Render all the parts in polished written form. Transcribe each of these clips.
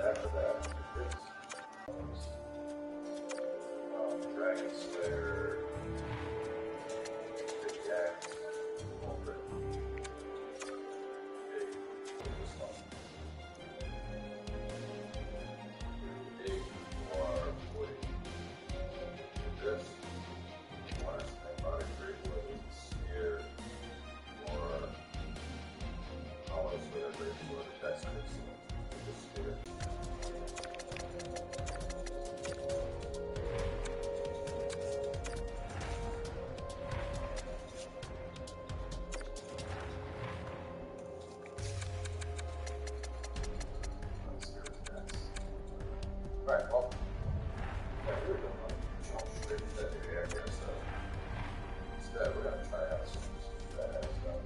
After that, it's Dragon Slayer, Big Axe, Open, Big, this one. Big or woody. This one is about a great wood, spear, or almost whatever it's for the text is. The spear. Right, well, yeah, we were going to jump straight to that area, I guess. So instead, we're going to try out some badass stuff.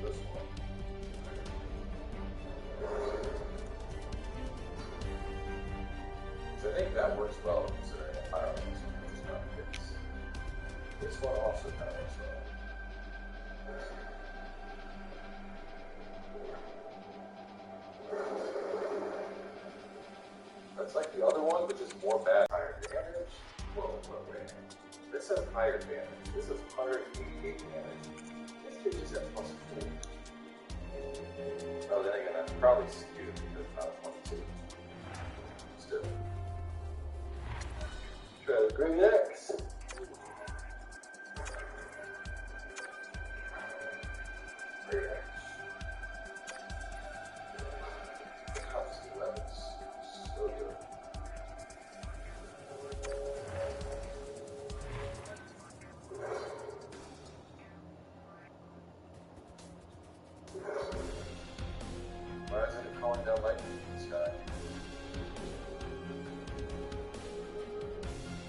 This one. So I think that works well considering the firearms. This one also kind of works well. That's like the other one, but just more bad. Higher damage? Whoa, wait. This has higher damage. This is 188 damage. This kid just has +4. Oh, then again, that's probably skewed because it's not 22. Still. Try the Great Axe. Great Axe. Why isn't it calling down lightning in the sky?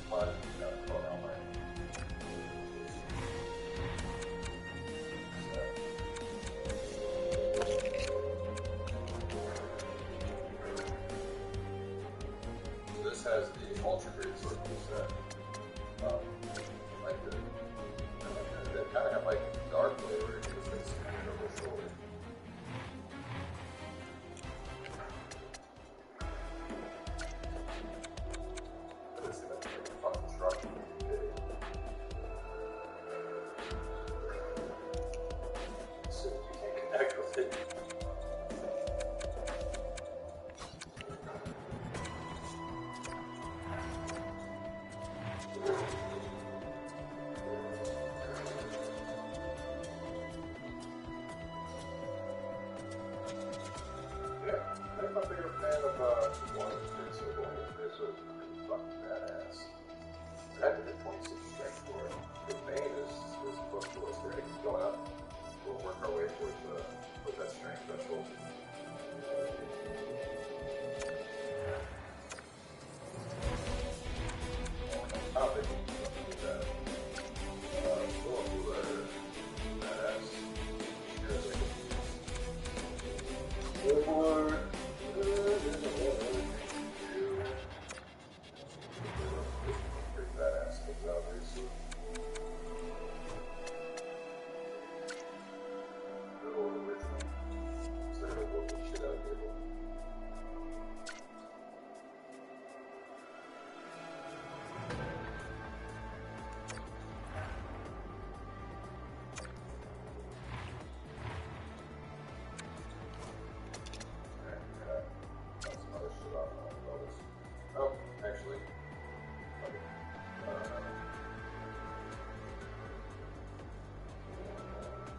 Why did it not call down lightning? So this has the ultra great sword set. Like they kind of have like dark flavor because it's over shoulder. I'm a bigger fan of one of this or one of this was pretty fucking badass. I had to hit 26 strength for it. The main is close to us. We're going to keep going up. We'll work our way towards that strength threshold. I don't think we can do that. Badass. Good boy. Pretty badass. Comes out very soon. Good old original. So they're gonna whoop the shit out of people.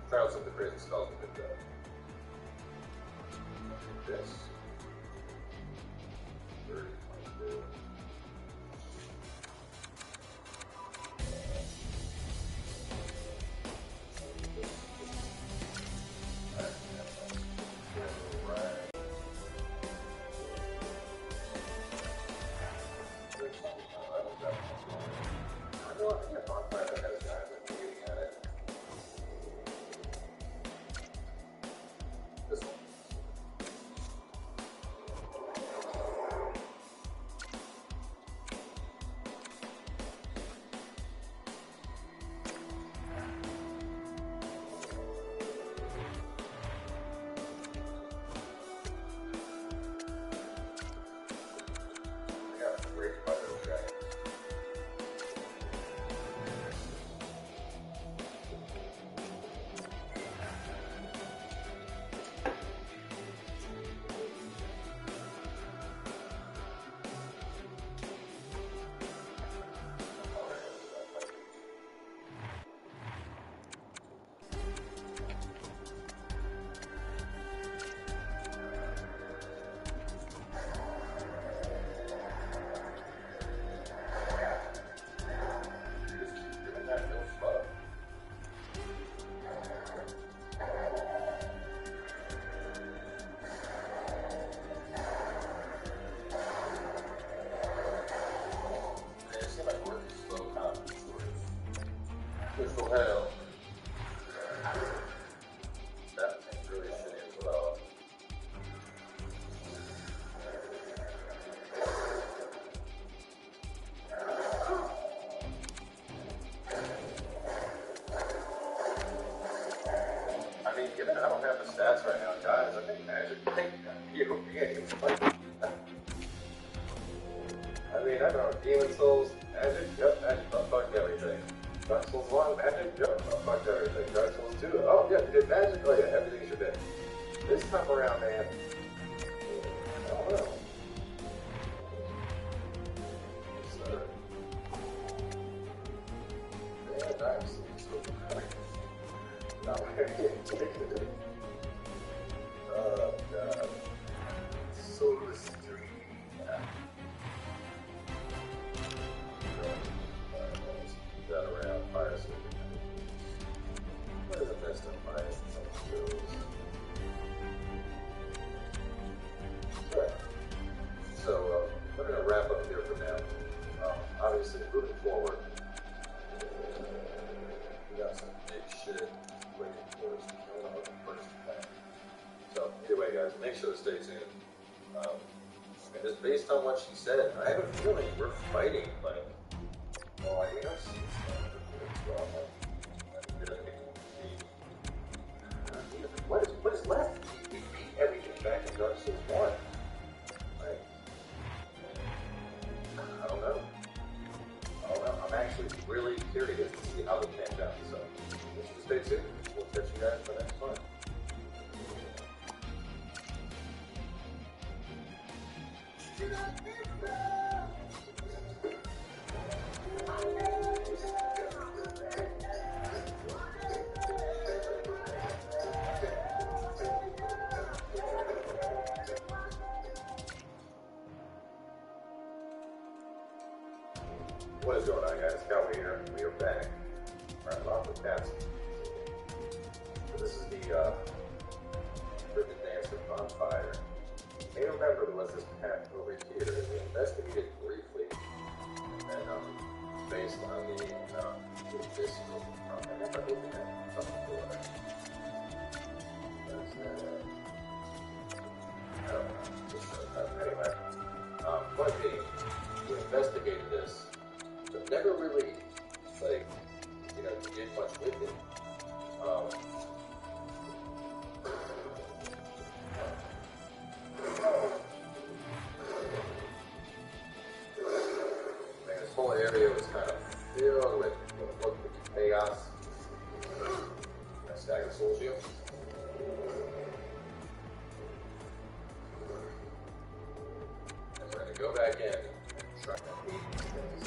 Try out some of the crazy spells we could do. This. 30, 22. at the stats right now, guys. I think Magic might be okay. I mean, I don't know, Demon Souls, Magic, yep, Magic, fucked everything. Dark Souls 1, Magic, yep, fucked everything. Dark Souls 2, oh yeah, you did Magic, oh yeah, everything should be. This time around, man, I don't know. Man, I'm so not very indicative. Oh god. So street. That around fire safety. What is the best of fire skills? Right. So we're going to wrap up here for now. Obviously, moving forward, we got some big shit waiting for us to go on the first plan. So either way, guys, make sure to stay tuned. And just based on what she said, I have a feeling we're fighting like, well, I mean, I've seen stuff as well. What is left? We beat everything back in Dark Souls 1. Like, I don't know. I'm actually really curious to see how it pans out. So, just stay tuned. We'll catch you guys for the next one. What is going on, guys? Cowboy here. We are back. Alright, off the cast. So this is the Ribbon Dancer Bonfire. You may remember there was this path over here that we investigated briefly, and based on the medicinal, I remember looking at something for it. What is that? I don't know. Anyway, point being, we investigated this, but never really, like, you know, did much with it. This whole area was kind of filled with what looked like chaos. Stagger Souls you. And we're going to go back in and try to beat these things.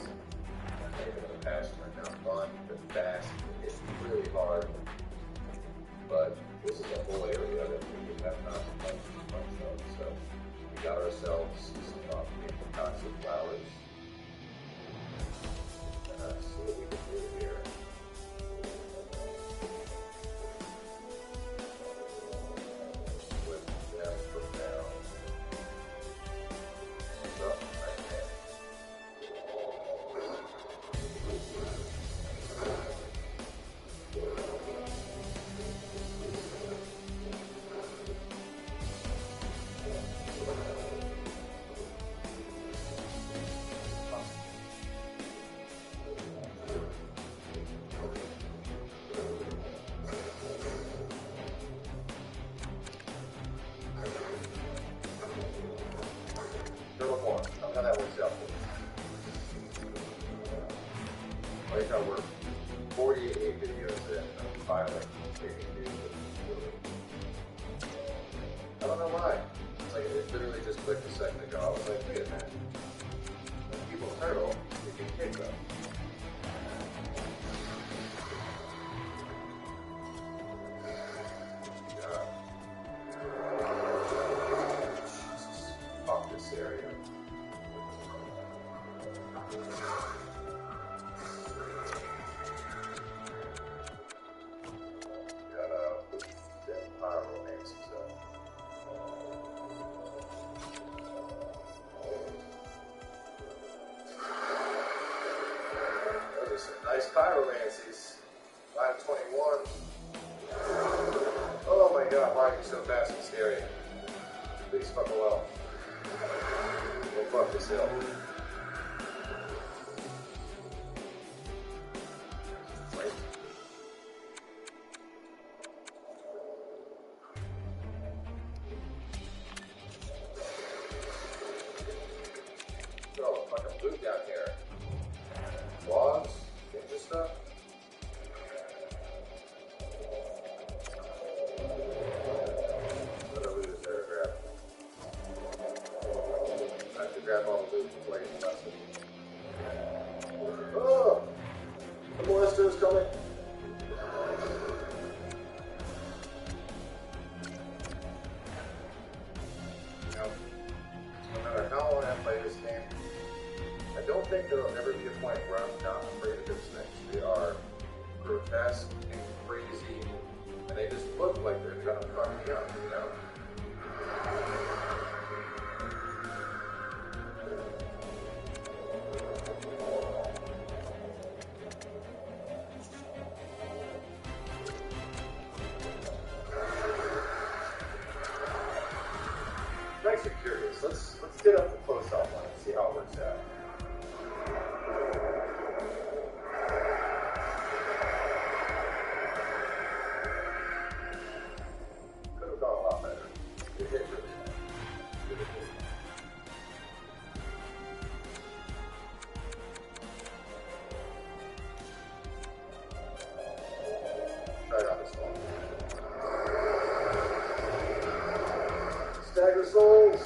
In the past turned out fun, but fast. It's really hard. But this is a whole area that we have not done much of. So we got ourselves some toxic flowers. And see what we can do here. With them for now. So, right there. How that works out for us. Right now we're 48 videos in, I'm finally taking videos. I don't know why. It's like it literally just clicked a second ago. I was like, wait a minute. When people turtle, we can kick them. Fuck this area. Nice pyromancies. Line 21. Oh my god, why are you so fast and scary? Please fuck well. Go fuck this hill. grab all the loot before I get molested. Oh! The molester is coming! No matter how long I play this game, I don't think there will ever be a point where I'm not afraid of these things. They are grotesque and crazy, and they just look like they're gonna fuck me up, you know? I'm actually curious. Let's get up the close-up one and see how it works out. Could have gone a lot better. It hit really bad. Try it on this one. Stagger souls!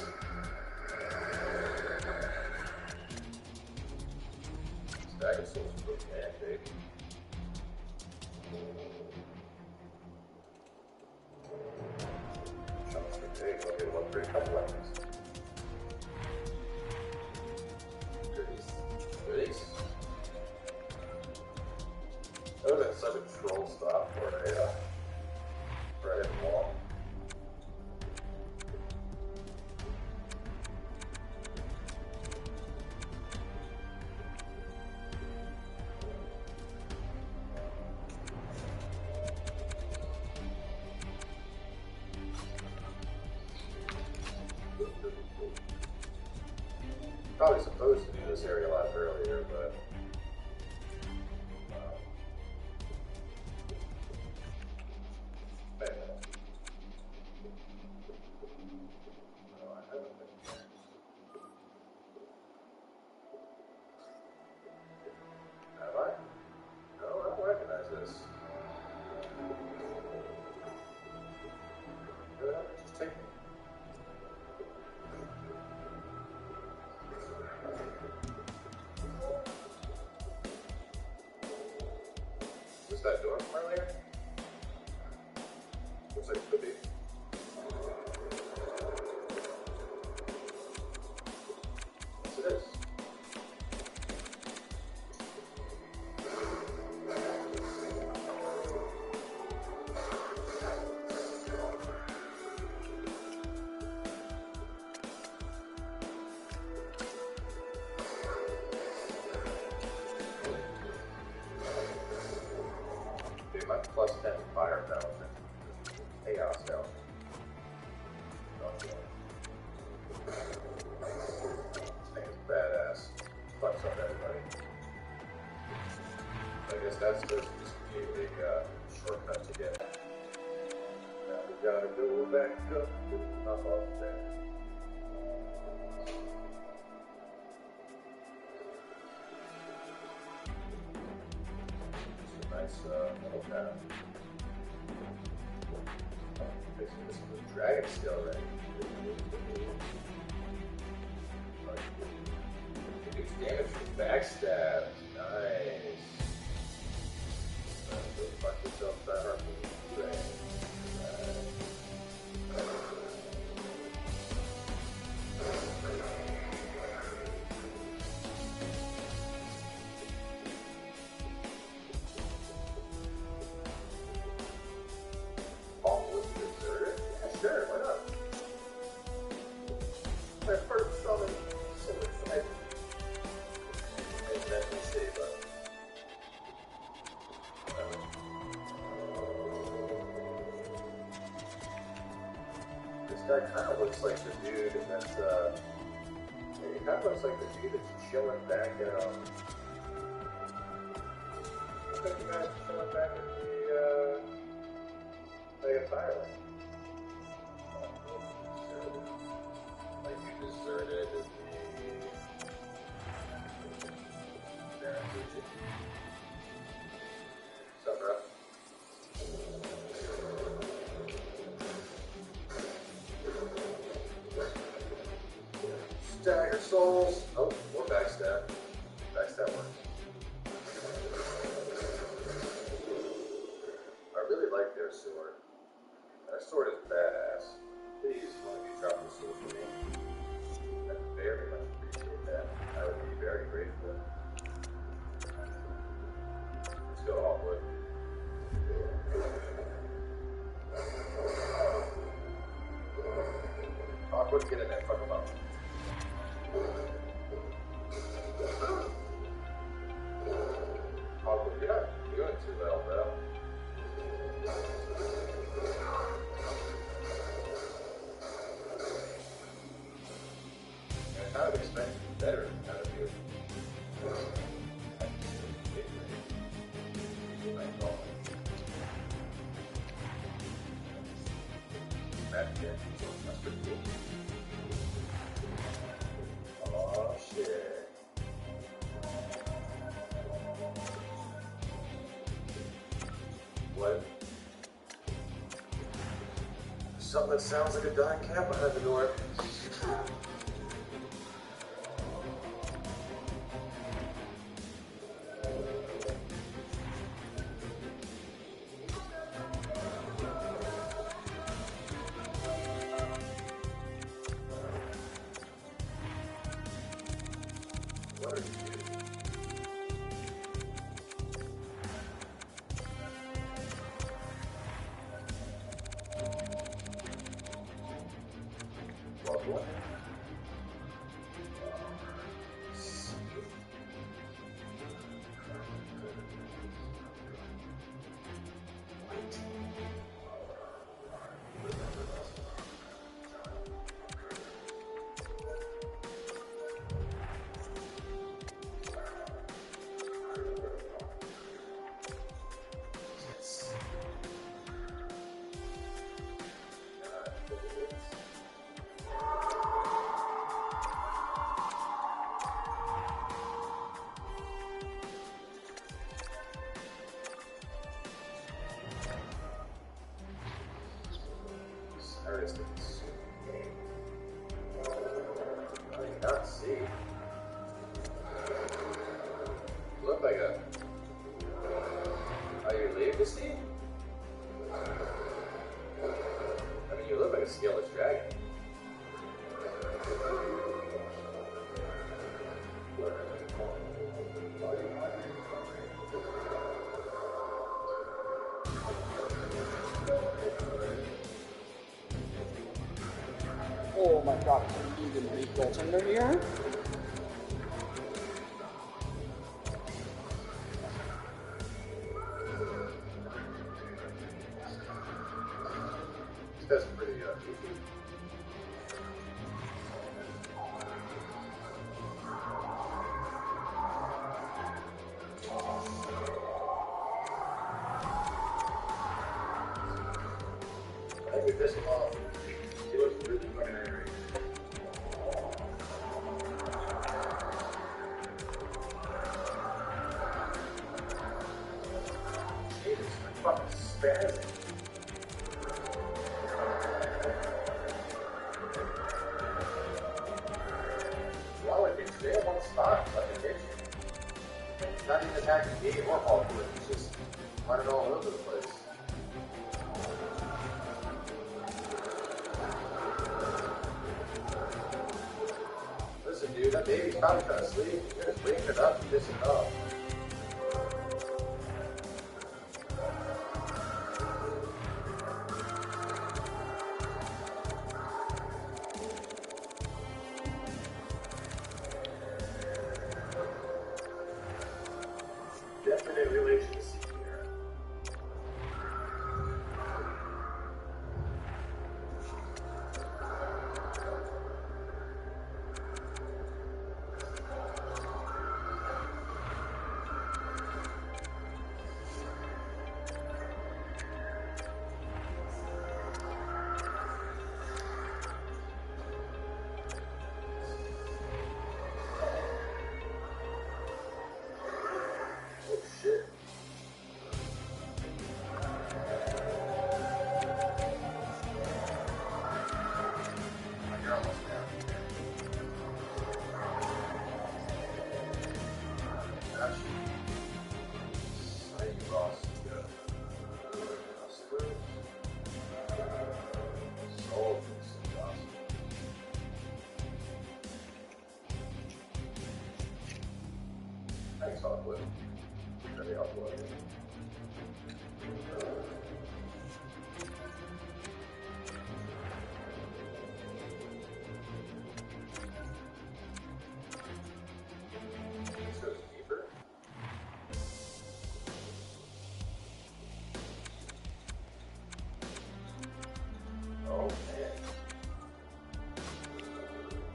Stagger souls is pretty bad, baby. Chunks are big. Okay, we'll upgrade a couple weapons. Goodies. That would have been such a troll stop for a hit wall. Probably supposed to do this area a lot earlier, but have I? No, I don't recognize this. Just take me. Is that door from earlier? Looks like it could be. Yes, it is. My plus 10 fire element. Chaos element. This thing is badass. Fucks up everybody. I guess that's supposed to be a big shortcut to get. Now we gotta go back up. Knock off there. Nice little path. This is the dragon still, right? Reduce damage from backstab. Nice. Go fuck yourself, that harpoon. Right. Sure, why not? My first summon, so excited. Maybe that can save up. This guy kind of looks like the dude that's, he kind of looks like the dude that's chilling back at, looks like the guy that's chilling back at the, like a Thailand. Like you deserted the what's up, bro? Dagger souls. Oh, more backstab. Backstab works. I really like their sword. Their sword is badass. Please, one of you drop the sword for me. I very much appreciate that. I would be very grateful. Let's go all wood. Awkward, get in there, fuck him up. Awkward, you're not doing too well, bro. I kind of expect better out of you. That's pretty cool. Oh shit. What? Something that sounds like a dying cat behind the door. What are you doing? Well, what? I cannot see. You look like a... Are you related to Steve? I mean, you look like a scaleless dragon. Oh my god, it's even a goaltender here. That's pretty goofy. I think we pissed him off. He looks really fucking angry. Jesus, I'm fucking spazzing. Why would you stay in one spot? Let me hit you. It's not even attacking me or Hallwood. It's just running all over the place. Listen, dude, that baby's probably trying to sleep. You're just waking it up and pissing it off. Definite relationship here. Oh man.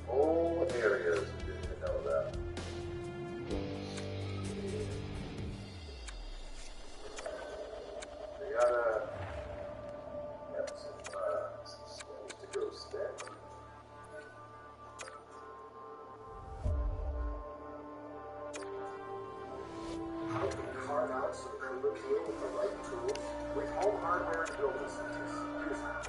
Whole areas we didn't even know about. We got some skills to go stack. How can we carve out some cooler gear with the right tools? With home hardware and building centers. Here's how.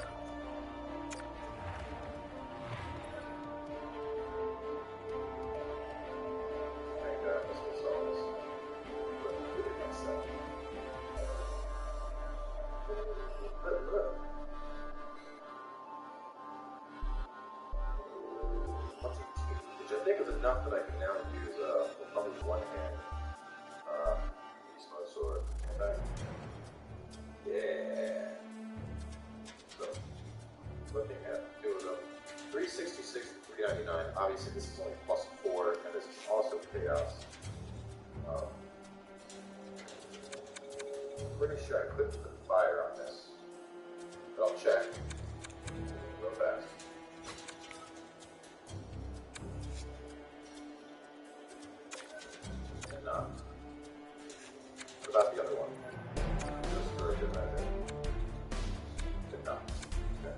Which I think is enough that I can now use probably one hand. Use my sword. Okay. Yeah. So, looking at two of them. 366 and 399. Obviously, this is only +4, and this is also chaos. Pretty sure I couldn't put fire on this. But I'll check. Real fast. And not. What about the other one? Just for a good measure. Did not. Okay.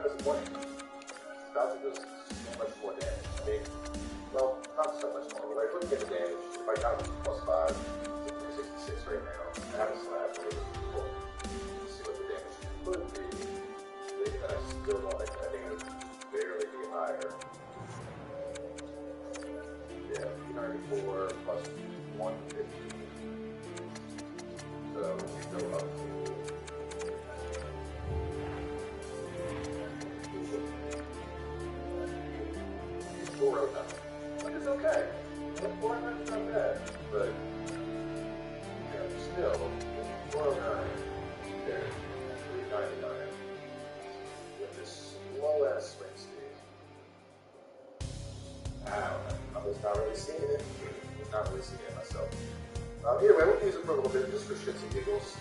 Disappointing. About to do so much more damage. I mean, well, not so much more, but I couldn't get the damage. If I got him +5, 366 right now, I have a slab, so let's see what the damage could be. I still don't think, I think it would barely be higher. Yeah, 394 plus 150. So we go up to 409, which is okay. 409 is not bad, but still 409 compared to 399 with this slow ass swing speed. I don't know. I'm just not really seeing it. I'm not really seeing it myself. Anyway, we'll use it for a little bit just for shits and giggles.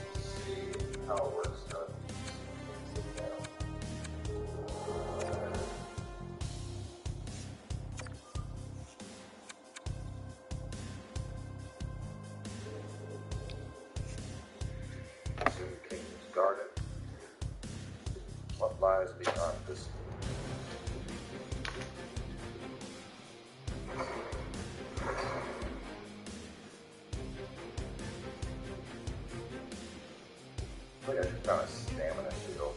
See how it works. Garden. What lies beyond this? Look at your kind of stamina shield.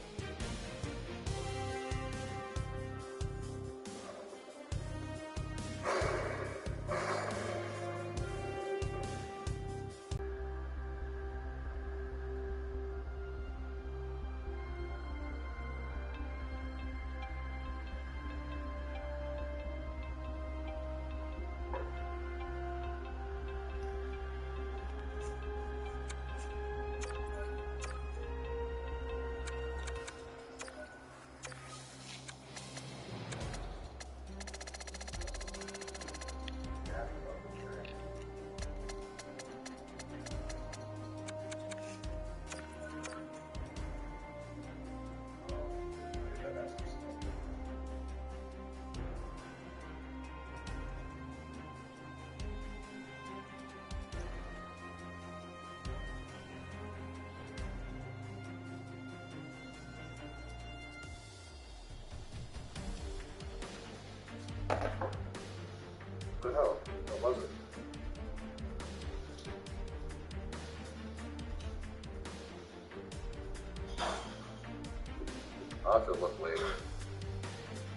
What the hell? What was it? I'll have to look later.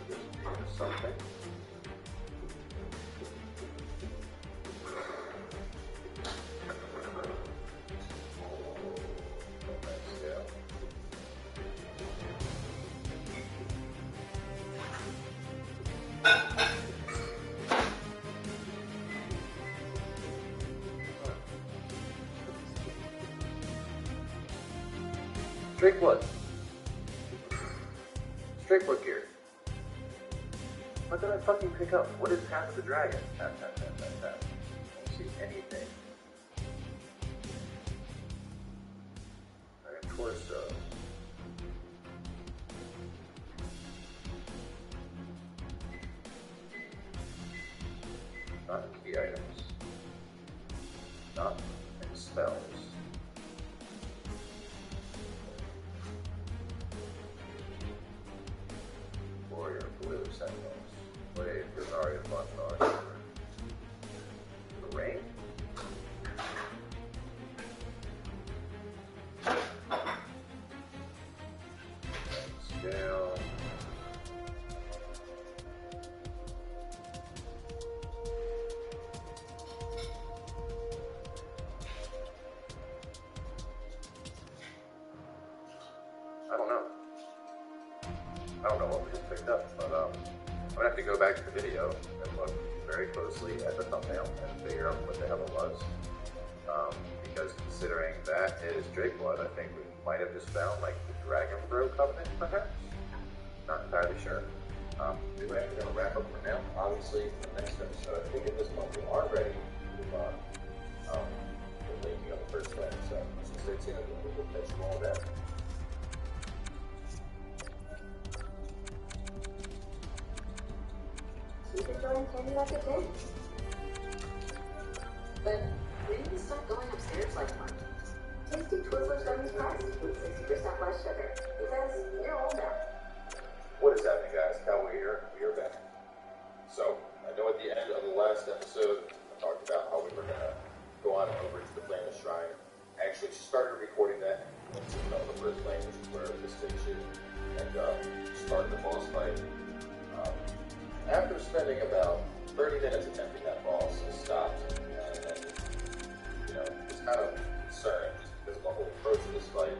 There's something. Straight blood. Straight blood gear. What did I fucking pick up? What is Path of the Dragon? Tap. I don't see anything. Dragon Torso. Not in key items. Not in spells. Warrior Blue Sentinels. Wait, there's already a bunch of the rain? Scale. I don't know what we just picked up, but I'm gonna have to go back to the video and look very closely at the thumbnail and figure out what the hell it was. Because considering that is Drake Blood, I think we might have just found like the Dragon Bro Covenant, perhaps? Not entirely sure. Anyway, we're gonna wrap up for now. Obviously, the next episode, I think at this point we are ready to move on. We're linking up the first one, so stay tuned and we'll catch you all there. You can join Candy like a kid. But when did you start going upstairs like one? Tasty Twizzlers Gummies Crust with 60% less sugar. Because you're old now. What is happening, guys? Cowboy here. We are back. So, I know at the end of the last episode, I talked about how we were going to go on over to the Flameless Shrine. I actually started recording that once we got the first lane, which is where the station, and started the boss fight. After spending about 30 minutes attempting that boss, I stopped and then, was kind of concerned just because of the whole approach of this fight.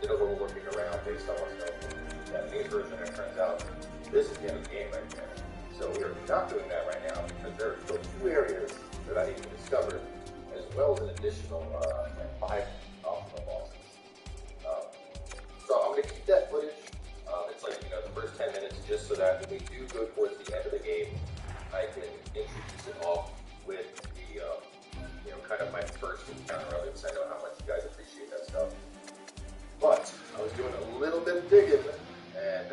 Did a little looking around based on what's known from that main version, and it turns out this is the end of the game right here. So we are not doing that right now because there are still 2 areas that I need to discover, as well as an additional 5 optional bosses. So I'm going to keep that footage. It's like, the first 10 minutes, just so that when we do go towards the end of the game, I can introduce it off with the, kind of my first encounter of it, because I know how much you guys appreciate that stuff. But I was doing a little bit of digging, and,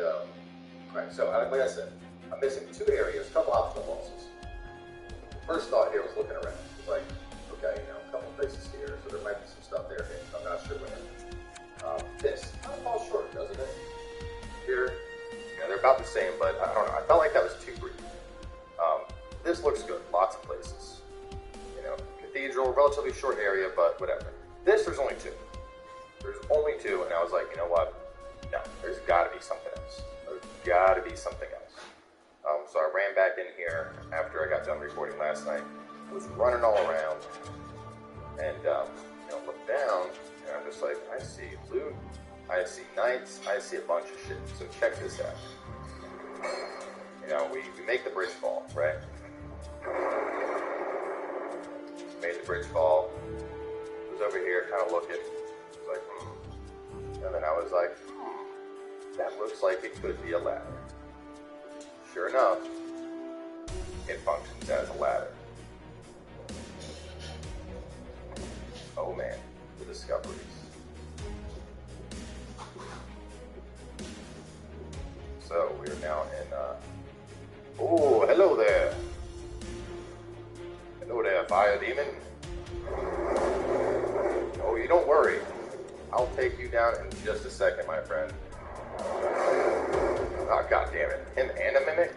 right, so like I said, I'm missing 2 areas, a couple optional bosses. First thought here was looking around. It was like, okay, a couple places here, so there might be some stuff there, I'm not sure where. This kind of falls short, doesn't it? Here, they're about the same, but I don't know. I felt like that was too brief. This looks good, lots of places. Cathedral, relatively short area, but whatever. There's only 2. There's only 2, and I was like, you know what? No, there's got to be something else. There's got to be something else. So I ran back in here after I got done recording last night. Was running all around, and looked down, and I'm just like, I see loot. I see knights, I see a bunch of shit. So check this out. We make the bridge fall, right? Made the bridge fall. Was over here kind of looking. Was like, And then I was like, that looks like it could be a ladder. Sure enough, it functions as a ladder. Oh man, the discoveries. So we are now in, oh, hello there. Hello there, fire demon. Oh, you don't worry. I'll take you down in just a second, my friend. Oh, god damn it. Him and a mimic?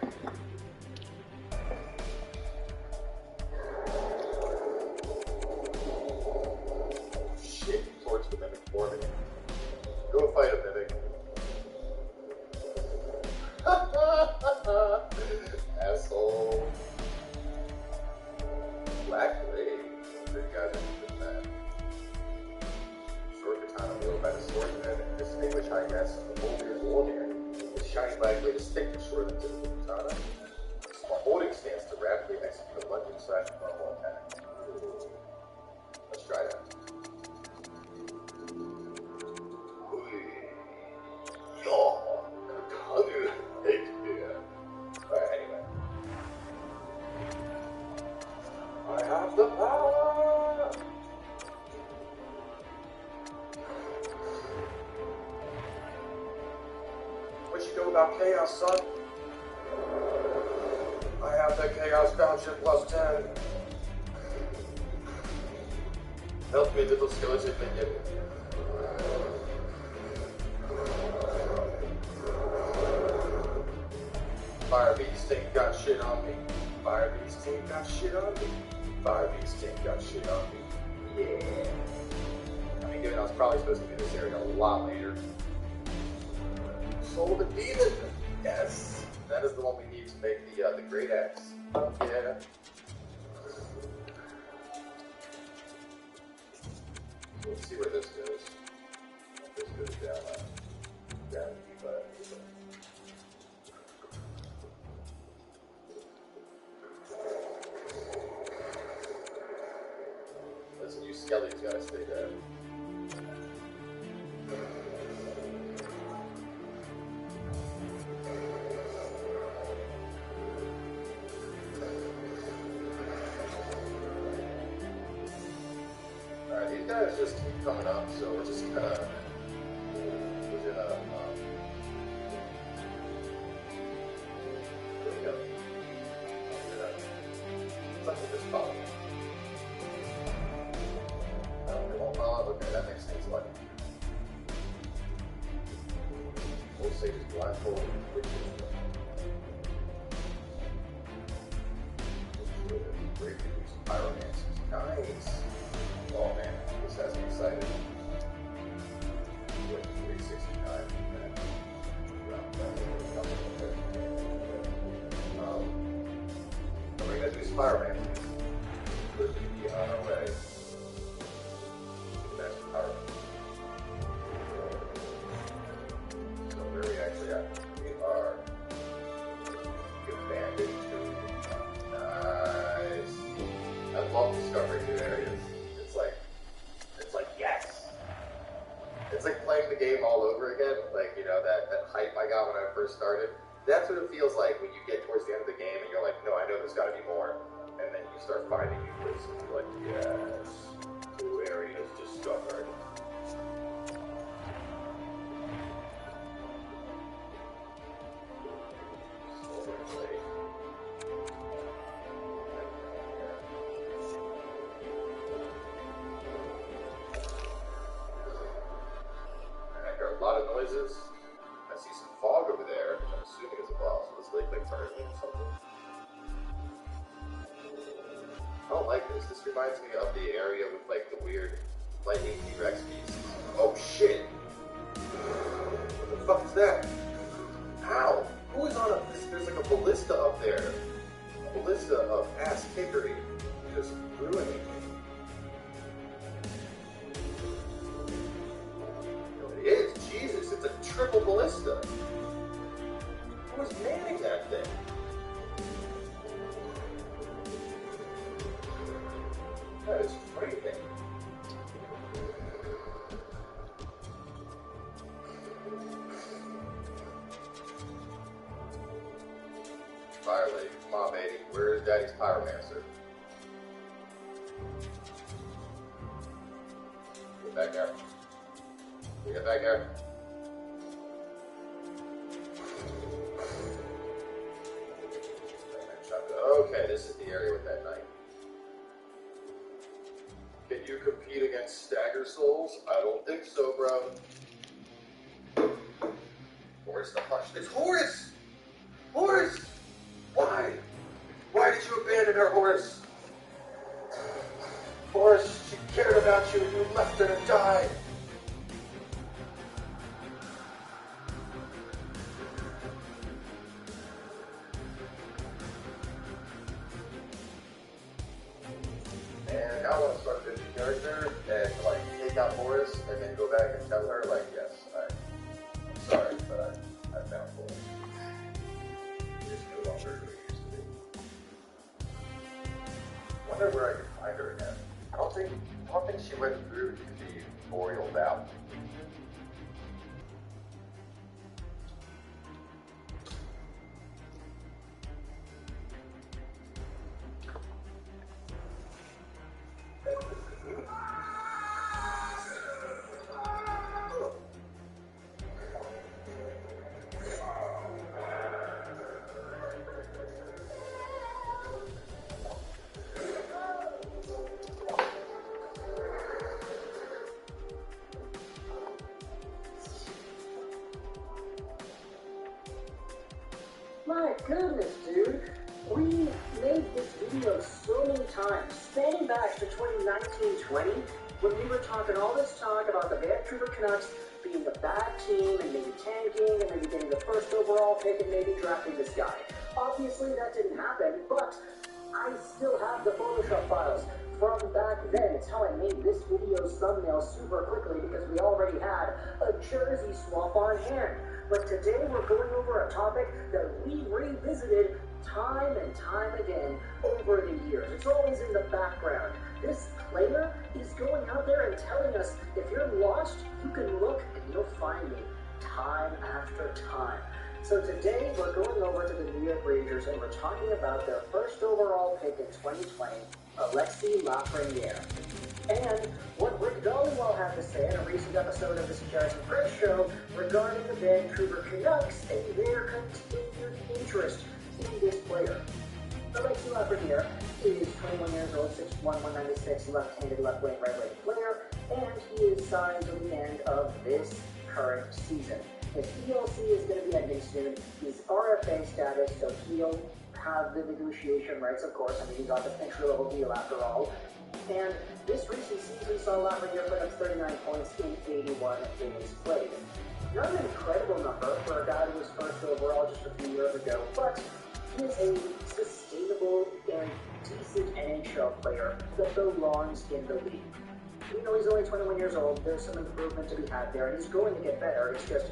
Shit, towards the mimic for me. Go fight a mimic. Asshole. Black Blade. You guys are interested in that. Short katana wielded by the swordsman and distinguished high guess of the Warrior's Warrior. His shiny black blade is thicker shorter than typical katana. While holding stance to rapidly execute a lunging slash normal attack. Let's try that. have the power! What you know about chaos, son? I have the chaos bouncer plus 10. Help me, little skeleton minion. Fire Beast ain't got shit on me. Fire Beast ain't got shit on me. Fire Beast ain't got shit on me. Yeah. I mean, given I was probably supposed to be in this area a lot later. Soul the Demon! Yes! That is the one we need to make the Great Axe. Yeah. Let's see where this goes. This goes down but listen, you skellies gotta stay there. Alright, these guys just keep coming up, so we're just gonna there we go. Something just follow. They won't follow. Okay, that makes things like we'll say just blindfold. Great use pyromancy. Nice. Oh man, this has me excited. With 369. We're gonna do Spider-Man. We're gonna be on our way. That's power. So where are we actually at? We are abandoned to nice. I love discovering new areas. It's like yes. It's like playing the game all over again. Like, you know, that hype I got when I first started. That's what it feels like when you get towards the end of the game and you're like, no, I know there's got to be more. And then you start finding new places and you're like, yes, new areas discovered. I hear a lot of noises. I see some fog over there, which I'm assuming is a boss. So this lake like turning or something. I don't like this. This reminds me of the area with like the weird lightning T-Rex beasts. Oh shit! What the fuck is that? Ow! Who is on a? There's like a ballista up there. A ballista of ass kickery, just ruining me. It is. Jesus, it's a triple ballista. Who is manning that thing? That is frightening. Fire Lady, come on, baby. Where is Daddy's pyromancer? Get back here. Get back here. Okay, this is the area with that knight. Can you compete against Stagger Souls? I don't think so, bro. Where's the punch? It's Horus! Horus! Why? Why did you abandon our Horus? Horus, she cared about you and you left her to die. And I want to start a 50 character and like take out Horus and then go back and tell her like, yes, I'm sorry, but I found Horus. It's no longer who it used to be. Wonder where I can find her again. I don't think she went through the Boreal Valley. goodness, dude. We made this video so many times, spanning back to 2019-20, when we were talking all this talk about the Vancouver Canucks being a bad team and maybe tanking and maybe getting the first overall pick and maybe drafting this guy. Obviously, that didn't happen, but I still have the Photoshop files from back then. It's how I made this video's thumbnail super quickly because we already had a jersey swap on hand. But today we're going over a topic that we revisited time and time again over the years. It's always in the background. This player is going out there and telling us, if you're lost, you can look and you'll find me time after time. So today we're going over to the New York Rangers and we're talking about their first overall pick in 2020, Alexis Lafreniere. And what Rick Dollywall had to say in a recent episode of the Security Press Show regarding the Vancouver Canucks and their continued interest in this player. Alexis Lafreniere is 21 years old, 6'1", 196, left-handed, left-wing, right-wing player, and he is signed to the end of this current season. His ELC is going to be ending soon. He's RFA status, so he'll have the negotiation rights, of course. I mean, he got the entry-level deal after all. And this recent season saw Lafreniere put up 39 points in 81 games played. Not an incredible number for a guy who was first overall just a few years ago, but he is a sustainable and decent NHL player that belongs in the league. Even though he's only 21 years old, there's some improvement to be had there, and he's going to get better. It's just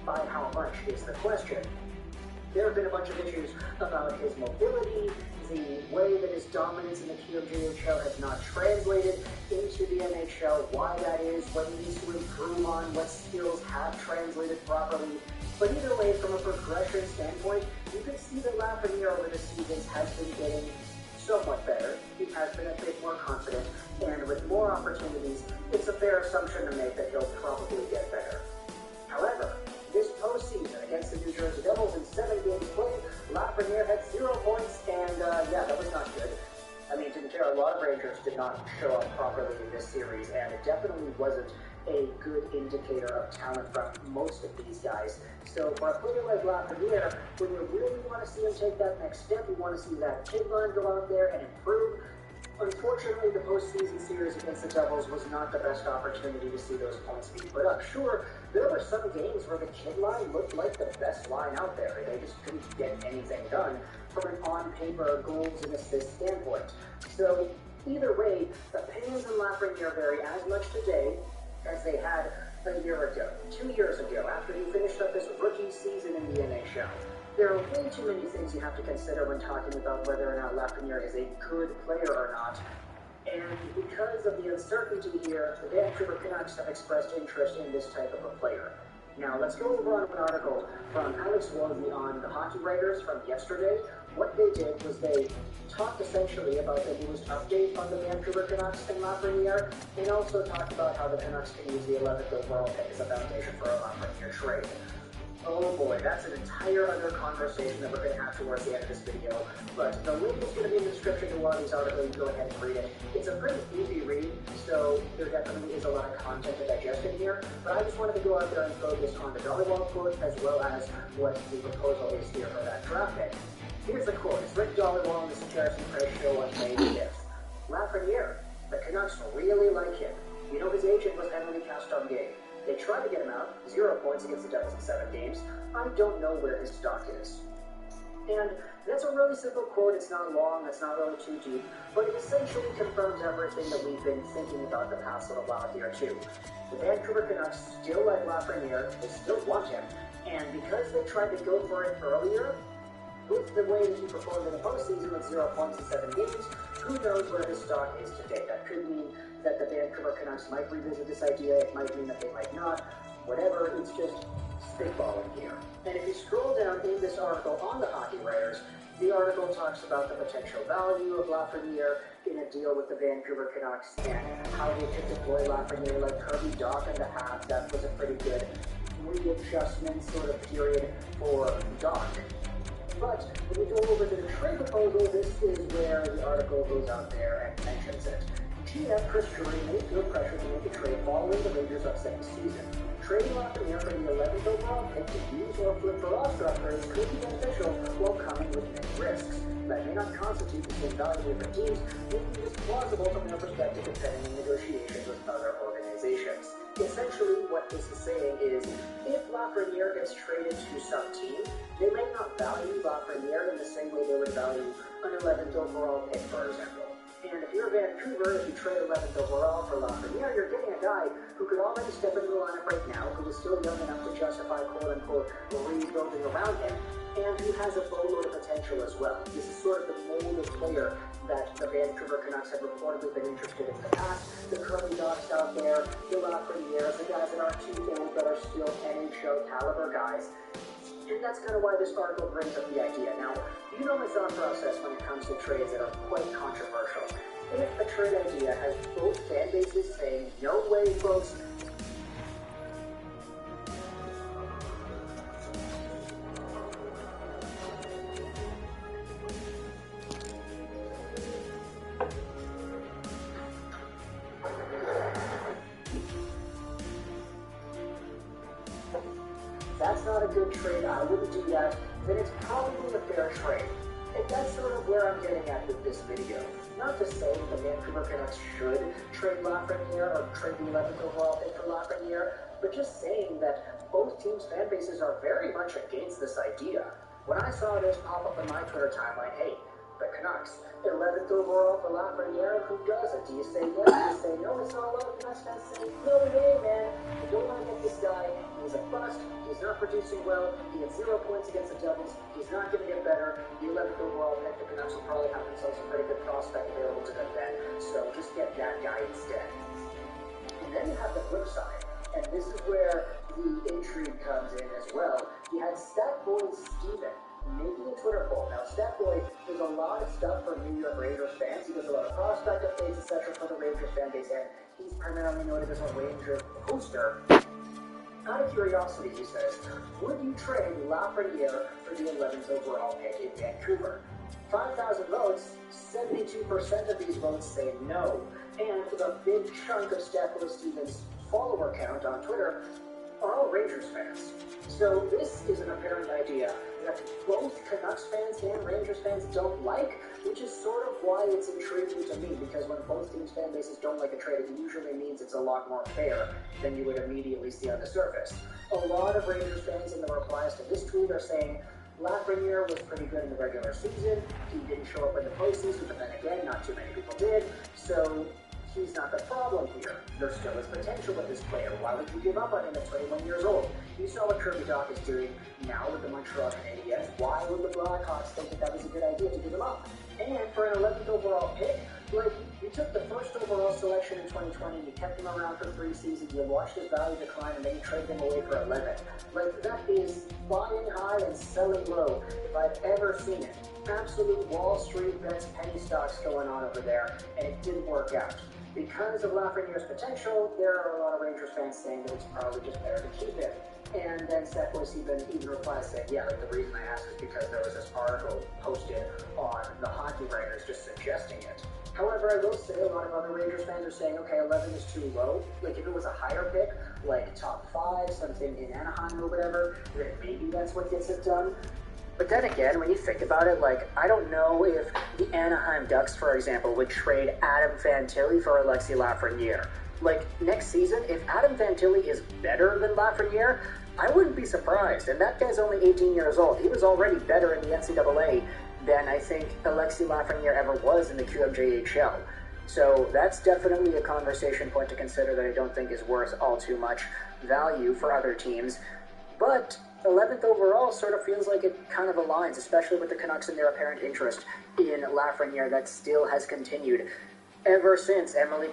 by how much is the question. There have been a bunch of issues about his mobility, the way that his dominance in the QMJHL has not translated into the NHL, why that is, what he needs to improve on, what skills have translated properly. But either way, from a progression standpoint, you can see that Lafreniere over the seasons has been getting somewhat better. He has been a bit more confident, and with more opportunities, it's a fair assumption to make that he'll probably get better. However, this postseason against the New Jersey Devils in 7 games played, Lafreniere had 0 points, and yeah, that was not good. I mean, to be fair, a lot of Rangers did not show up properly in this series, and it definitely wasn't a good indicator of talent from most of these guys. So for a player like Lafreniere, when you really want to see him take that next step, you want to see that kid line go out there and improve. Unfortunately, the postseason series against the Devils was not the best opportunity to see those points be put up. Sure, there were some games where the kid line looked like the best line out there. They just couldn't get anything done from an on-paper goals and assists standpoint. So either way, the opinions on Lafreniere vary as much today as they had a year ago, 2 years ago, after he finished up his rookie season in the NHL. There are way too many things you have to consider when talking about whether or not Lafreniere is a good player or not. And because of the uncertainty here, the Vancouver Canucks have expressed interest in this type of a player. Now, let's go over on an article from Alex Woolsey on the Hockey Writers from yesterday. What they did was they talked essentially about the newest update on the Vancouver Canucks and Lafreniere, and also talked about how the Canucks can use the 11th overall pick as a foundation for a Lafreniere trade. Oh boy, that's an entire other conversation that we're going to have towards the end of this video, but the link is going to be in the description to one of these articles. You go ahead and read it. It's a pretty easy read, so there definitely is a lot of content to digest in here, but I just wanted to go out there and focus on the Dollywall quote as well as what the proposal is here for that draft pick. Here's the quote. It's Rick Dollywall on the Security Press Show on May 5th. Lafreniere, the Canucks really like him. You know, his agent was Emily Castonguay. They tried to get him out, 0 points against the Devils in 7 games. I don't know where his stock is. And that's a really simple quote. It's not long, it's not really too deep, but it essentially confirms everything that we've been thinking about the past little while here too. The Vancouver Canucks still like Lafreniere, they still want him, and because they tried to go for it earlier, with the way that he performed in the postseason with 0 points in 7 games, who knows where his stock is today. That could mean that the Vancouver Canucks might revisit this idea, it might mean that they might not, whatever, it's just spitballing here. And if you scroll down in this article on the Hockey Writers, the article talks about the potential value of Lafreniere in a deal with the Vancouver Canucks and how they could deploy Lafreniere like Kirby Dach in the half. That was a pretty good readjustment sort of period for Dach. But when we go over to the trade proposal, this is where the article goes out there and mentions it. TF Chris Drury may feel pressure to make a trade following the Rangers' upsetting season. Trading Lafreniere for the 11th overall pick to use or flip for roster upgrades could be beneficial while coming with many risks. That may not constitute the same value for teams, making this plausible from their perspective depending on negotiations with other organizations. Essentially, what this is saying is, if Lafreniere gets traded to some team, they may not value Lafreniere in the same way they would value an 11th overall pick, for example. And if you're Vancouver, if you trade 11th overall for Lafreniere, you're getting a guy who could already step into the lineup right now, who is still young enough to justify quote-unquote rebuilding around him, and who has a boatload of potential as well. This is sort of the mold of player that the Vancouver Canucks have reportedly been interested in the past. The Kirby Docs out there, the Lafrenieres, the guys that aren't too old but are still NHL caliber guys. And that's kind of why this article brings up the idea. Now, you know my thought process when it comes to trades that are quite controversial. If a trade idea has both fan bases saying, no way, folks, that's not a good trade, I wouldn't do that, then it's probably a fair trade. And that's sort of where I'm getting at with this video. Not to say the Vancouver Canucks should trade Lafreniere or trade the 11th overall pick for Lafreniere, but just saying that both teams' fan bases are very much against this idea. When I saw this pop up on my Twitter timeline, hey, the Canucks, 11th overall for Lafreniere, who does it? Do you say yes? Do you say no? I saw a lot of Canucks fans say, no way, man. We don't want to get this guy. He's a bust. He's not producing well. He had 0 points against the Devils. He's not going to get better. The 11th overall pick, the Canucks will probably have themselves a pretty good prospect available to them then. So just get that guy instead. And then you have the flip side. And this is where the intrigue comes in as well. You had Statboy Steven making a Twitter poll. Now, Statboy does a lot of stuff for New York Rangers fans. He does a lot of prospect updates, etc. for the Rangers fan base, and he's primarily noted as a Ranger poster. Out of curiosity, he says, would you trade Lafreniere for the 11th overall pick in Vancouver? 5,000 votes, 72% of these votes say no. And the big chunk of Statboy Steven's follower count on Twitter are all Rangers fans. So this is an apparent idea that both Canucks fans and Rangers fans don't like, which is sort of why it's intriguing to me, because when both teams' fan bases don't like a trade, it usually means it's a lot more fair than you would immediately see on the surface. A lot of Rangers fans in the replies to this tweet are saying, Lafreniere was pretty good in the regular season, he didn't show up in the postseason, but then again, not too many people did, so he's not the problem here. There still is potential with this player. Why would you give up on him at 21 years old? You saw what Kirby Doc is doing now with the Montreal Canadiens. Why would the Blackhawks think that that was a good idea to give him up? And for an 11th overall pick, like, you took the first overall selection in 2020, you kept him around for 3 seasons, you watched his value decline, and then you traded him away for 11. Like, that is buying high and selling low, if I've ever seen it. Absolute Wall Street bets, penny stocks going on over there, and it didn't work out. Because of Lafreniere's potential, there are a lot of Rangers fans saying that it's probably just better to keep him. And then Statboy Steven even replies saying, yeah, like the reason I asked is because there was this article posted on the Hockey Writers just suggesting it. However, I will say a lot of other Rangers fans are saying, okay, 11 is too low. Like, if it was a higher pick, like top 5, something in Anaheim or whatever, then maybe that's what gets it done. But then again, when you think about it, like, I don't know if the Anaheim Ducks, for example, would trade Adam Fantilli for Alexis Lafreniere. Like, next season, if Adam Fantilli is better than Lafreniere, I wouldn't be surprised. And that guy's only 18 years old. He was already better in the NCAA than I think Alexis Lafreniere ever was in the QMJHL. So that's definitely a conversation point to consider that I don't think is worth all too much value for other teams. But 11th overall sort of feels like it kind of aligns, especially with the Canucks and their apparent interest in Lafreniere that still has continued ever since Emily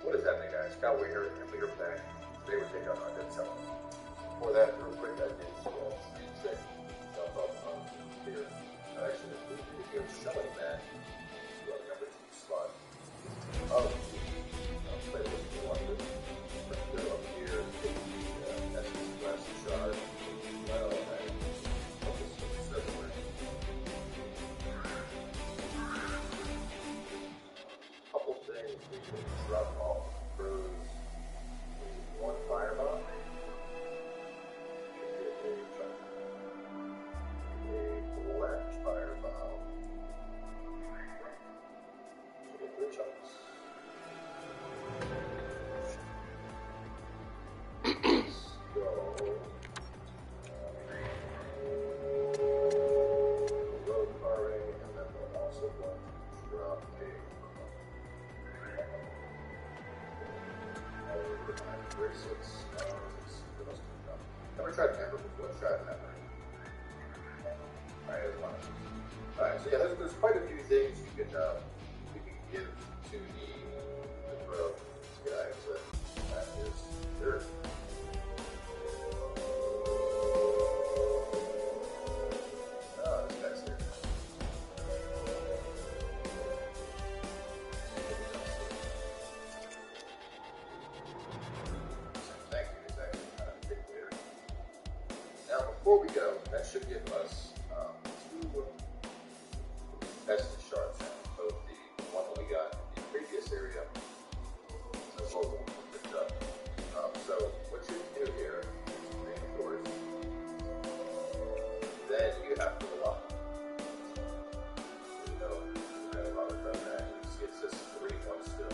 What is happening, guys? Cowboy here, and we are back. Today we're taking on our dead cell. For that, real quick, I did check myself up on here. I actually did a video showing that the number 2 spot of the playlist for London. Let's go up here, take the Essence Glass Shard. Well, and focus on the circular. Couple things we can drop off through one fireball. A black fireball. Get 3 chunks. Let's go. Road carving, and then we'll also want to drop a bracelets. Never tried Ember before. Let's try Ember. Alright, there's one. Alright, so yeah, there's quite a few things you can give to the rogue guy. So that is dirt. Oh, this guy's here. Thank you, exactly. Now, before we go, that should give us 2 Estus shards now, both the one that we got in the previous area, as well as the one we picked up. So what you do here is reinforce, then you have to lock. So, Robert does that. It says 3-1 still.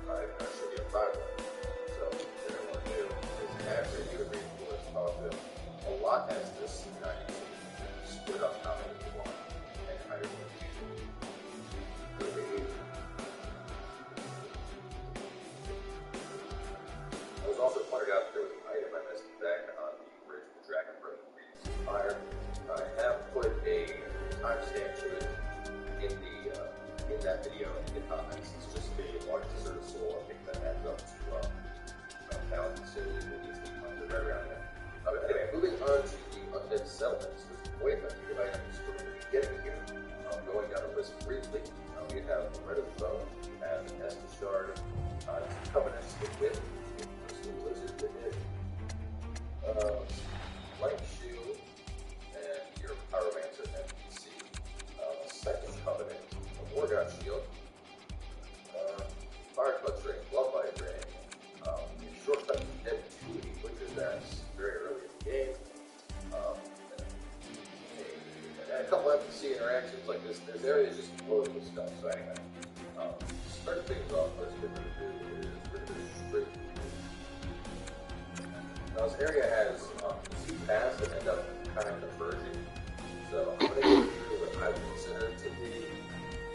Alright, that should be a 5-1. So, what I want to do is after you reinforce also a lot has this 90 split up how many you want and how you're going to use it. I was also pointed out that there was an item I missed back on the original Dragon Breath Fire. I have put a timestamp to it in that video in the comments. It's just a large dessert soul. I think that adds up to pound facility that needs to be under right around there. Anyway, moving on to the undead settlements. There's quite a few items we're going to be getting here. Going down the list briefly, we have the Red of Bone, we have the Estus Shard, Covenant's the Whip, the Lizard the Hit, Light Shield, and your Pyromancer NPC. Second Covenant, a War God Shield, Fire Clutch Ring, Blood Light Ring, Shortcut to Dead 2, which is that's very early in the game. And a couple NPC interactions like this area is just loaded with stuff. So anyway, to start things off, first thing we're going to do is we're going to straight. Now this area has 2 paths that end up kind of converging. So I'm going to go through what I would consider to be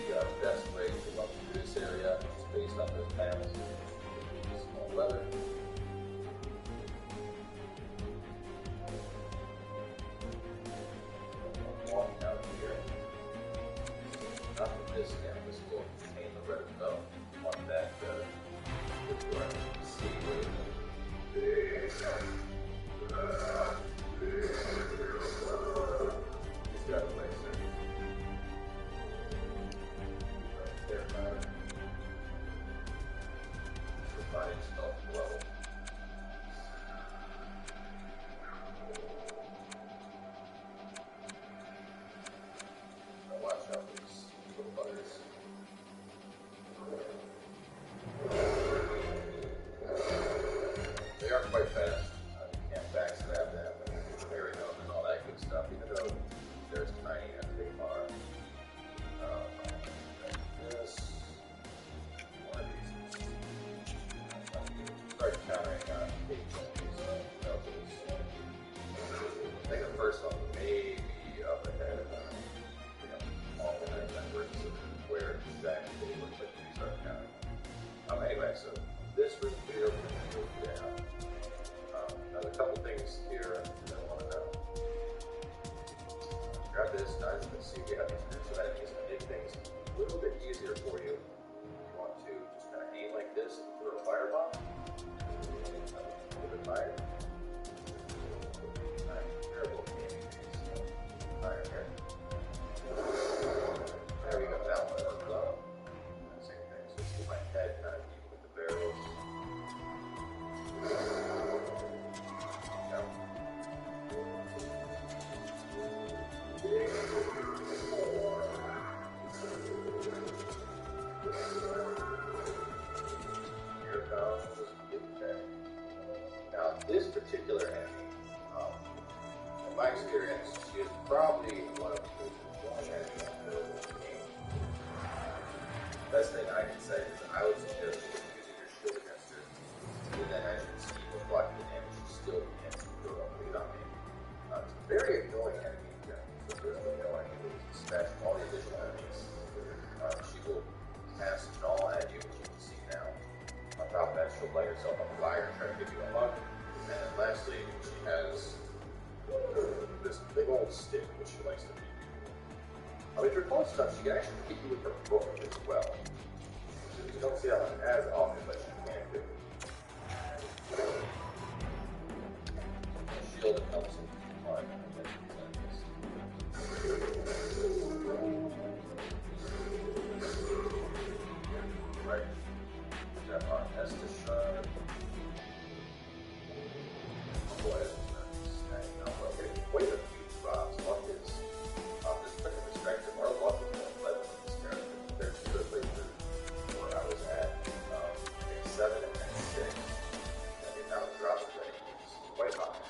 the best way to run through this area, just based on those paths. Small leather. Walking out here. Not with this canvas will contain the Red of Bone. You want that with your C wave. He's got a laser. Right there, providing stealth level. Watch out for these little buggers. They are quite fast. You can't backstab them and parry them and all that good stuff, even though they're as tiny as they are. This. One of these. Start countering I think the first one may be up ahead of alternate numbers of where exactly they look like we start counting. Anyway, so this room here, we're going to go down. Now, a couple things here that I want to know. Grab this, guys. Let's see if we have these groups of enemies to make things a little bit easier for you. You want to just kind of aim like this and throw a fire firebomb. A little bit fire. Terrible gaming. Fire here. There we go. That one worked well. Same thing. So just get my head kind of deep with the barrels. Here comes okay. Now this particular enemy, in my experience, she is probably one of the most annoying enemies available in the game. Best thing I can say is I would suggest using your shield against her. And then as you can see, with blocking the damage, she still can't go up lead on me. It's a very annoying enemy in general. So there's no enemy to dispatch all the additional enemies. She will cast Null at you, as you can see now. On top of that, she'll light herself on fire and try to give you a hug. And then lastly, she has this big old stick which she likes to beat people. If you're close enough, she can actually hit you with her book as well. You don't see that one as often, but she can do it. Shield helps him climb against these enemies. Right. We got our Estus shard. Go ahead and snag now. We're getting quite a few drops. Luck is, just put in perspective, our luck is more level in this character compared to the places where I was at. I think 7 and then 6. And the amount of drops that I use is quite high.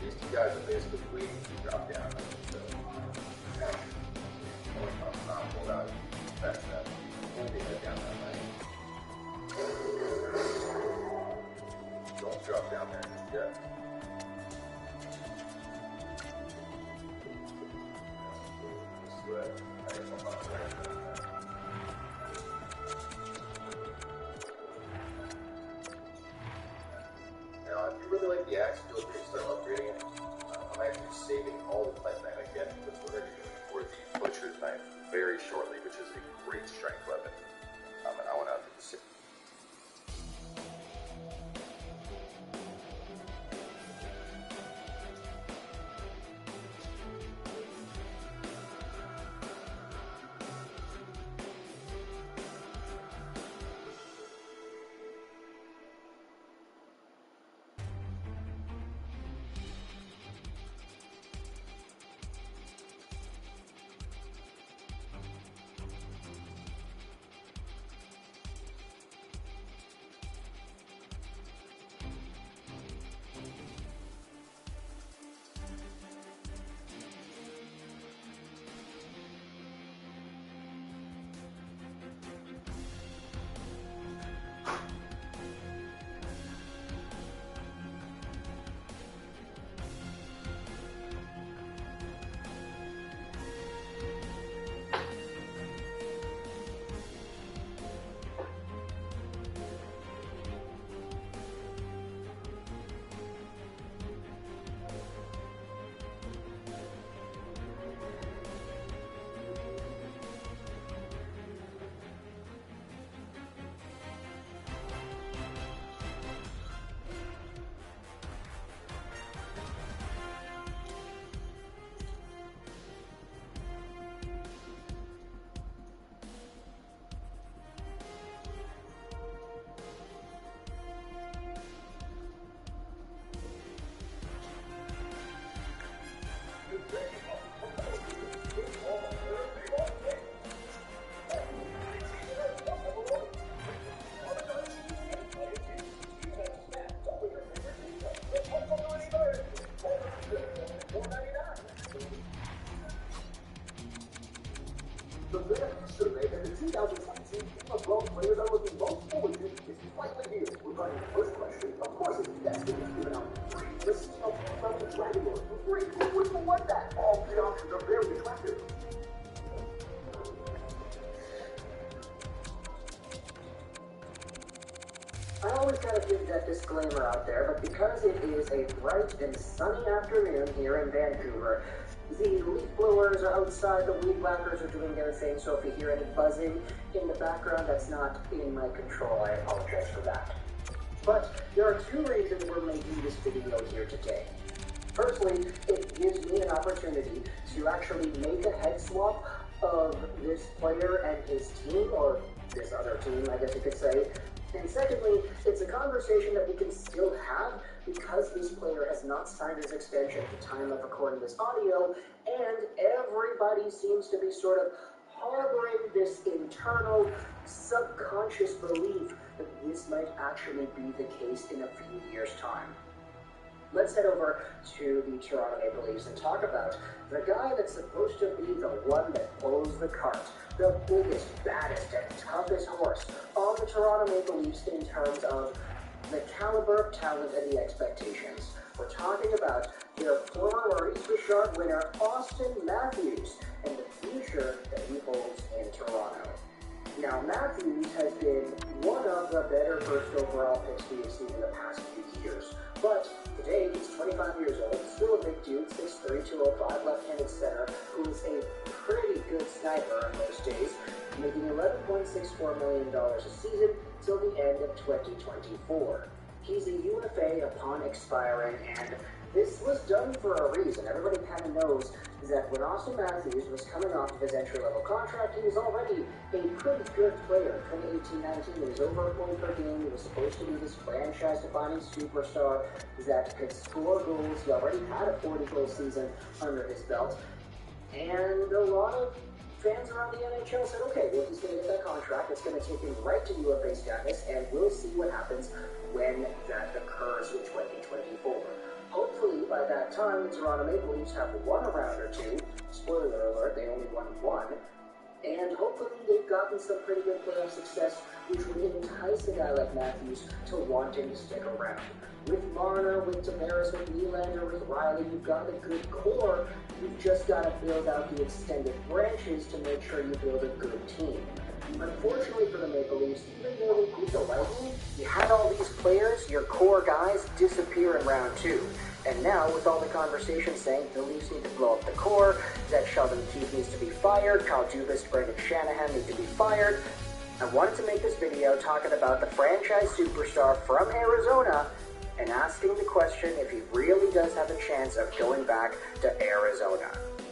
These two guys are basically waiting to drop down. So, not pulled out, fetch that. Only head down that way. Don't drop down there just yet. This way. Now, if you really like the axe, feel free to start upgrading it. I'm actually saving all the plant that I get because we're going to be for the butcher's knife very shortly, which is a great strength weapon. And I want to do the same. Well, players I'm looking most forward to is slightly here. Regarding the first question, of course it's Destiny is giving out free lists of from the Dragon Lord for free. Who wouldn't want that? All three options are very attractive. I always kind of give that disclaimer out there, but because it is a bright and sunny afternoon here in Vancouver, the leaf blowers are outside, the weed whackers are doing their thing, so if you hear any buzzing in the background, that's not in my control. I apologize for that. But there are two reasons we're making this video here today. Firstly, it gives me an opportunity to actually make a head swap of this player and his team, or this other team, I guess you could say. And secondly, it's a conversation that we can still have because this player has not signed his extension at the time of recording this audio, and everybody seems to be sort of harboring this internal, subconscious belief that this might actually be the case in a few years' time. Let's head over to the Toronto Maple Leafs and talk about the guy that's supposed to be the one that pulls the cart, the biggest, baddest, and toughest horse on the Toronto Maple Leafs in terms of the caliber of talent and the expectations. We're talking about their former Maurice Richard winner, Austin Matthews, and the future that he holds in Toronto. Now, Matthews has been one of the better first overall picks we have seen in the past few years. But today, he's 25 years old, still a big dude, 6'3", 205, left-handed center, who is a pretty good sniper in those days, making $11.64 million a season till the end of 2024. He's a UFA upon expiring, and this was done for a reason. Everybody kind of knows that when Austin Matthews was coming off of his entry-level contract, he was already a pretty good player. In 2018-19, he was over a point per game. He was supposed to be this franchise-defining superstar that could score goals. He already had a 40-goal season under his belt. And a lot of fans around the NHL said, okay, well, he's going to get that contract. It's going to take him right to UFA status, and we'll see what happens when that occurs in 2024. Hopefully, by that time, the Toronto Maple Leafs have won a round or two. Spoiler alert, they only won one. And hopefully, they've gotten some pretty good playoff success, which would entice a guy like Matthews to wanting to stick around. With Marner, with Tavares, with Nylander, with Riley, you've got a good core. You've just got to build out the extended branches to make sure you build a good team. Unfortunately for the Maple Leafs, even though they beat the Lightning, you had all these players, your core guys, disappear in round two. And now, with all the conversation saying the Leafs need to blow up the core, that Sheldon Keefe needs to be fired, Kyle Dubas, Brendan Shanahan need to be fired, I wanted to make this video talking about the franchise superstar from Arizona and asking the question if he really does have a chance of going back to Arizona.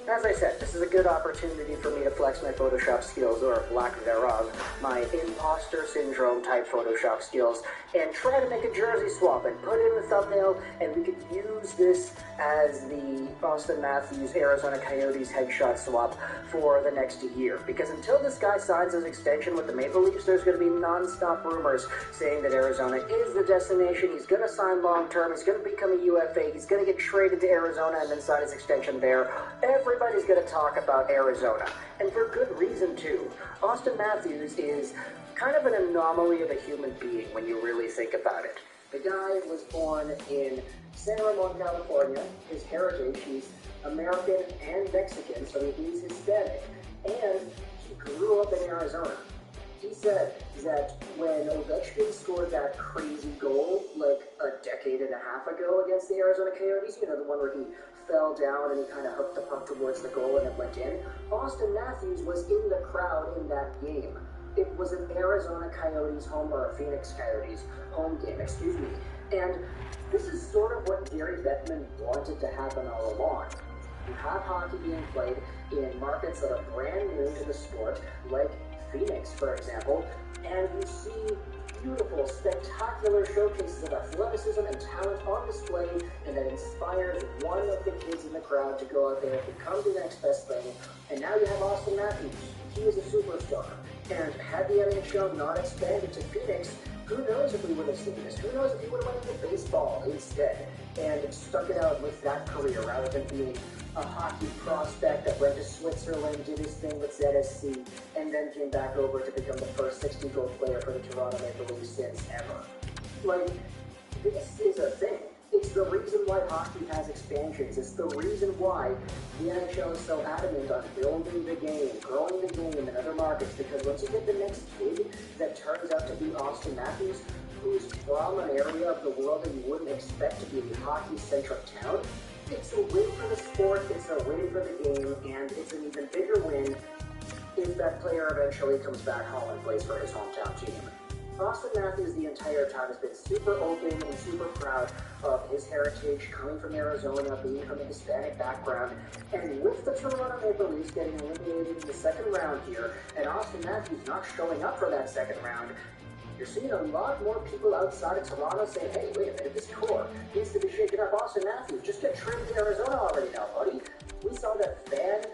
As I said, this is a good opportunity for me to flex my Photoshop skills, or lack thereof, my imposter syndrome type Photoshop skills, and try to make a jersey swap and put it in the thumbnail, and we could use this as the Austin Matthews Arizona Coyotes headshot swap for the next year. Because until this guy signs his extension with the Maple Leafs, there's going to be non-stop rumors saying that Arizona is the destination. He's going to sign long-term. He's going to become a UFA. He's going to get traded to Arizona and then sign his extension there. Everybody's going to talk about Arizona, and for good reason too. Austin Matthews is kind of an anomaly of a human being when you really think about it. The guy was born in San Ramon, California. His heritage, he's American and Mexican, so he's Hispanic, and he grew up in Arizona. He said that when Ovechkin scored that crazy goal like a decade and a half ago against the Arizona Coyotes, you know, the one where he fell down and he kind of hooked the puck towards the goal and it went in, Austin Matthews was in the crowd in that game. It was an Arizona Coyotes home, or a Phoenix Coyotes home game, excuse me. And this is sort of what Gary Bettman wanted to happen all along. You have hockey being played in markets that are brand new to the sport, like Phoenix, for example, and you see beautiful, spectacular showcases of athleticism and talent on display, and that inspires one of the kids in the crowd to go out there and become the next best thing. And now you have Austin Matthews. He is a superstar. And had the NHL not expanded to Phoenix, who knows if we would have seen this? Who knows if he would have went into baseball instead and stuck it out with that career rather than being a hockey prospect that went to Switzerland, did his thing with ZSC, and then came back over to become the first 60-goal player for the Toronto Maple Leafs since ever. Like, this is a thing. It's the reason why hockey has expansions. It's the reason why the NHL is so adamant on building the game, growing the game in other markets, because once you get the next kid that turns out to be Austin Matthews, who's from an area of the world that you wouldn't expect to be a hockey-centric town, it's a win for the sport, it's a win for the game, and it's an even bigger win if that player eventually comes back home and plays for his hometown team. Austin Matthews the entire time has been super open and super proud of his heritage, coming from Arizona, being from a Hispanic background, and with the Toronto Maple Leafs getting eliminated in the second round here, and Austin Matthews not showing up for that second round, you're seeing a lot more people outside of Toronto saying, hey, wait a minute, this core needs to be shaking up Austin Matthews. Just get traded to Arizona already now, buddy. We saw that fan...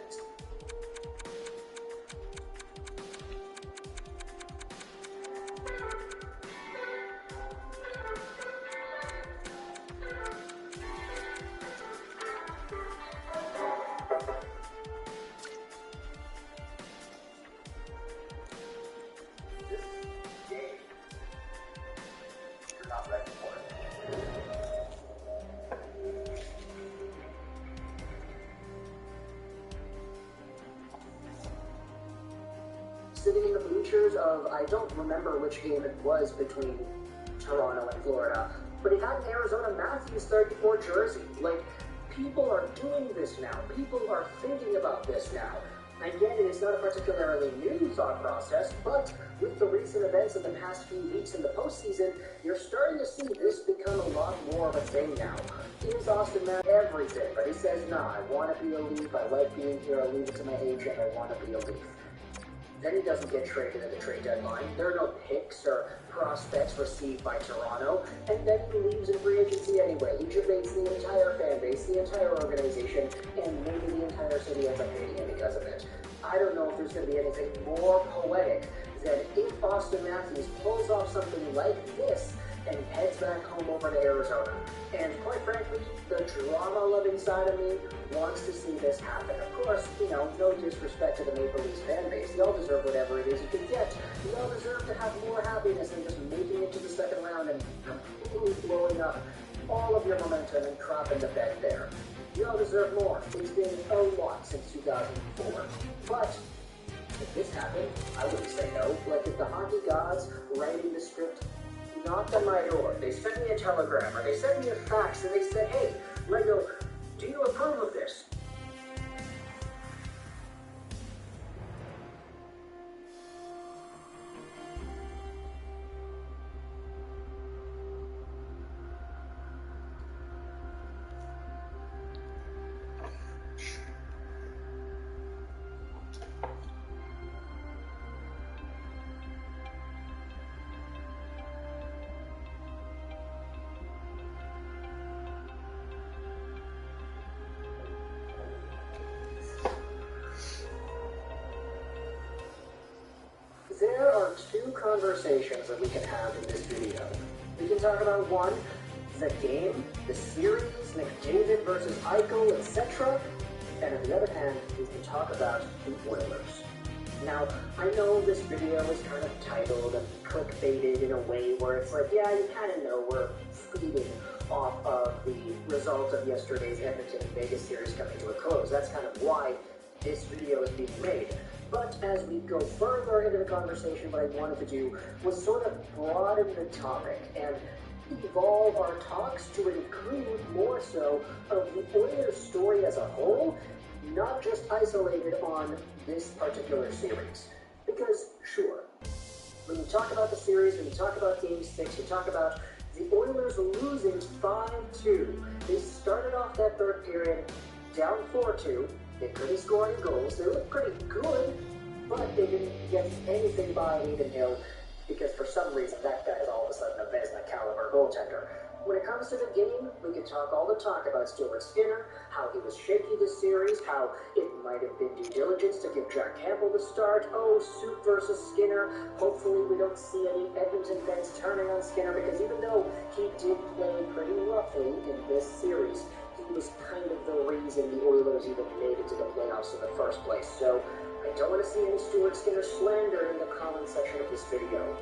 Sitting in the bleachers of, I don't remember which game it was between Toronto and Florida, but he had an Arizona Matthews 34 jersey. Like, people are doing this now. People are thinking about this now. I get it, it's not a particularly new thought process, but with the recent events of the past few weeks in the postseason, you're starting to see this become a lot more of a thing now. Is Austin Matthews everything? But he says, nah, I want to be a Leaf, I like being here, I'll leave it to my agent, I want to be a Leaf. Then he doesn't get traded at the trade deadline. There are no picks or prospects received by Toronto, and then he leaves in free agency anyway. He debates the entire fan base, the entire organization, and maybe the entire city ends up hating him because of it. I don't know if there's going to be anything more poetic than if Austin Matthews pulls off something like this and heads back home over to Arizona. And quite frankly, the drama-loving side of me wants to see this happen. Of course, you know, no disrespect to the Maple Leafs fan base. They all deserve whatever it is you can get. They all deserve to have more happiness than just making it to the second round and completely blowing up all of your momentum and dropping the bed there. You all deserve more. It's been a lot since 2004. But if this happened, I wouldn't say no. Like, if the hockey gods writing the script knocked on my door, they sent me a telegram, or they sent me a fax, and they said, hey, Lego, do you approve of this? There are two conversations that we can have in this video. We can talk about one, the game, the series, McDavid versus Eichel, etc. And on the other hand, we can talk about the Oilers. Now, I know this video is kind of titled and clickbaited in a way where it's like, yeah, you kind of know we're feeding off of the result of yesterday's Edmonton and Vegas series coming to a close. That's kind of why this video is being made. But as we go further into the conversation, what I wanted to do was sort of broaden the topic and evolve our talks to include more so of the Oilers story as a whole, not just isolated on this particular series. Because, sure, when you talk about the series, when you talk about Game 6, you talk about the Oilers losing 5-2. They started off that third period down 4-2. They couldn't score any goals. They looked pretty good, but they didn't get anything by Nathan Hill because for some reason that guy is all of a sudden a Vezina caliber goaltender. When it comes to the game, we can talk all the talk about Stuart Skinner, how he was shaky this series, how it might have been due diligence to give Jack Campbell the start. Oh, Soup versus Skinner. Hopefully we don't see any Edmonton fans turning on Skinner because even though he did play pretty roughly in this series, he was kind of the reason the Oilers even made it to the playoffs in the first place. So I don't want to see any Stuart Skinner slander in the comment section of this video.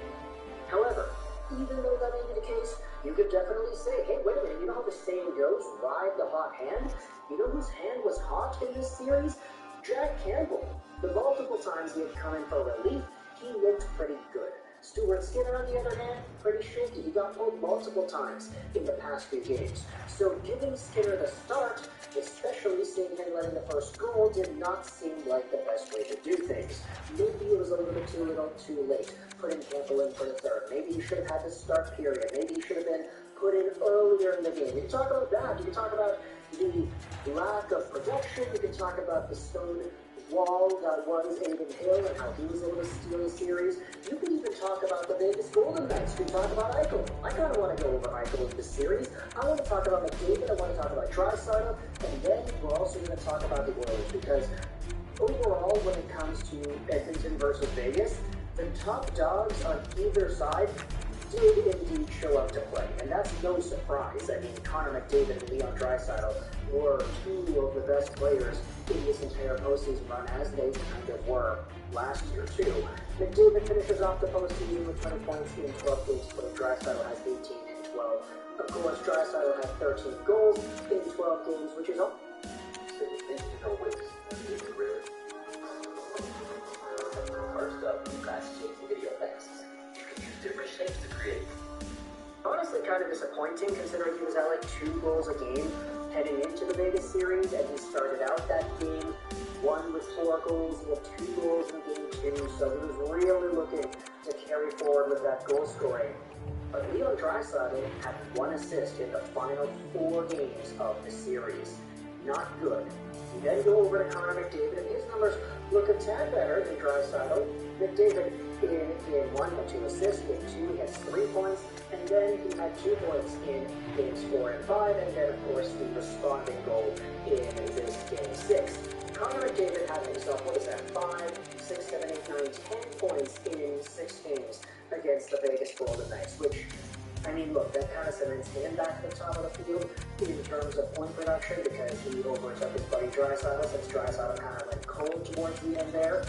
However, even though that may be the case, you could definitely say, hey, wait a minute, you know how the saying goes, ride the hot hand? You know whose hand was hot in this series? Jack Campbell. The multiple times he had come in for relief, he looked pretty good. Stuart Skinner, on the other hand, pretty shaky. He got pulled multiple times in the past few games. So giving Skinner the start, especially seeing him letting the first goal, did not seem like the best way to do things. Maybe it was a little bit too little too late, putting Campbell in for the third. Maybe he should have had the start period. Maybe he should have been put in earlier in the game. You can talk about that. You can talk about the lack of production. You can talk about the stone wall that was Adin Hill and how he was able to steal the series. You can even talk about the Vegas Golden Knights. You can talk about Eichel. I kind of want to go over Eichel in this series. I want to talk about McDavid. I want to talk about Draisaitl. And then we're also going to talk about the Oilers, because overall, when it comes to Edmonton versus Vegas, the top dogs on either side did indeed show up to play, and that's no surprise. I mean, Connor McDavid and Leon Draisaitl were two of the best players in this entire postseason run, as they kind of were last year too. McDavid finishes off the postseason with 20 points in 12 games played. Draisaitl has 18 in 12. Of course, Draisaitl had 13 goals in 12 games, which is all. So you think you know what's really? First up, you guys change the video passes. You can use different shapes to create. Honestly, kind of disappointing considering he was at like 2 goals a game heading into the Vegas series, and he started out that game 1 with 4 goals, he had 2 goals in game 2, so he was really looking to carry forward with that goal scoring. But Leon Draisaitl had 1 assist in the final 4 games of the series. Not good. You then go over to Connor McDavid, and his numbers look a tad better than Draisaitl. McDavid in game 1 had 2 assists, game 2 he has 3 points, and then he had 2 points in games 4 and 5, and then of course the responding goal in this game 6. Connor McDavid had himself, what is that, 5, 6, 7, 8, 9, 10 points in 6 games against the Vegas Golden Knights, which, I mean, look, that kind of cements him back at the top of the field in terms of point production, because he overtook his buddy Draisaitl, since Draisaitl kind of went cold towards the end there.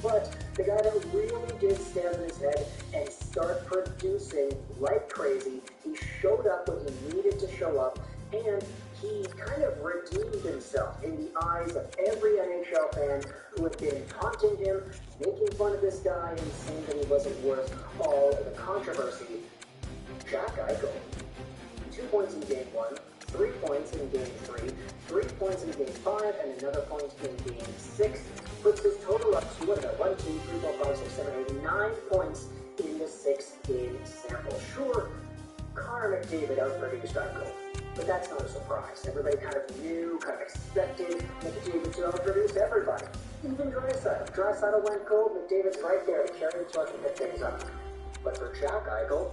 But the guy that really did stand on his head and start producing like crazy, he showed up when he needed to show up, and he kind of redeemed himself in the eyes of every NHL fan who had been taunting him, making fun of this guy, and saying that he wasn't worth all of the controversy. Jack Eichel, 2 points in game 1, 3 points in game 3, 3 points in game 5, and another point in game 6, puts his total up to, 1, 2, 3, 4, 5, 6, 7, 8, 9 points in the 6-game sample. Sure, Connor McDavid outproduced Eichel, but that's not a surprise. Everybody kind of knew, kind of expected McDavid to outproduce everybody. Even Draisaitl. Draisaitl went cold, McDavid's right there to carry the torch and pick things up. But for Jack Eichel,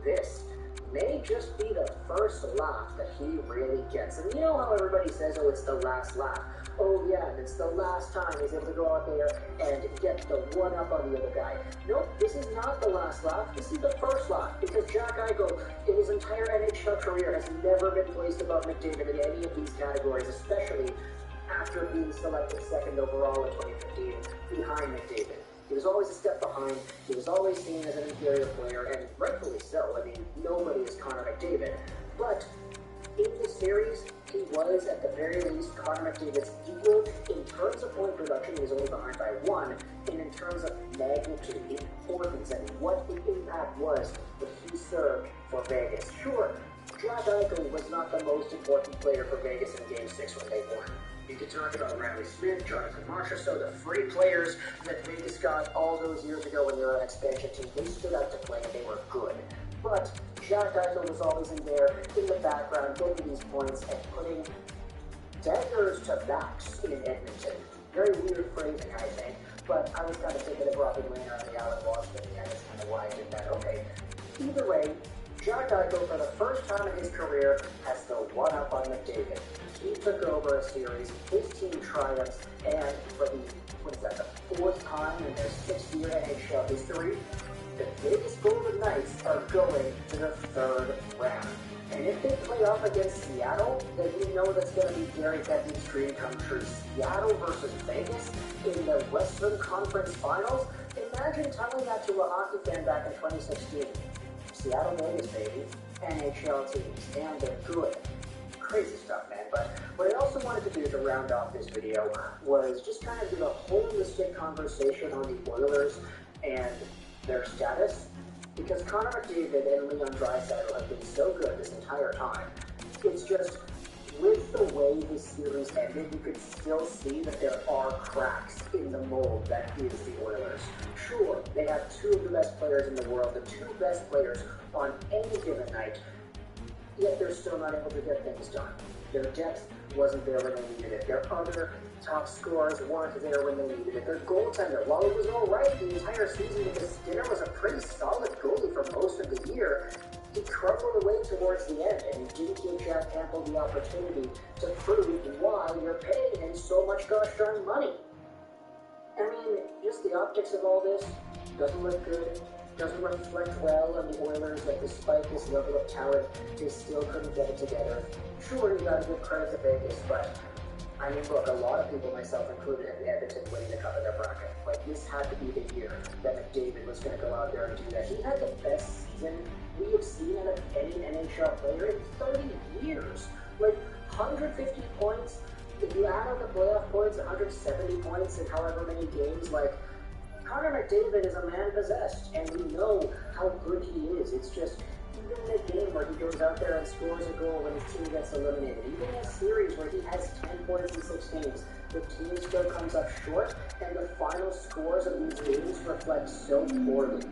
this may just be the first laugh that he really gets. And you know how everybody says, oh, it's the last laugh. Oh yeah, and it's the last time he's able to go out there and get the one-up on the other guy. Nope, this is not the last laugh. This is the first laugh, because Jack Eichel, in his entire NHL career, has never been placed above McDavid in any of these categories, especially after being selected 2nd overall in 2015 behind McDavid. He was always a step behind. He was always seen as an inferior player, and rightfully so. I mean, nobody is Connor McDavid. But in this series, he was, at the very least, Connor McDavid's equal. In terms of point production, he was only behind by 1. And in terms of magnitude, importance, and what the impact was that he served for Vegas. Sure, Jack Eichel was not the most important player for Vegas in Game 6 when they won. You could talk about Riley Smith, Jonathan Marchessault, the free players that Vegas got all those years ago when they were an expansion team. They stood out to play and they were good. But Jack Eichel was always in there, in the background, getting these points and putting daggers to backs in Edmonton. Very weird phrasing, I think. But I was kind of thinking of Robbie Lehner and the Alan Walsh thing, and that's kind of why I did that. Okay. Either way, Jack Eichel, for the first time in his career, has the one-up on McDavid. He took over a series, his team triumphs, and for the, the 4th time in their 6-year NHL history, the Vegas Golden Knights are going to the third round. And if they play off against Seattle, then you know that's going to be Gary Bettman's dream come true. Seattle versus Vegas in the Western Conference Finals. Imagine telling that to a hockey fan back in 2016. Seattle, Vegas, baby. NHL teams, and they're good. Crazy stuff, man. But what I also wanted to do to round off this video was just kind of do a holistic conversation on the Oilers and their status. Because Connor McDavid and Leon Draisaitl have been so good this entire time. It's just, with the way this series ended, you could still see that there are cracks in the mold that is the Oilers. Sure, they have two of the best players in the world, the two best players on any given night, yet they're still not able to get things done. Their depth wasn't there when they needed it. Their other top scorers weren't there when they needed it. Their goaltender, while it was all right the entire season because Skinner was a pretty solid goalie for most of the year, he crumbled away towards the end, and he didn't give Jack Campbell the opportunity to prove why you're paying him so much gosh darn money. I mean, just the optics of all this doesn't look good. Doesn't reflect well on the Oilers that despite this level of talent, they still couldn't get it together. Sure, you gotta give credit to Vegas, but I mean, look, a lot of people, myself included, had Edmonton winning the cup in their bracket. Like, this had to be the year that McDavid was going to go out there and do that. He had the best season we have seen out of any NHL player in 30 years. Like, 150 points. If you add up the playoff points, 170 points in however many games, like, Connor McDavid is a man possessed, and we know how good he is. It's just, even in a game where he goes out there and scores a goal when his team gets eliminated, even in a series where he has 10 points in 6 games, the team still comes up short, and the final scores of these games reflect so poorly.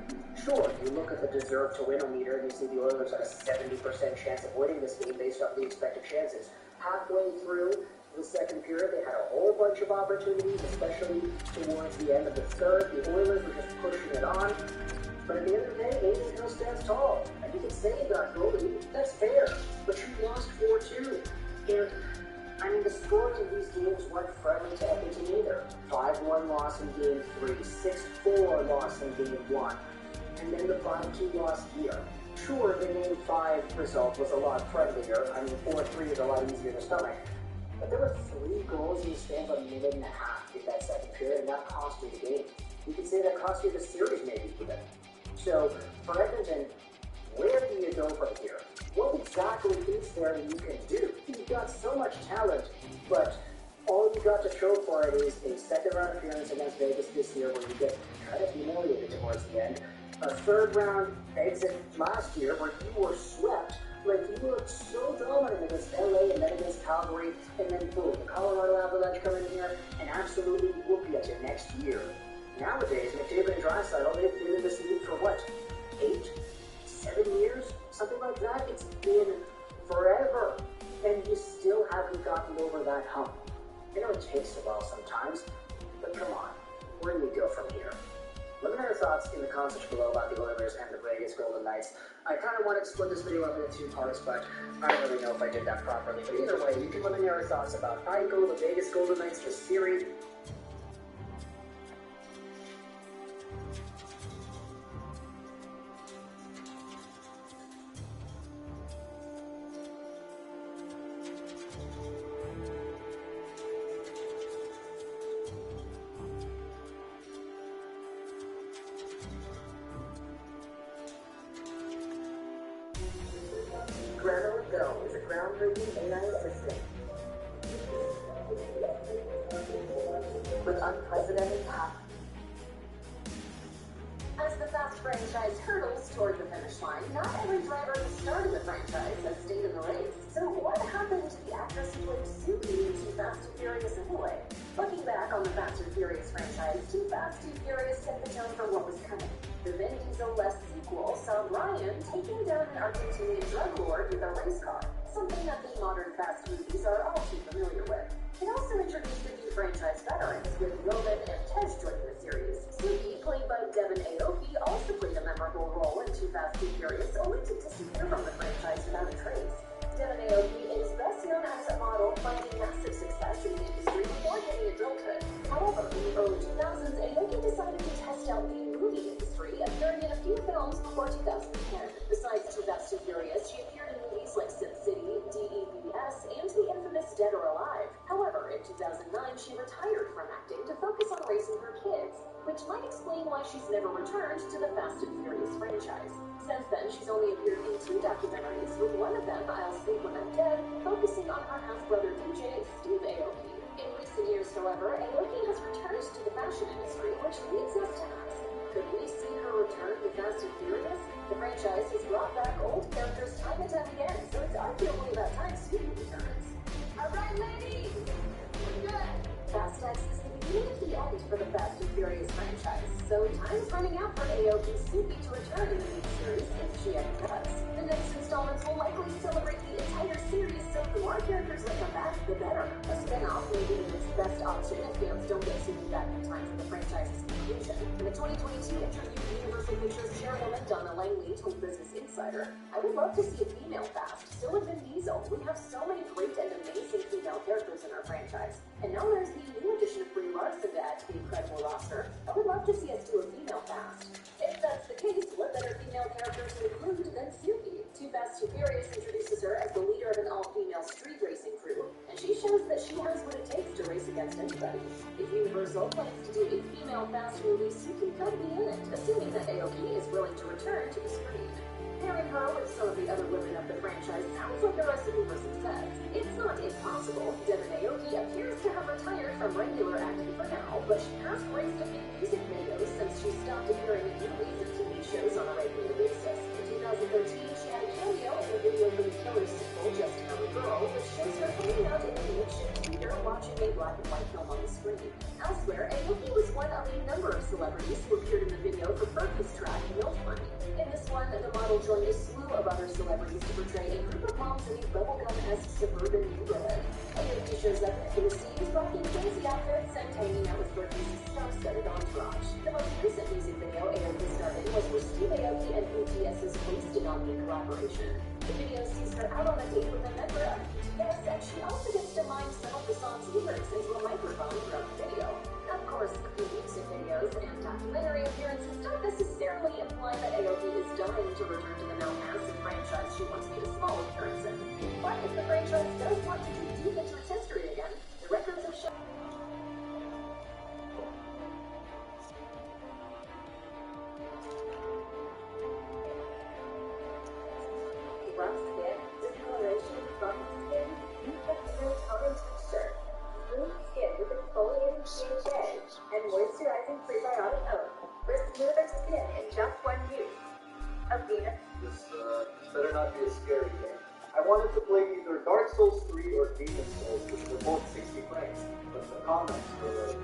Sure, you look at the deserve-to-win-o-meter and you see the Oilers have a 70% chance of winning this game based off the expected chances. Halfway through the second period, they had a whole bunch of opportunities, especially towards the end of the third. The Oilers were just pushing it on. But at the end of the day, Adrian Hill stands tall. And you can say you got goalie, that's fair. But you lost 4-2. And, I mean, the scores of these games weren't friendly to Edmonton either. 5-1 loss in Game 3, 6-4 loss in Game 1, and then the 5-2 loss here. Sure, the Game 5 result was a lot friendlier. I mean, 4-3 is a lot easier to stomach. But there were 3 goals in the span of a minute and a half in that second period, and that cost you the game. You could say that cost you the series, maybe, even. So, for Edmonton, where do you go from here? What exactly is there that you can do? You've got so much talent, but all you got to show for it is a second-round appearance against Vegas this year where you get kind of humiliated towards the end. A third-round exit last year where you were swept. Like, you looked so dominant against LA and then against Calgary, and then boom, the Colorado Avalanche come in here and absolutely whoop you to next year. Nowadays, McDavid and Draisaitl, they've been in this league for what, 8, 7 years? Something like that? It's been forever, and you still haven't gotten over that hump. I know it takes a while sometimes, but come on, where do you go from here? Let me know your thoughts in the comments section below about the Oilers and the Vegas Golden Knights. I kind of wanted to split this video up into 2 parts, but I don't really know if I did that properly. But either way, you can let me know your thoughts about Eichel, the Vegas Golden Knights, the series. Grano Go is a groundbreaking AI assistant with unprecedented power. As the Fast franchise hurdles toward the finish line, not every driver who started the franchise has stayed in the race. So what happened to the actress who played Suki in Too Fast, Too Furious anyway? Looking back on the Fast and Furious franchise, Too Fast, Too Furious set the tone for what was coming. The Vin Diesel-less sequel saw Ryan taking down an Argentinian drug lord with a race car, something that the modern Fast movies are all too familiar with. It also introduced the new franchise veterans, with Roman and Tez joining the series. Suki, played by Devin Aoki, also played a memorable role in Too Fast, Too Furious, only to disappear from the franchise without a trace. Devin Aoki is best known as a model finding massive success in the industry before hitting adulthood. However, in the early 2000s, Aoki decided to test out the movie industry, appearing in a few films before 2010. Besides Too Fast and Furious, she appeared in movies like Sin City, DEVS, and the infamous Dead or Alive. However, in 2009, she retired from acting to focus on raising her kids, which might explain why she's never returned to the Fast and Furious franchise. Since then, she's only appeared in 2 documentaries, with one of them, I'll Sleep When I'm Dead, focusing on her half-brother DJ, Steve Aoki. In recent years, however, Aoki has returned to the fashion industry, which leads us to ask, could we see her return to Fast and Furious? The franchise has brought back old characters time and time again, so it's arguably about time Suki returns. Alright, ladies! We're good! Fast X is the beginning of the end for the Fast and Furious franchise, so time's running out for Aoki Suki to return in the new series if she ever does. The next installments will likely celebrate the entire series, so the more characters that come back, the better. A spin-off may be the next best option if fans don't get Suki back in time for the franchise's conclusion. In a 2022 interview, Universal Pictures chairwoman Donna Langley told Business Insider, "I would love to see a female Fast, still with Vin Diesel. We have so many great and amazing female characters in our franchise. And now there's the new addition of Brie Larson to add to the incredible roster. I would love to see us do a female Fast. If that's the case, what better female characters to include than Suki? Too Fast Too Furious introduces her as the leader of an all-female street racing crew, and she shows that she has what it takes to race against anybody. If Universal plans to do a female Fast movie, Suki could be in it, assuming that Aoki is willing to return to the screen. Pairing her with some of the other women of the franchise sounds like a recipe for success. It's not impossible. Devin Aoki appears to have retired from regular acting for now, but she has graced a few music videos since she stopped appearing in movies and TV shows on a regular basis. In 2013, she had a cameo in a video for the Killer sequel, Just Another Girl, which shows her hanging out in a makeshift theater watching a black and white film on the screen. Elsewhere, Aoki was one of a number of celebrities who appeared in the video for Fergie's track, Milk Money. In this one, the model joined a slew of other celebrities to portray a group of moms in a bubblegum-esque suburban neighborhood. Aoki shows up in a few scenes rocking fancy outfits and hanging out with Fergie's star-studded entourage. The most recent music video Aoki starred in was for Steve Aoki and BTS's Wasted on Me collaboration. The video sees her out on a date with a member of BTS, and she also gets to mime some of the song's lyrics into a microphone throughout the video. Of course, the music videos and documentary appearances don't necessarily imply that Aoki is dying to return to the now massive franchise she once made a small appearance in. But if the franchise does want to dig deep into its history again, the records have shown. Rough skin, discoloration, bumpy skin, infected tolerant texture, smooth skin with exfoliating pH, and moisturizing prebiotic oat for smoother skin in just one use. Athena. This better not be a scary game. I wanted to play either Dark Souls 3 or Demon Souls, which were both 60 frames, but the comments were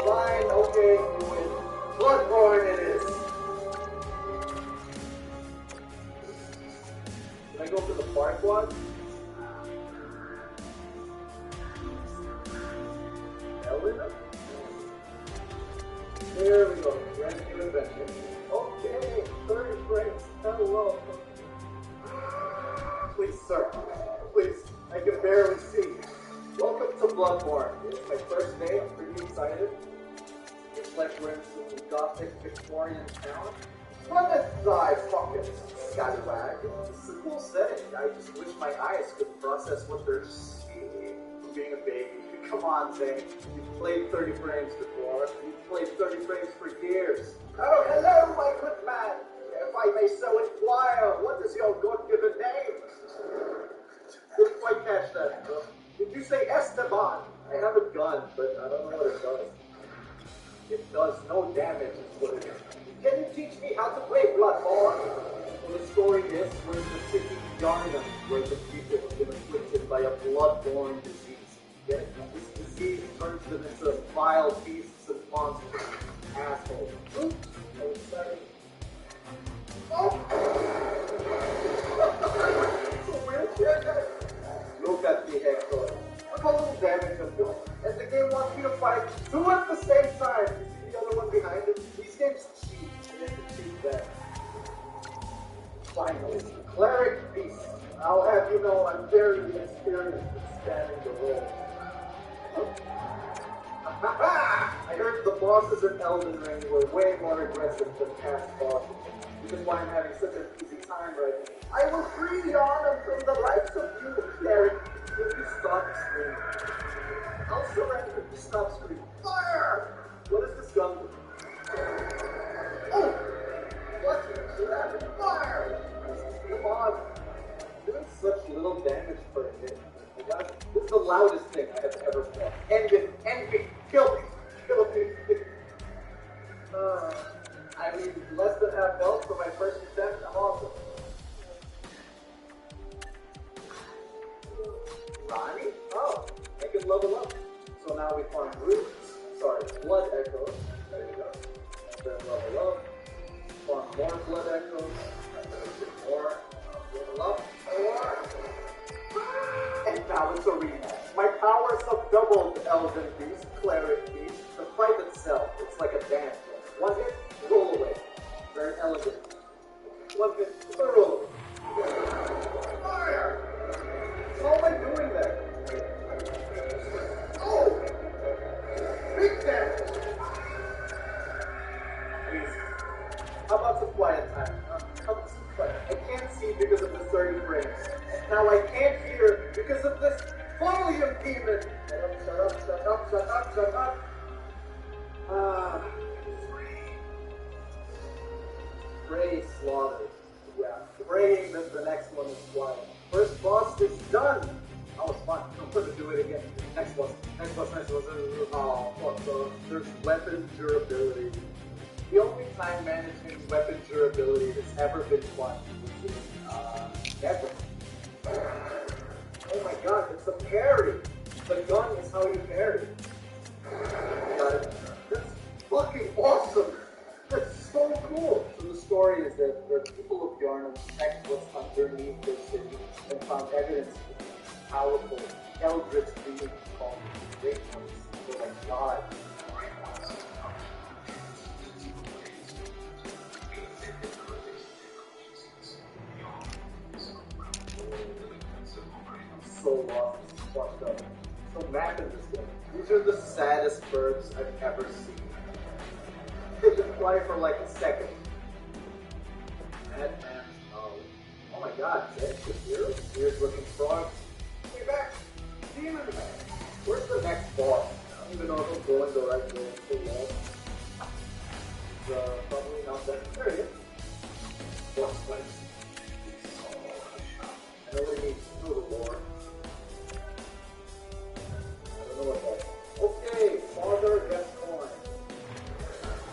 fine, okay, you win. Bloodborne it is! Can I go for the park one? Elena? There we go, brand new adventure. Okay, 30 frames, hello. Please, sir, please, I can barely see. Welcome to Bloodborne. It's my first day, I'm pretty excited. It's like we're in some gothic Victorian town. Run aside, fucking scallywag. It's a cool setting. I just wish my eyes could process what they're seeing from being a baby. Come on, Zane. You've played 30 frames before. You've played 30 frames for years. Oh, hello, my good man. If I may so inquire, what is your God-given name? Didn't quite catch that. Did you say Esteban? I have a gun, but I don't know what it does. It does no damage, is what it is. Can you teach me how to play Bloodborne? Well, the story is, we're in the city Yarnum, where the people have been afflicted by a bloodborne disease. Get it? This disease turns them into vile beasts and monsters. Assholes. Oops. Oh, sorry. Oh! Wheelchair. Look at me, Hector. Look how little damage I'm doing. And the game wants me to fight two at the same time. You see the other one behind it? These games cheat. You have to cheat that. Finally, Cleric Beast. I'll have you know I'm very experienced in standing the role. I heard the boss bosses in Elden Ring were way more aggressive than past bosses, which is why I'm having such an easy time right now. I will free Yukon from the likes of you, Cleric, if you stop screaming. I'll surrender if you stop screaming. Fire! What is this gun do? Oh! What is that? Fire! Come on. Doing such little damage for a hit. This is the loudest thing I have ever felt. End it, kill me, kill me. I mean, less than half health for my first attempt, I'm awesome. Ronnie? Oh, I can level up. So now we farm blood echoes. There you go. And then level up. Farm more blood echoes. And then more. Level up. More. And now it's a rematch. My powers have doubled, Elven Beast, Cleric Beast. The fight itself, it's like a dance. One hit, roll away. Very elegant. One hit, roll away. Fire! How am I doing that? Oh! Big damage! Please. How about some quiet time? How about some quiet? I can't see because of the 30 frames. Now I can't hear because of this volume demon. Shut up, shut up, shut up, shut up. Pray slaughtered. Yeah, praying that the next one is quiet. First boss is done. That was fun. I'm going to do it again. Next boss. Oh, fuck. So there's weapon durability. The only time managing weapon durability has ever been fun is ever. Oh my god, it's a parry! The gun is how you parry. God, that's fucking awesome! That's so cool! So the story is that the people of Yharnam checked what's underneath their city and found evidence of these powerful eldritch beings called Great Ones. Oh my god. So lost, washed up. So mad at this game. These are the saddest birds I've ever seen. They can fly for like a second. Madman's knowledge. Oh my god, that's the heroes? Here's looking frogs. Way back! Demon Man! Where's the next boss? I don't even know if I'm going the right way. So long. Probably not that. There he is. Boss fight. I know we need to know the lore. Okay, father gets coin.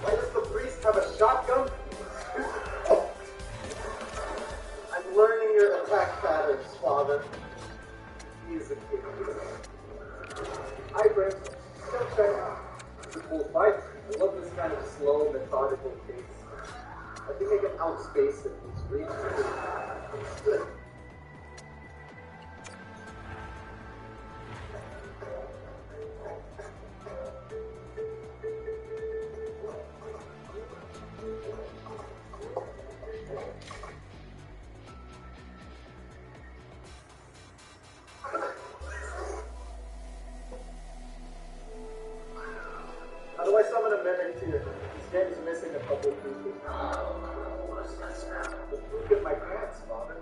Why does the priest have a shotgun? Oh. I'm learning your attack patterns, father. He is a kid. Hi, Prince. Still check. It's a cool fight. I love this kind of slow, methodical pace. I think I can outspace it. It's really good. How do I summon a mimic here? This game is missing a couple of pieces. What's that smell? Just look at my pants, father.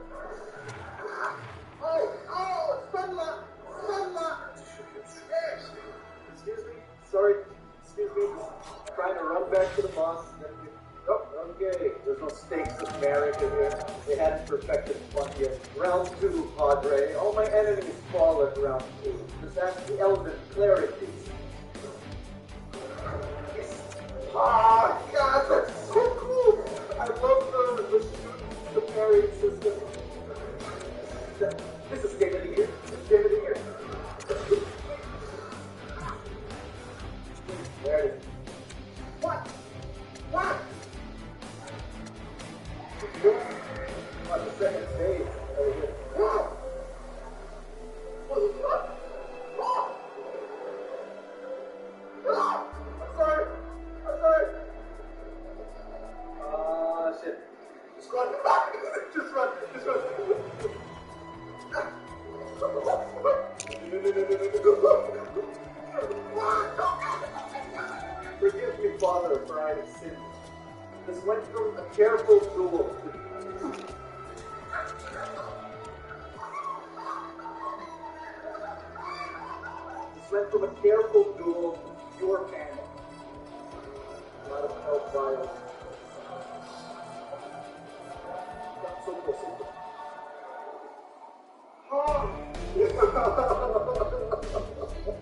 Oh, sunlight! Excuse me? Sorry, excuse me. Just trying to run back to the boss. Oh, okay. There's no stakes of merit in here. They hadn't perfected fun yet. Round 2, Padre. All my enemies fall at round 2. Just ask the Elven Cleric piece. Ah, God, that's so cool! I love the shoot, the parry system. This is game of the year. This is game of the year. There it is. What? On the second stage. There it is. Wow! I'm sorry. Shit. Just run. Just run. went from a careful duel. This went from a careful duel to pure panic. A lot of health vials. So close, so close.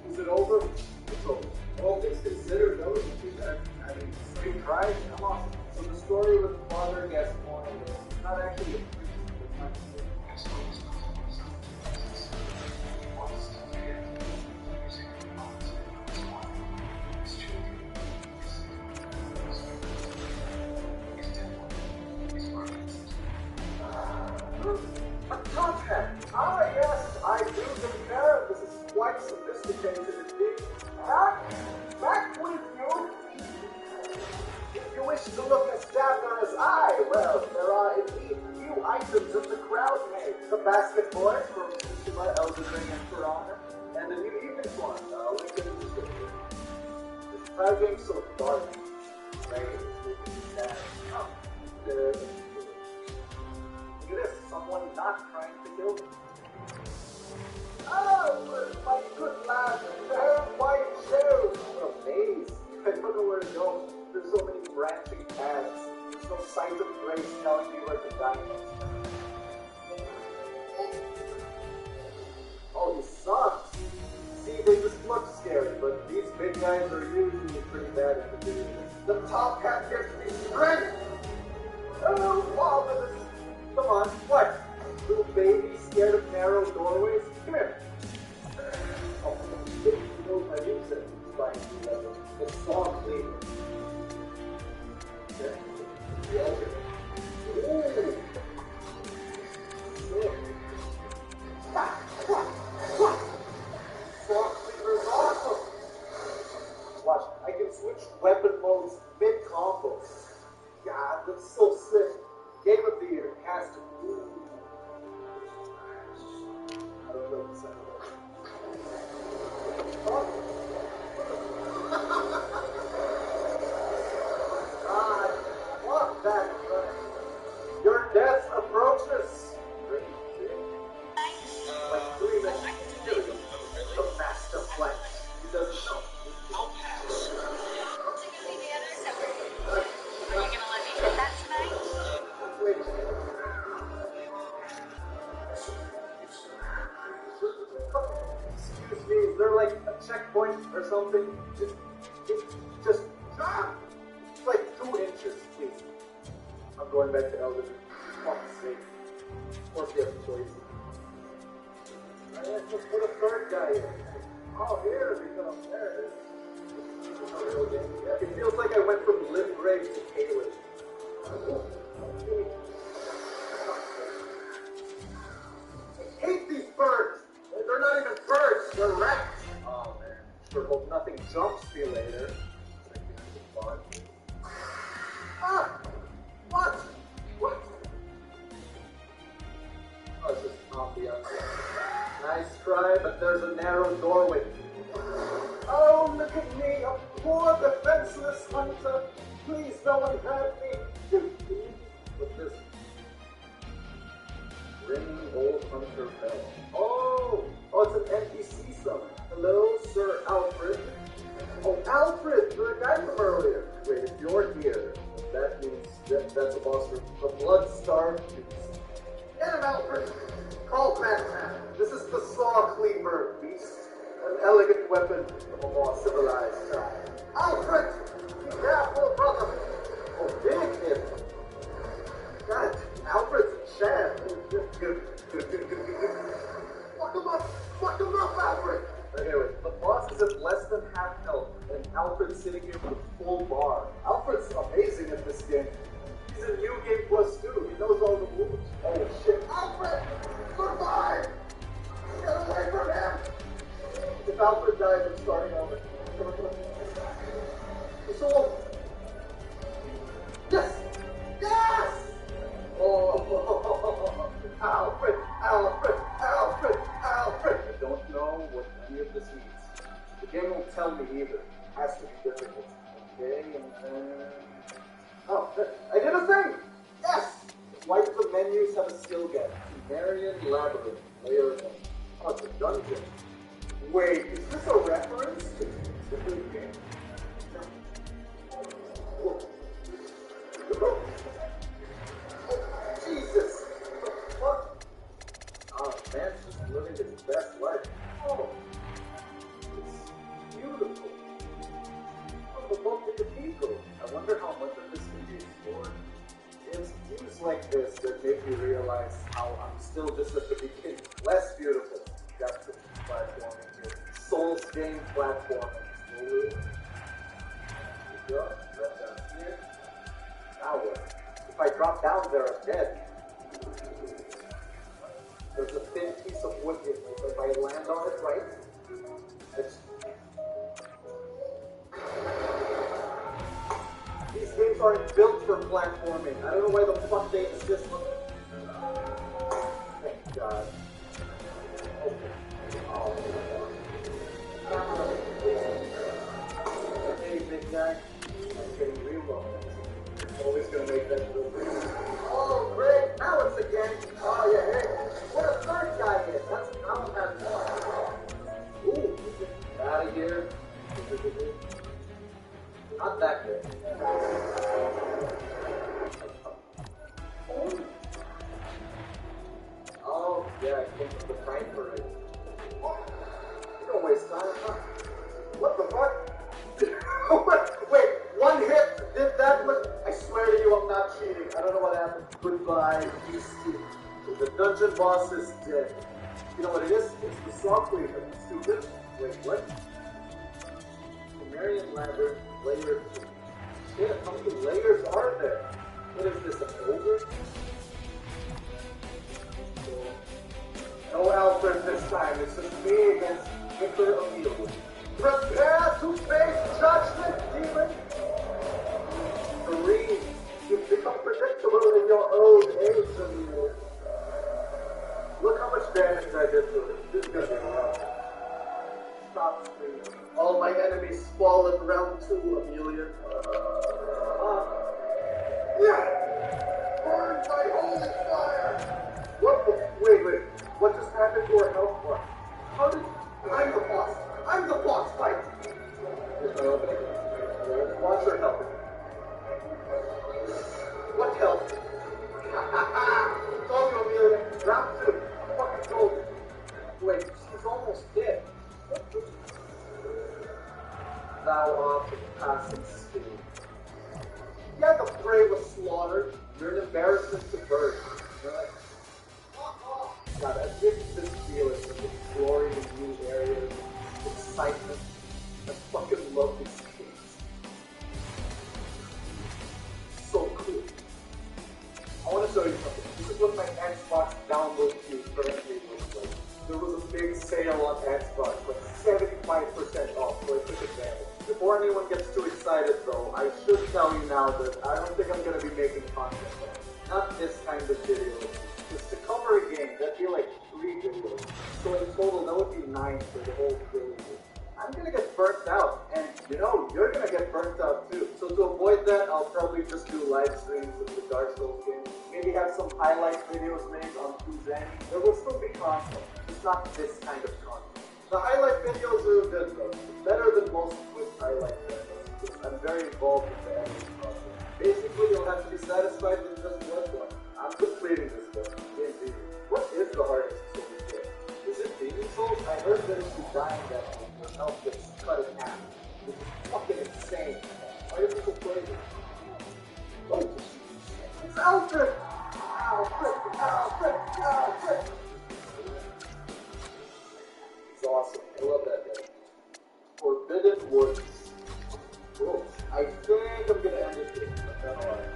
Is it over? It's over. All things considered, those I mean, straight tries, I'm awesome. So the story with Father Gascoigne is not actually a a top hat. Ah, yes, I do compare. This is quite sophisticated indeed. Back with you. If you wish to look a stabber as I, well, there are indeed few items of the crowd made. The basket board from Tsushima, Elden Ring, and Piranha, and the new evening one, linked in the description. This crowd game so dark, right? It's sad. Oh, look at this, someone not trying to kill me. Oh, my good lad, the white shoes! What a maze. I don't know where to go. There's so many branching paths. There's no sight of grace telling me where to die next. Oh, he sucks. See, they just look scary, but these big guys are usually pretty bad at the game. The top hat gives me strength! Oh, marvelous! Come on, what? Little baby scared of narrow doorways? Come here. Oh, you know my name said it's saw clean. Okay. Yeah. Ooh. Saw cleaner is awesome. Watch, I can switch weapon modes mid-combo. God, that's so sick. Game of the year has to be. I don't know the sound of it. God, walk back. Your death approaches. Like 3 minutes. Here we go. The master plan. He doesn't know. I'll pass. Are you gonna let me hit that tonight? Wait. Excuse me, is there like a checkpoint or something? Just, it's like 2 inches, please. I'm going back to Elden. Fuck's sake. Or the other choice. Let's just put a third guy in. Oh, here we go. There it is. It feels like I went from Limgrave to Caleb. I hate these birds. They're not even birds. They're rats. Oh man. Sure hope nothing jumps me later. Ah! What? What? Oh, it's just ambiance. Nice try, but there's a narrow doorway. Oh, look at me, a poor defenseless hunter. Please, no one hurt me. What's this? Ring old hunter bell. Oh, it's an NPC summon. Hello, Sir Alfred. Oh, Alfred, you're a guy from earlier. Wait, if you're here, that means that's a boss for the blood-starved beast. Get him, Alfred. Call Batman. This is the Saw Cleaver beast. An elegant weapon of a more civilized time. Alfred! Be careful, brother! Oh, big hit! God, Alfred's a champ. Good. Fuck him up, Alfred! Anyway, the boss is at less than half health, and Alfred's sitting here with a full bar. Alfred's amazing at this game. He's a new game plus 2. He knows all the moves. Oh shit. Alfred! Survive! Get away from him! If Alfred dies, I'm starting over. Come on. So, yes! Yes! Oh, Alfred! I don't know what any of this means. The game won't tell me either. It has to be difficult. Okay, and then... Oh, I Marion Labyrinth, layer 1. Oh, it's a dungeon. Wait, is this a reference to the food game? Whoa. Jesus! What? Oh, man's just living his best life. Oh, it's beautiful. What about the cathedral? I wonder how much of this can be explored. It's views like this that make me realize how I'm still just at the beginning. Less beautiful. That's the platforming here. Souls game platforming. Slowly. Go. Drop down here. Now what? If I drop down there, I'm dead. There's a thin piece of wood here. If I land on it right, it's... These games aren't built for platforming. I don't know why the fuck they insist on it. Thank God. Okay. Oh. Hey, big guy. I'm getting real low. Always gonna make that real big. Oh, great! Now it's again. Oh, yeah, hey. What a third guy is. That's how I'm having fun. Ooh, get out of here. Not that good. Oh, yeah, I came from the train parade. You don't waste time, huh? What the fuck? Wait, one hit did that much? I swear to you, I'm not cheating. I don't know what happened. Goodbye, you see. The dungeon boss is dead. You know what it is? It's the soft lever. Stupid. Wait, what? The Marion Labyrinth, layer 2. Shit, how many layers are there? What is this, an ogre? No Alfred this time. It's just me against Victor O'Neill. Prepare to face judgment, demon! Marine, you've become predictable in your old age, O'Neill. Look how much damage I did to it. This is gonna be rough. Stop screaming. All my enemies fall in round 2, Amelia. Yeah! Burned by holy fire! What the? Wait. What just happened to our health bar? How did... I'm the boss! I'm the boss fight! Here's my opening. Watch her help. What help? Told you, Amelia. Round 2. I fucking told you. Wait, she's almost dead. Thou art of passing speed. Yeah, the prey was slaughtered. You're an embarrassment to birds. You're like, God, I get this feeling of exploring in new areas, excitement. I fucking love these games. So cool. I want to show you something. This is what my Xbox download queue currently looks like. There was a big sale on Xbox, like 75% off, so I took advantage. Before anyone gets too excited though, I should tell you now that I don't think I'm going to be making content. Not this kind of video. Just to cover a game, that'd be like 3 videos. So in total, that would be 9 for the whole trilogy. I'm gonna get burnt out, and you know, you're gonna get burnt out too. So to avoid that, I'll probably just do live streams of the Dark Souls game. Maybe have some highlight videos made on Kuzani. There will still be content, just not this kind of content. The highlight videos are good though. Better than most quick highlight videos. I'm very involved with the editing process. Basically, you'll have to be satisfied with just one. I'm completing this book. Indeed. What is the hardest Souls game? Is it Demon Souls? I heard that if you die in that game, your health gets cut in half. Which is fucking insane. Why do people play this? Oh, it's Alfred! Alfred! It's awesome. I love that game. Forbidden Woods. Cool. I think I'm gonna end it here.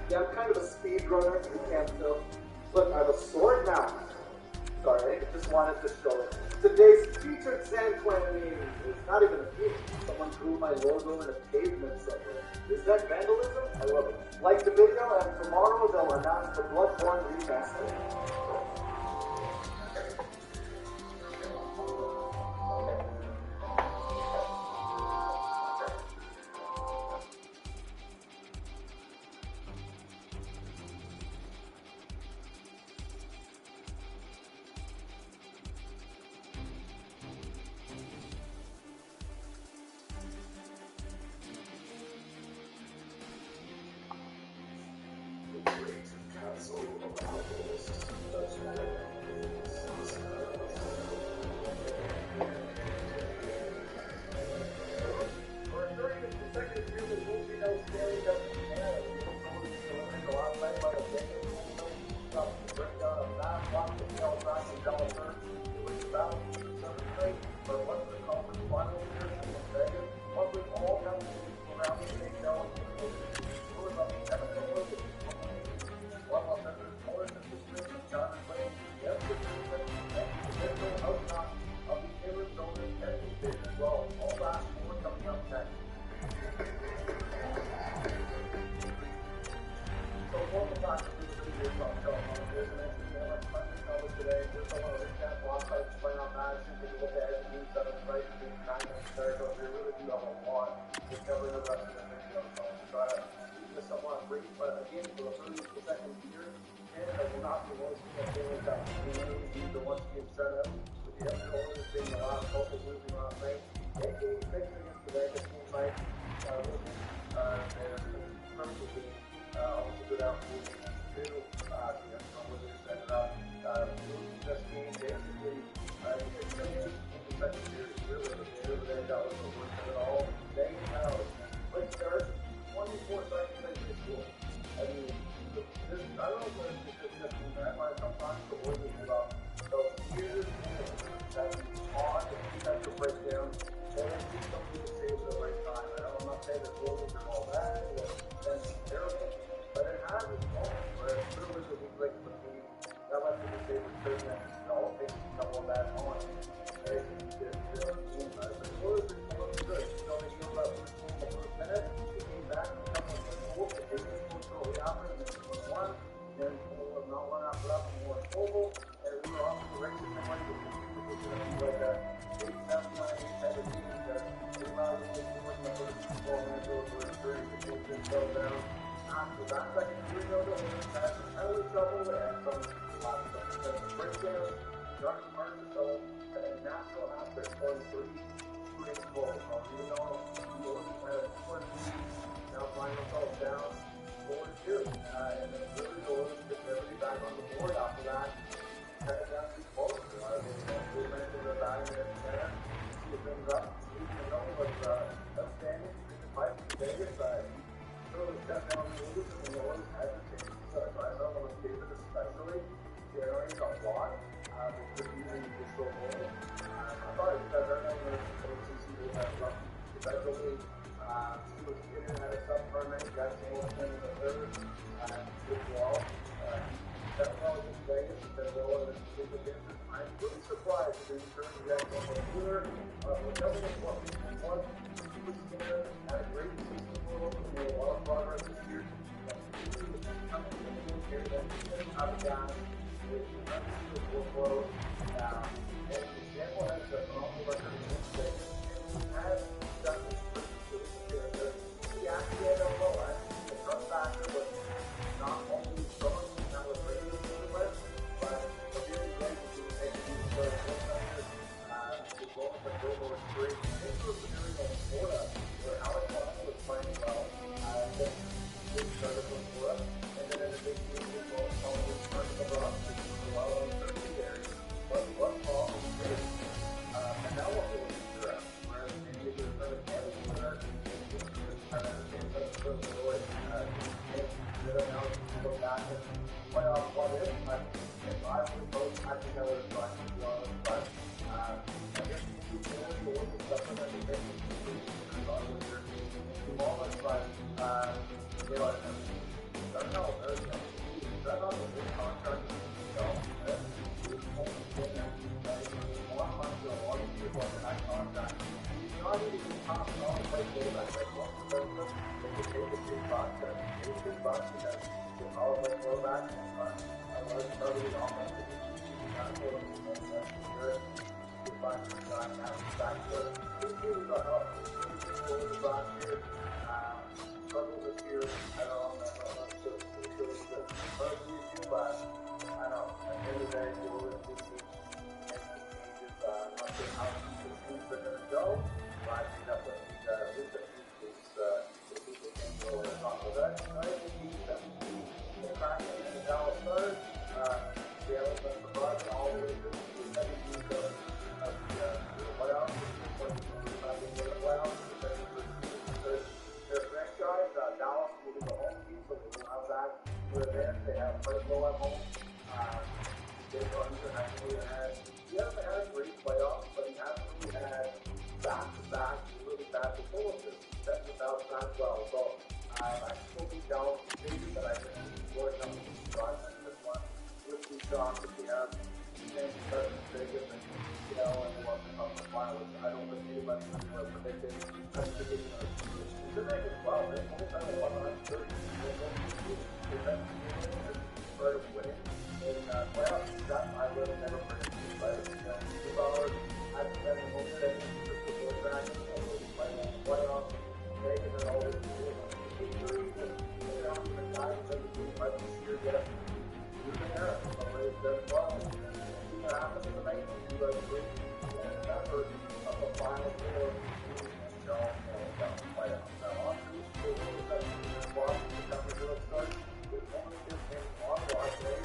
Yeah, I'm kind of a speedrunner, you can't tell. Look, I have a sword now. Sorry, I just wanted to show it. Today's featured San Quentin is not even a feature. Someone drew my logo in a pavement somewhere. Is that vandalism? I love it. Like the video, and tomorrow they'll announce the Bloodborne remaster. so about this, that's what For a 30th consecutive year, the Wolves are now staring up in Canada. Delivering a lot led by the Vegas to bring down a fast block to Mel back in Delaware. It was about 7 straight, but one of the conference finals here in Vegas. One with all companies around the state now. It was up 7-0 with one offensive colors in the street, John and Wayne. Yes, the potential outcome of the Arizona Texas State as well. All last four coming up next. So welcome back to the video talk show. There's an NHL Sunday coverage today. Just I want to recap last night's playoff match and take a look ahead to Game 7 tonight in Game 9 in Sarasota. We really do have a lot to cover the rest of the video. So I'll try to keep this somewhat brief, but again, for the 32nd year, Canada will not be losing a Stanley Cup. We may be the ones being set up with the Edmonton Oilers being the last couple losing last night. They came 6 against the Vegas team tonight. They're perfectly also good out moving to the Edmonton Oilers set it up. Losing this game basically, it's going to be the second series. Really, they got was the worst of it all. They have quick start, 24 seconds into the score. I mean, I don't know if it's just that might sometimes the Oilers give up those years that odd defensive breakdown. They don't see something to save at the right time. I'm not saying that Oilers are all bad or that's terrible, but it has its moments where it's literally the weak link of the team. That lets them save the turn that all things come on that on. The Oilers are good. So they give up in the first minute. They came back and a couple of goals. They did shortly after, and then one. Then not one after that, more oval. And we were off to the races and went to like that 8-7, 9-8 team because we allowed them to score in the first 12 minutes over the three. The team just fell down. After that second period, though, the Oilers had some penalty trouble and some breakdowns. Johnny Marchessault had a natural after scoring 3 straight goals. Even though the Oilers had a 2-1 lead, now find themselves down 4-2. And then really the Oilers picked everybody back on the board after that. Headed down to close. They mentioned the batting in Canada. See things up. 8-0 was outstanding. 3-5 in Vegas. Really stepped down the Oilers and the Oilers had to change. So I thought on David especially, generating a lot. With using the short goal. I thought it was better than the OCC had rough defensively. He was in and had a tough tournament. Got Jameson in the third. Did well. That well against Vegas instead of all of the defenses. I'm really surprised that they returned to that one. Wheeler, whatever it was, he was scared. Had a great season for him. Made a lot of progress this year. He was coming in the game here. Then out of gas. Workload. And the example has a phenomenal record against Vegas. He has done this pretty good. He actually had a low end. The front factor was not only strong, that was great to the list, but the very great to make it even better. The goal of the goal was great. This was the area of Florida where Alex Lawson was playing well. Then he started from Florida. And then in the big game, he was calling his first of all. What Paul was great. And now what we're looking for, whereas maybe if there's another candidate for that, it's just kind of the same thing as the story. Instead of now go back and play off what is, but if I was both, I think I would have tried to be honest, but I guess you do really the work of stuff that they make it on with your team moments, but you know, I don't know, that's not the big contract, you know, not even the top dog play quarterback like one for them. They could take a big box and take a big box because the power play quarterback I was targeted offensive. You got to go to the good box and not have the back foot. This year we got help. This last year. Struggled this year. I don't know. I'm not sure it's good. But I don't know. At the end of the day, the Oilers do need changes. I'm not sure how these teams are going to go. But you know, at least a few teams, if people can go on top of that, I think the Kraken and the Dallas really bad performances. That's without that well. So I still be down maybe, but I can enjoy some of these shots and this one with these shots that we have. And starting to Vegas and and the ones that come from Wild, which I don't think anybody would have predicted at the beginning of the season. The Vegas, well, they've only done a 130. They've been started winning in playoffs. That I would have never predicted. But, 2 hours, I've been in the Crystal Dragons, and those playoffs, Vegas, and all this. Injuries, and they're not even guys that might be here yet. You're there, somebody's done well. What happens in the night, you guys agree, and effort of the final four and show and playoffs. Now, on Tuesday, we'll have the coverage of the start. There's only this game on Watch Day.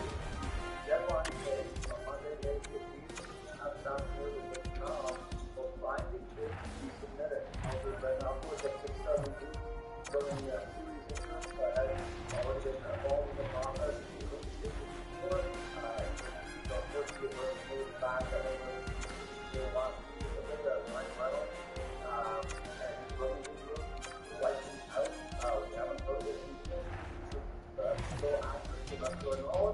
Deadline day on Monday, May 15th. South Florida will come. We'll find the kids to be submitted. There's been upwards of 6-7 weeks during the series interest. Has already been involved in the process. Back that over the last right Reynolds and license out. We haven't heard this still active to that going on.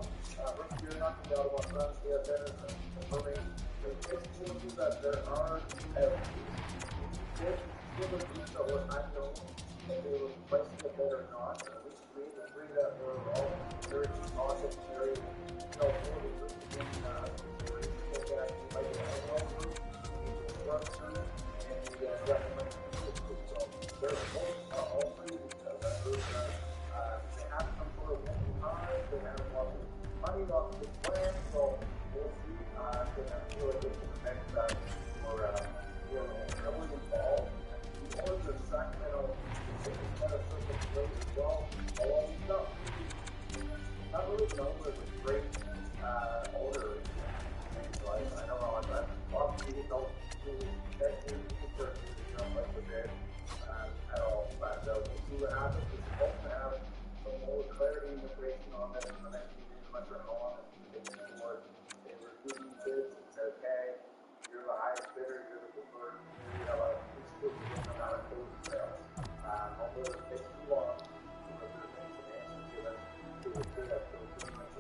Rick, you're not going to be able to run CSN and confirming that there are that were unknown if they were placing a bid or not. At least the three that were all very cautious, very money off the plan, so we'll see. I feel like it's the next that we're heavily involved. The Oilers are Sacramento, Minnesota plays as well. All these stuff. Not really known as a great owner. So I don't know. Obviously, don't really get into like the bid at all. But we'll see what happens. We're supposed to have some more clarity and information on this in the next few days. Much on and forward. They were giving bids and said, okay, you're the highest bidder, you're the preferred. You have a exclusive amount of closing sales. Although it takes too long, because there's been some answers given to the data to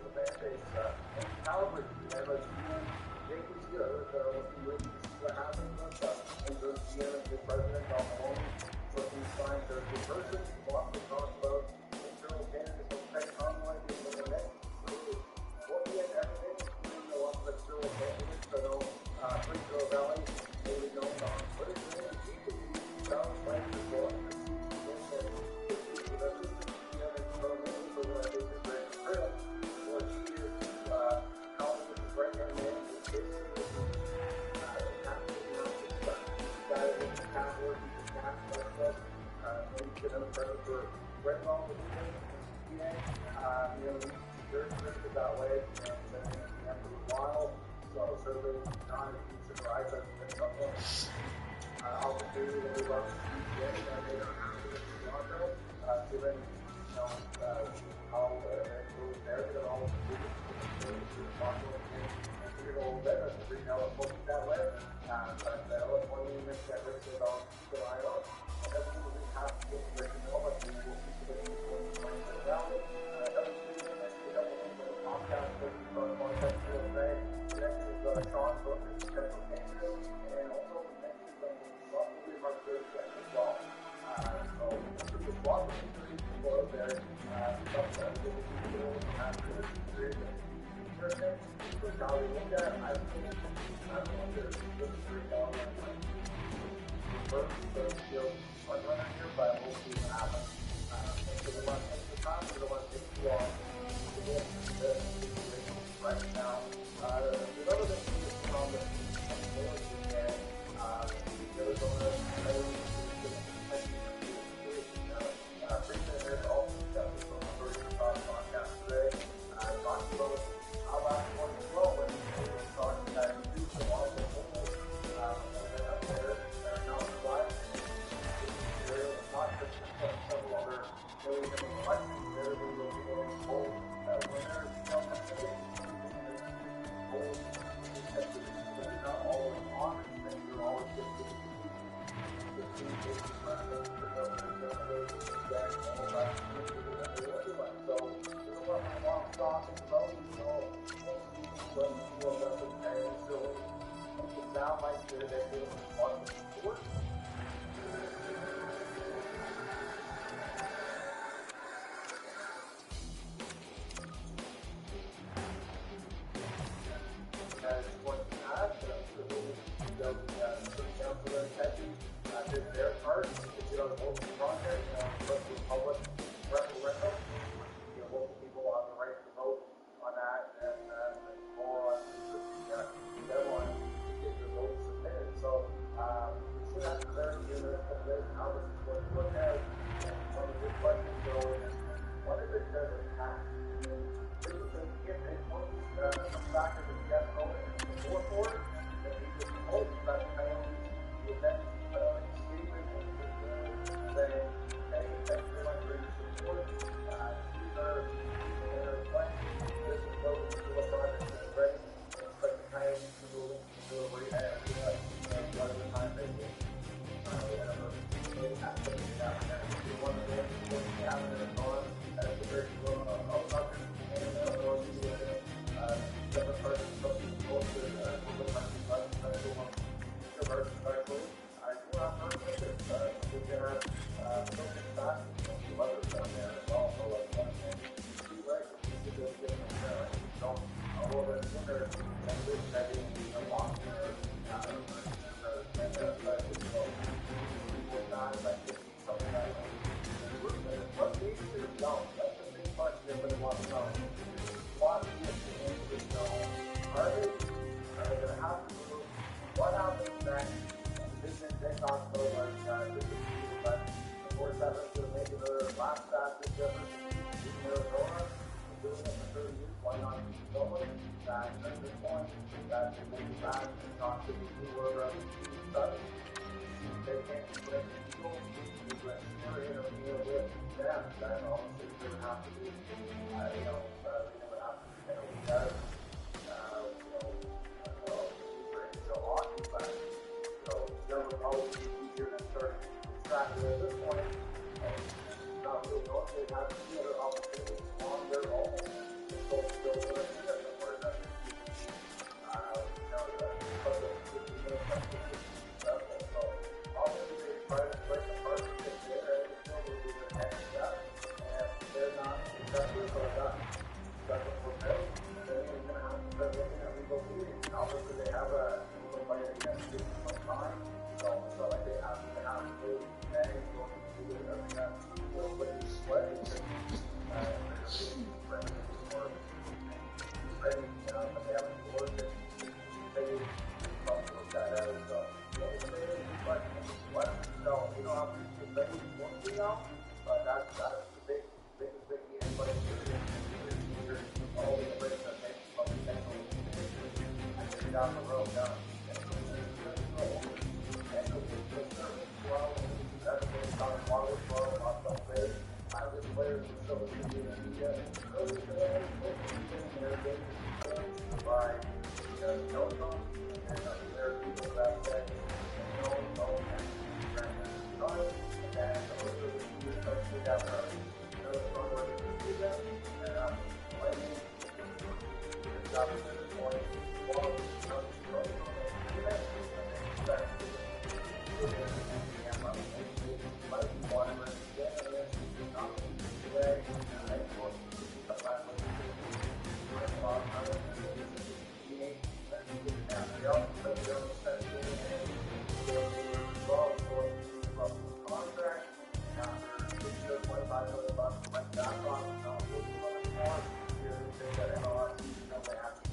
the fan base. And Calvary, and like Jacob's good, we'll see what happens with and the GM and the president on the loan. So these signs are good person. Lots of talk about internal candidates on tech online being in the mix. What we have everything, a lot of external candidates, so no Springfield Valley, maybe no but it's really cheap to be sounds like before. That way, and then after a while, so certainly not a huge surprise that someone opportunity to move up to CPA and they don't have to get Toronto, given how it moves there, and all the possible and figured a little bit as to how it looks that way. But one unit that Rick is on July on, and everything we have to get Rick and but we will see the people in the valley. Podcast for contact real estate. Next is Sean Brooks, potential candidate, and also next is William Mark Thursday as well. So there's lots of injuries to go out there. Stuff that we will after this series and interesting. So how we look at it, I think there's $53 first, so still one runner here, but we'll see what happens. So we want to take the time, we don't want to take too long. Right now, the other thing is from the weekend, Arizona, Freeman also discussed this on the First podcast today. Talked about how last morning as well, when they were talking that you do some awesome goals, and then up there, they're not flat. There is not just several other areas in the election, there is a little bit of goals that winners come up with.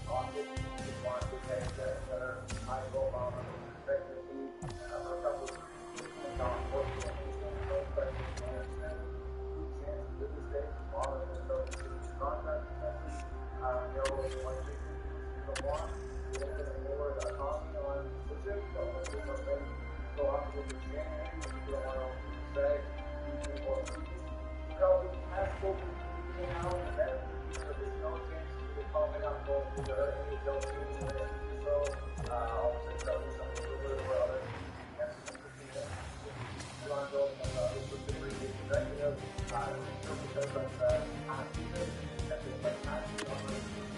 Talk but past season, and just like past season,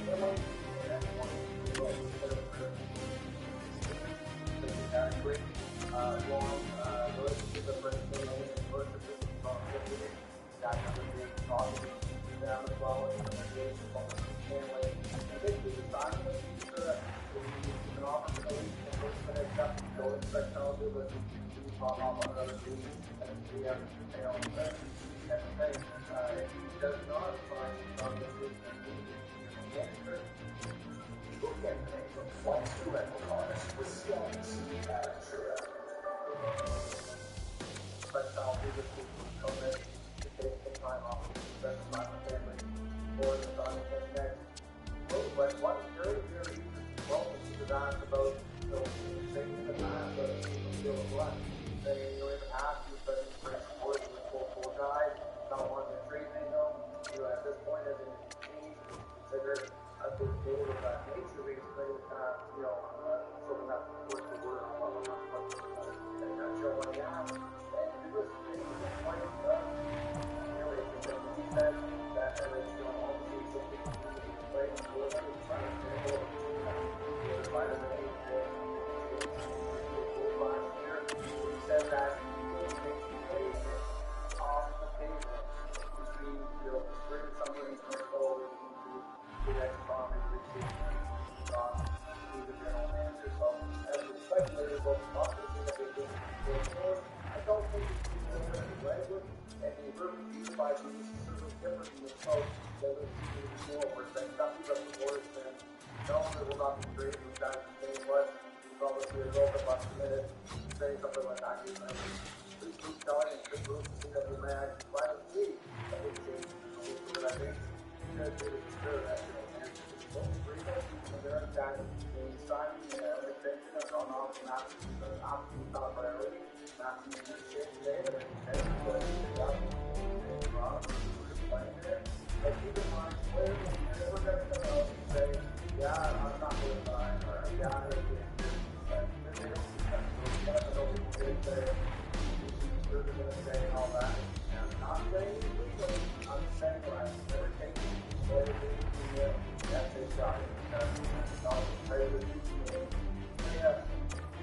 they want to see the next one. So instead of category, one, relationship of Brendan and worship is responsibility. That number being possible down as well as the engagement from the family. And basically design the future that we can offer to the league and we're going to accept no expect technology, but we talk about another league and we have to pay on the thing. And the thing, if he does not find on the league and the manager, Look at the name of Flex Rental Cars with skills at Truro. but I'll do this week with COVID to take some time off, spend some time with family, or the time with next. But what very, very interesting moment was asked about, things in the past that people feel blunt. They, in the past, you've been for sports with full guys, not wanting to trade them. At this point, as an team, consider a big deal of that nature basically, so we have to push the word on what they're not sure what they have. And it was quite really interesting. He said that obviously something to play and go ahead and try to handle the fighter than last year. He said that he makes plays off the pavement, which means bring somebody from the goal into the next bombing routine. He's a general manager, so as a speculator, both obviously that they're doing going forward, I don't think it's going to be language, and he really used by being sort of different from the coach that was before, where saying nothing but the board has been, no, there will not be trade, we've got to say what, he's obviously a little bit less committed, saying something like that, he's like, please keep telling and good moves to see that we may actually try to see that we change the that thing, because it is sure that, both freedom and their attack, they signed the extension of Ron off and absolute top priority, not to be shit today, but but Ron was playing there. But keep in mind, players never going to come out and say, yeah, I'm not going to sign, or yeah, I'm going to get this. But they don't do that. So I know people say, they're going to say all that. And I'm not saying it's legal. I'm saying what I've never taken. That's his shot.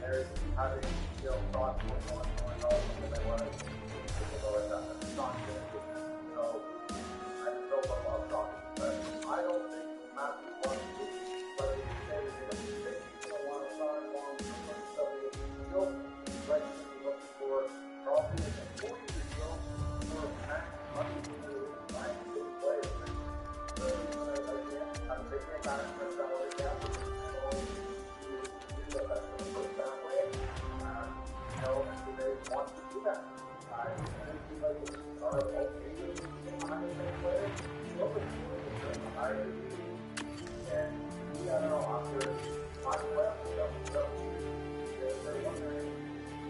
There's having, thoughts going on, and they want to go with that. It's not good. I just don't love talking, but I don't think Matthew wants to, but he said that he don't want to sign long term, so he'll like to be looking for probably a 4 years ago for max money to sign a good player. I'm taking it back to salary cap. So you do that that way. They want to do that. I think anybody are okay with behind the same player. Look at the higher and I don't know after my left stuff. They're wondering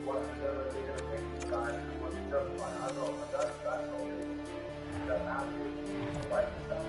what they're going to make the guy what's justified. I don't know, but that's all it is. That Matthew like stuff.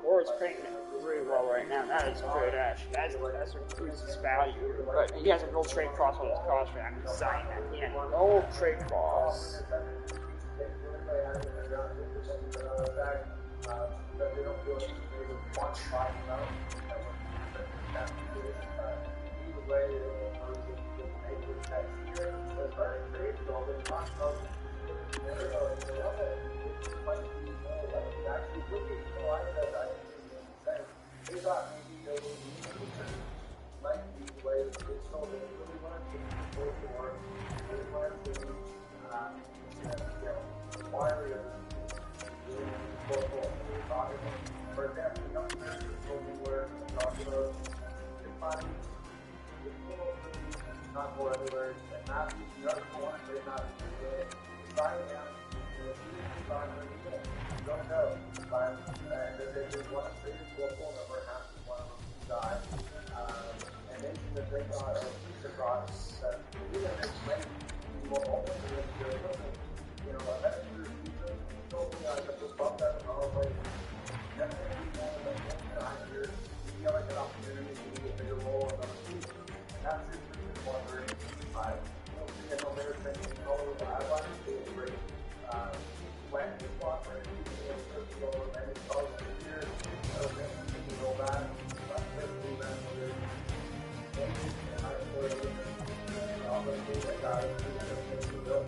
Board's paying really well right now. That is good, actually. That's increases his value. But he has a no trade clause on his contract. I'm designing that. He has no trade clause. thought maybe they would like these ways they so they really want to take people to work, really want to see warriors doing football. For example, young Americans told me where they talk about your body, your clothes, not go everywhere, and not the other one, they're not design them, you don't know. But they just want to say to a phone number, half one of them died. And then the thing on a piece of rock that even if it's late, you will open it and you're looking. You know, eventually you're told me I could just bump that and I was like, definitely one of the most time here, you feel like an opportunity to be a bigger role on the team. And that's it for the wondering. I don't see no better thing in color, but I want to do great. When you walk right over many calls a year, so then you can go back, but quickly then we're and I put it in all the things I got to do to build.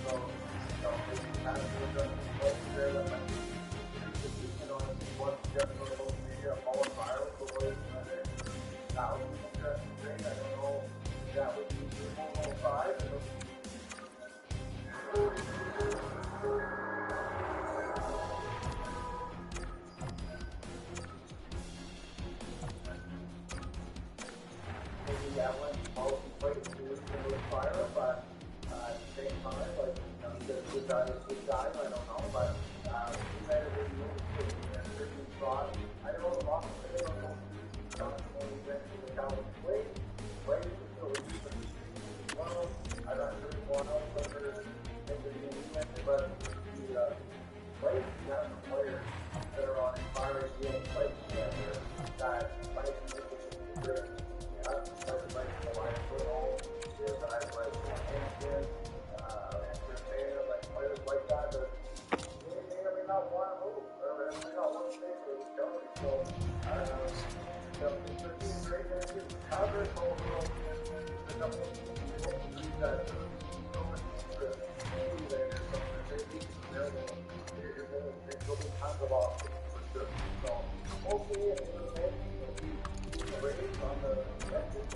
So, maybe kind of do it there that might be what just for social media, follow viral for what is another thousands of great. I don't know if that would be 105. Maybe that one policy place to really fire, but at the same time, like, good guy is good guy, I don't know, but we made it really good, and certain thought, I don't know the loss of it, I don't know, when we went to the college play is still a decent as well. I'm not sure if one else over but the play, you have some players that are on expiring deals, like that might be good. Like the line football, is that I play Hampton, and like players like that, but they may or may not want to move, or they may not want to stay for the company. So, I don't know. It's a great energy. However, it's all real. There's a couple of people that there'll be tons of options for sure. So, hopefully, at the end of the day, we'll be raised on the exit.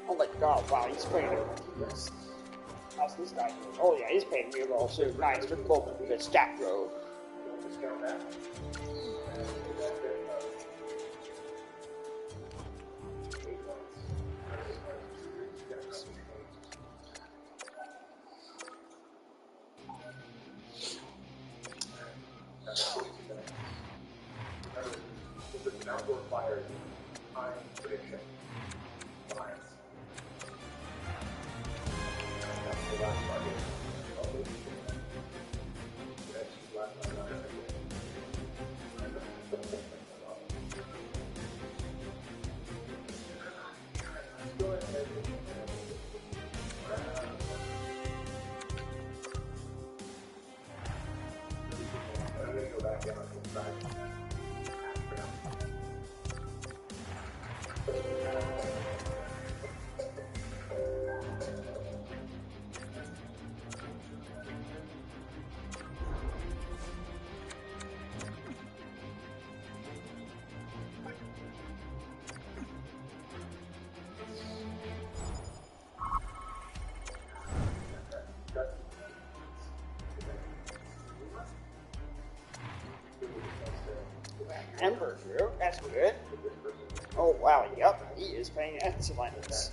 Oh my god, wow, he's playing it. How's this guy doing? Oh yeah, he's playing real well too. Nice, for both of the stat row. Outdoor fire time prediction. Ember here, that's good. Oh wow, yep, he is playing excellent.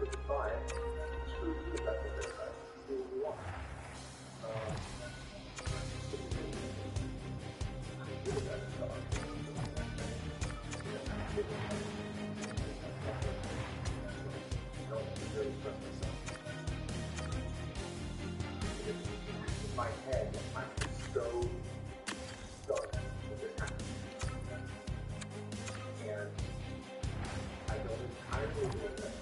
perfectly fine. Screw you if that's what they're saying. Do what you want. In my head, I'm so stuck with this happening. And I don't entirely believe that.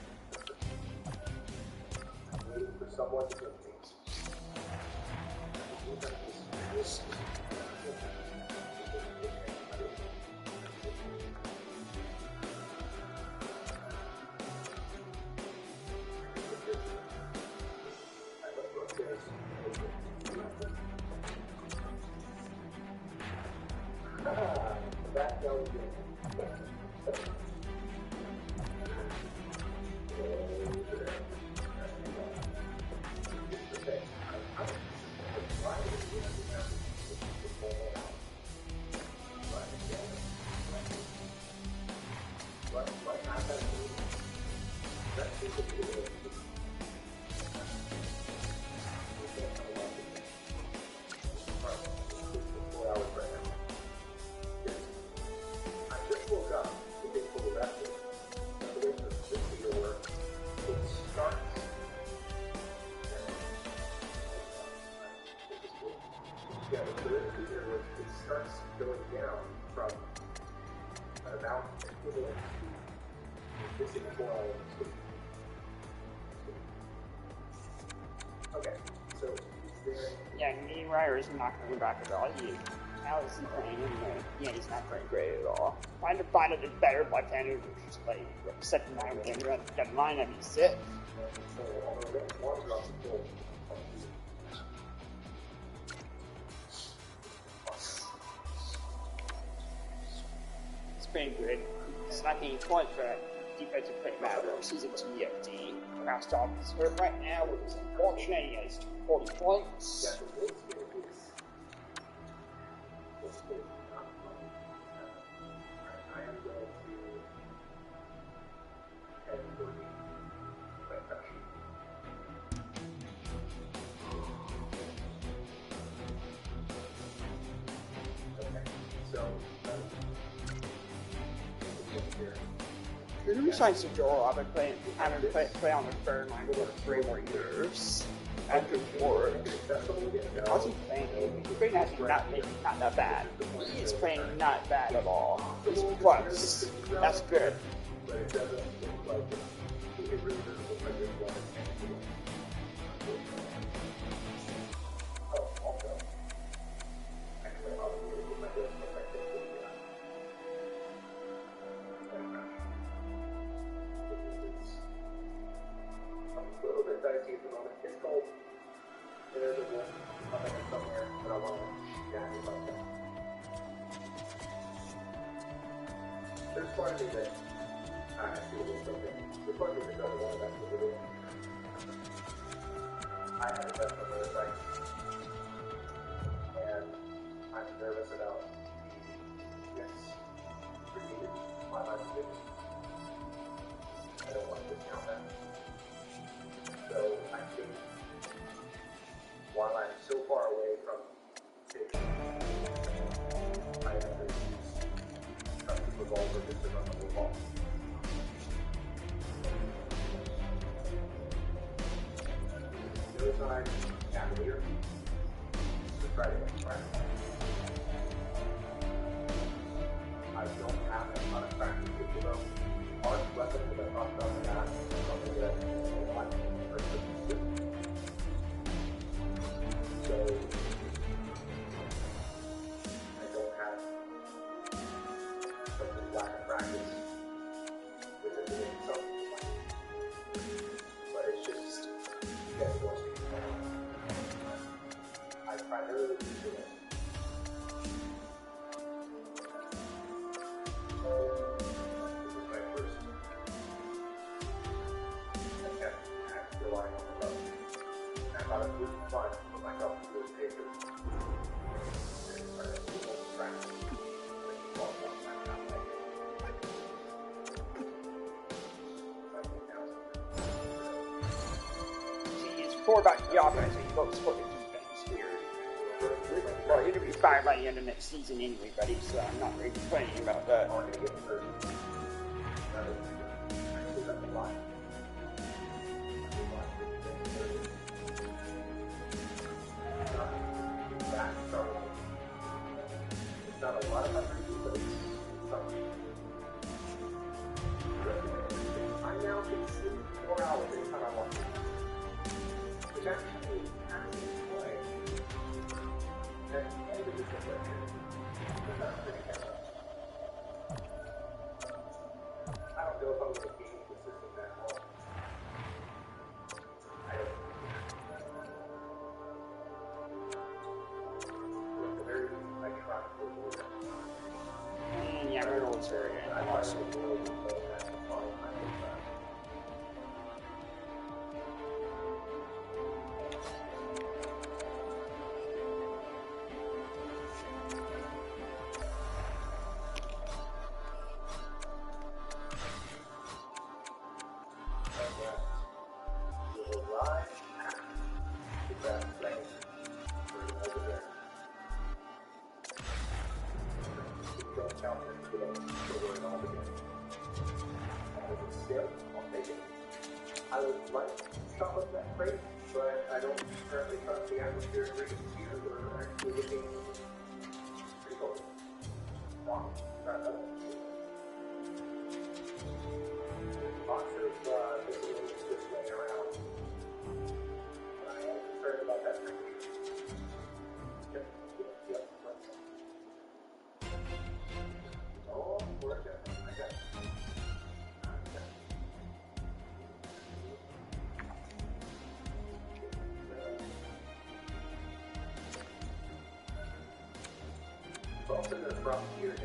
I'm waiting for someone to give me. That young Yeah, me Ryder is not coming back at all. How is he playing anyway? Yeah, he's not playing great at all. Trying to find a better left-hander who's just like second line with him. That line that he's sick. It's pretty good. It's not getting points for defensive play matters. He's a TFD. Rostov is hurt right now, which is unfortunate. He has 40 points. The new signs of Joel, I've been playing on the third line for 3 more years. After work. How's he playing? He's playing actually not that bad. He's playing not bad at all. He's plus. That's good. There's part of me that I feel there's something. There's part of me that doesn't want to actually do it. I had a bet on the other side. And I'm nervous about the repeated my life condition. I don't want to discount that. So I think while I'm so far away from it, I have to use trusty revolver just to run the whole ball. The other side, Cavalier, to try to get track. I don't have a lot of practice with them. Arch weapons that I talked about in that, something that a lot of person do. So I don't have something lack of practice with it doing something like it. But it's just getting more speed. I primarily do it. This is my first attempt at relying on the road. And I thought it would be fun to put myself through this paper. And try to do more practice. I think now something. before about the offense, and you both split the defense here. Well, you're going to be fired by the end of next season anyway, buddy, so I'm not really complaining about that. It's not a lot of hundreds, but it's something. I now can sleep 4 hours anytime I want to. Which actually has its way. And maybe we can work here. But that's pretty good. I don't know if I'm going to be consistent that long. I don't know. At the very least, I try to do it. Yeah, Riddle's very awesome. I would like chocolate that crate, but I don't currently trust the atmosphere in regions here. We're actually looking pretty cold. Lots of facilities just laying around. I am concerned about that temperature. Yep. Oh, we're good. I got it. Also, the problem here is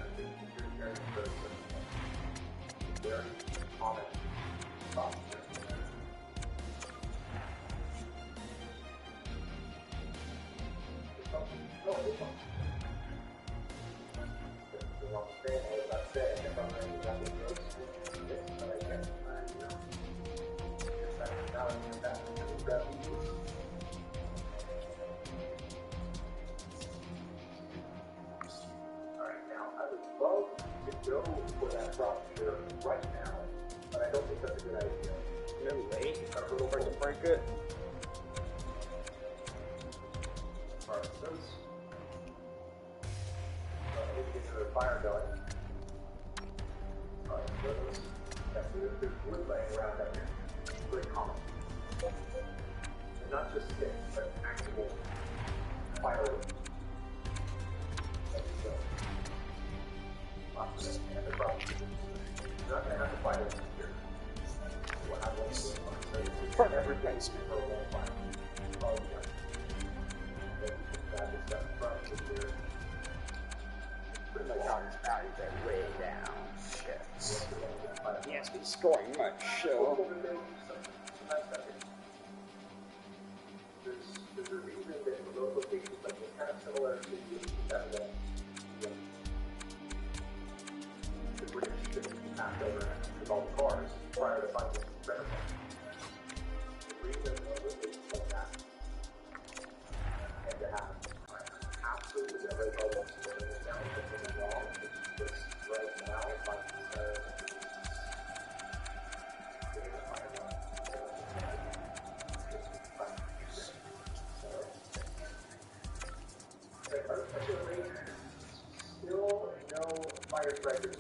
very common problem here. The wrong thing I was about to say, I kept on writing about the roads, but I kept, now I'm going back to the refugees. Love to go for that frontier right now, but I don't think that's a good idea. No way. Got a little break to break it. Alright, so we get the fire going. Alright, so there's wood laying around up here. It's very common. And not just sticks, but actual firewood. And the problem is you're not going to have to fight it here. We'll have one for every basement for a long fire. Oh, yeah. Then you can grab this stuff from here. Pretty much all his values are way down. Shit. He has to be scoring much, so. There's a reason that those locations like this kind of similar to the Saturday. The British should be passed over with all the cars prior to finding better cars. The reason those locations like that and to have absolutely every car wants to bring it down and put it wrong, because right now, like still no fire strikers.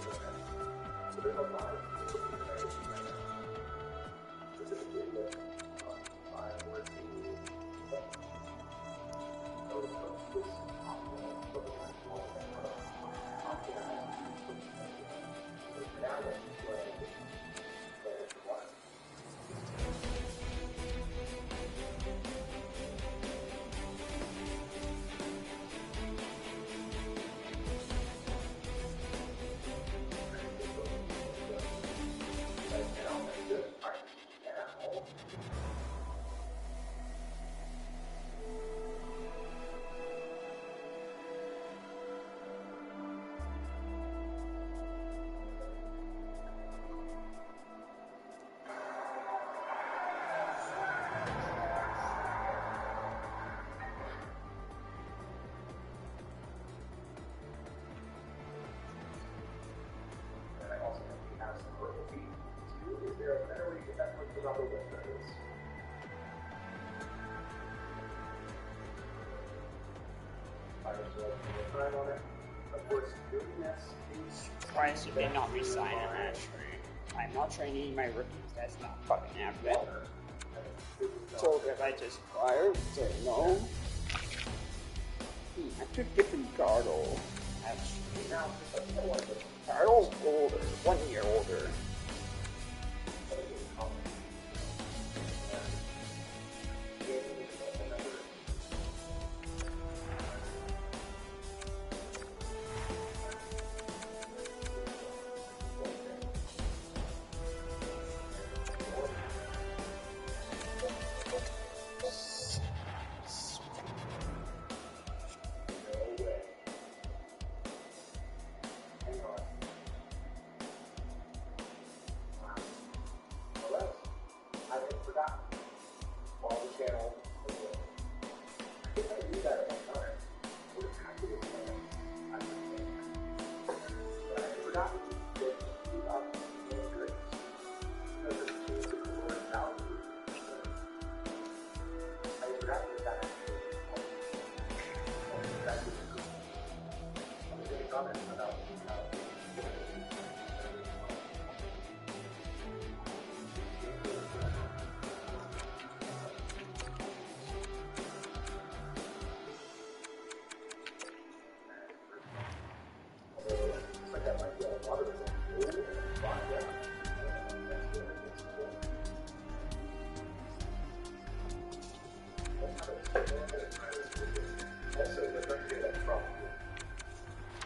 So there's a lot of people who are right now. Specifically with working Surprised you did not resign him, actually. I'm not training my rookies, that's not fucking happening. Told if I just fired, say no. I could give him Gardle, actually. Gardle's older, 1 year older.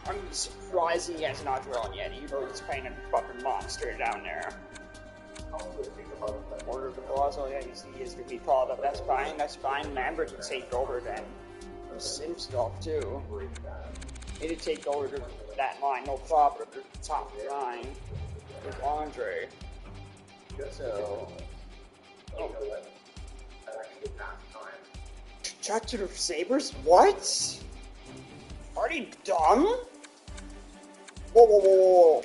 I'm surprised he has not drawn yet, even though he's playing a fucking monster down there. Order of the Claws, oh yeah, you see he is to be called up. That's fine. Lambert can take over then. Simstock too. He did take over that line, no problem. The top line with Andre. So. Oh. Chat to the Sabres? What? Are they dumb? Whoa.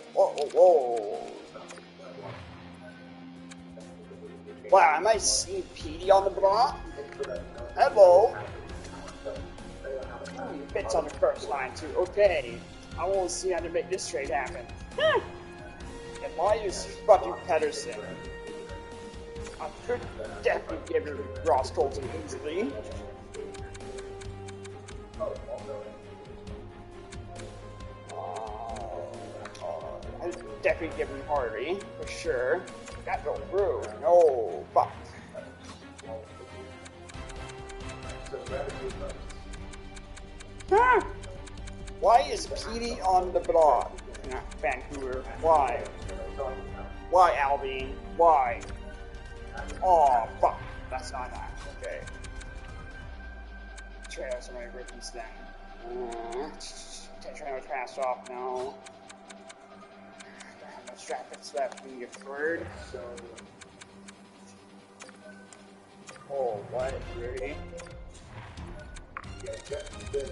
Wow, I might see Petey on the block. Hello. Fits on the first line too. Okay. I want to see how to make this trade happen. And why is fucking Pedersen? I could definitely give him Ross Colton easily. I'd definitely give him Hardy, for sure. That go through. No, fuck. Why is Petey on the block? Not Vancouver. Why? Why, Alvin? Why? Oh, fuck. That's not that. Okay. Trail some of my rookies then. Tetrano cast off now. Let's strap this left in your third. Oh, what? Really?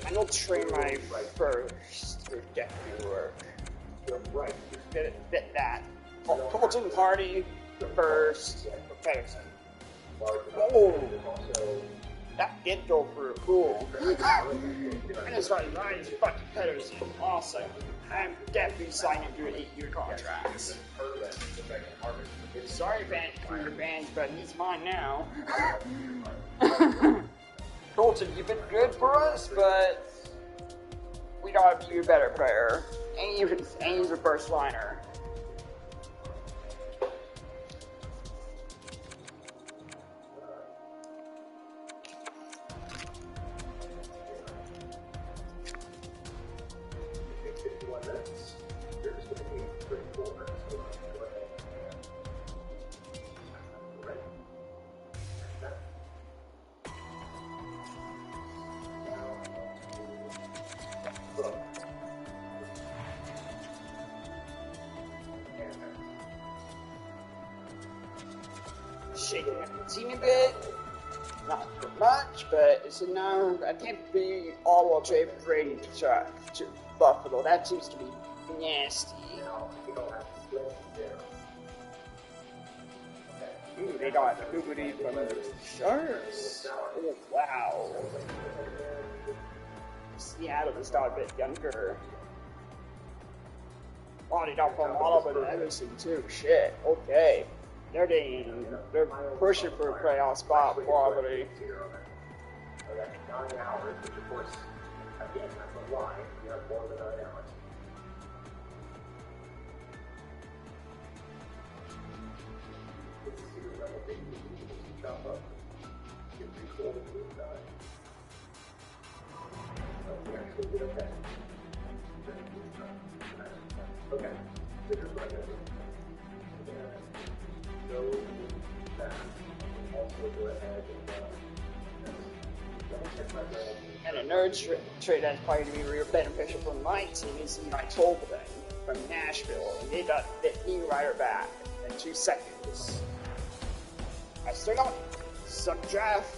I know trade my first would definitely work. Fit that. Colton Hardy, first, Pedersen. Oh! That did go through. Cool. And it's like, nice fucking Pedersen. Awesome. I'm definitely signing to an 8-year contract. Sorry, for your bands, but he's mine now. Colton, you've been good for us, but we gotta be a better player. And he's a first liner. Shaking up the team a bit. Not much, but it's enough. I can't be all while trade for Brady to Buffalo. That seems to be nasty. Ooh, they got nobody from the Sharks. Oh, wow. Seattle is not a bit younger. Oh, they got from Ottawa to Edmonton too. Shit. Okay. They're pushing for a playoff spot probably. So that's 9 hours, which of course, again, that's a lie. You have more than 9 hours. This is your level thing you can chop up. Get refill the blue dye. So we actually did okay. Okay, so here's what I'm going to do. Go back. Also go ahead and And a nerd trade that's probably going to be real beneficial for my team is Eli Tolbert from Nashville. And they got the E-Rider back in 2 seconds. I still got some draft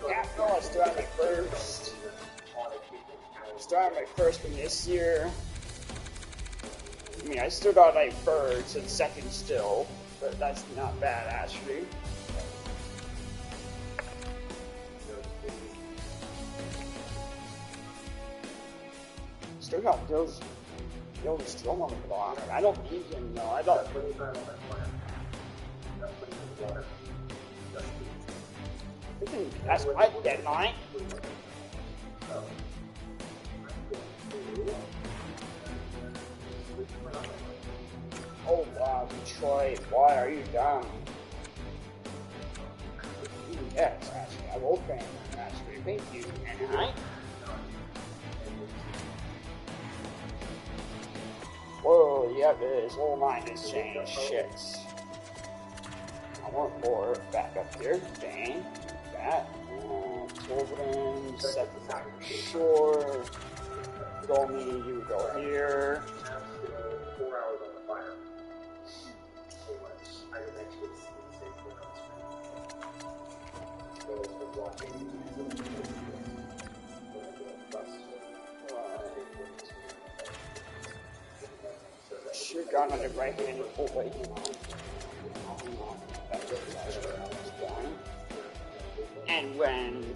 capital. I still have my first. Still have my first one this year. I mean, I still got like birds and second still, but that's not bad actually. Still got those strong on the block. I don't need him though. I don't. That's quite deadline. Oh wow, Detroit, why are you down? Yes, actually, I will fan that actually. Thank you, Anaheim. Whoa, yep, this whole line has changed. Shit. I want more back up here. Dang. That. Tolbert, set the back shore. Gomi, you go here. 4 hours on the fire. So much. I can actually see the same thing on screen. So we're watching. Shoot gun on the right hand. Oh wait. And when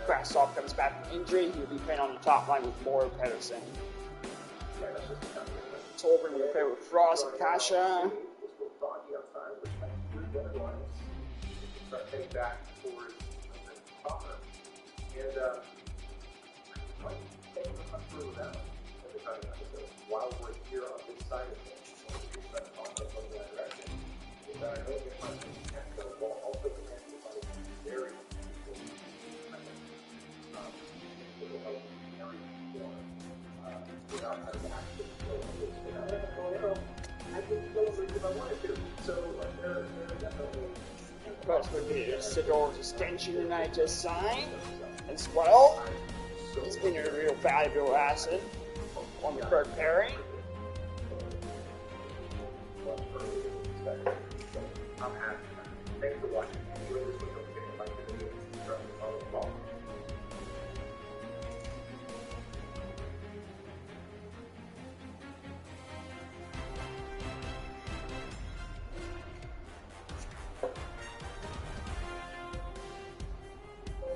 Krasov comes back from injury, he'll be playing on the top line with Moore Pedersen. Tolbert will play with Frost and Kasha. Start heading back towards the topper. And while we're here on this side of things, we start talking about that direction. Is that I know if my can't go well, also connect with other very will help carry more without having to actually go into it. And I like to go, I can go over if I wanted to. So they're definitely. First would be Sidor's extension that I just signed as well. It's been a real valuable asset on the third pairing. I'm happy. Thanks for watching.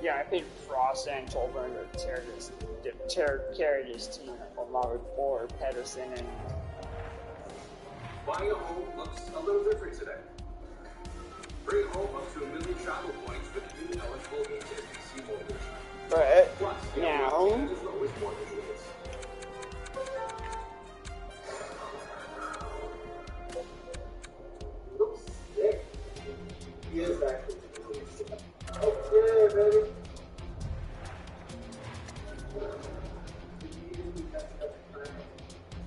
Yeah, I think Frost and Tolbert carried his team on or Pedersen and. Buying a home looks a little different today. Bring home up to $1 million travel points with new eligible HSBC mortgage. But Plus, now. as low as mortgage rates. Looks sick. He is actually really sick. Okay, baby.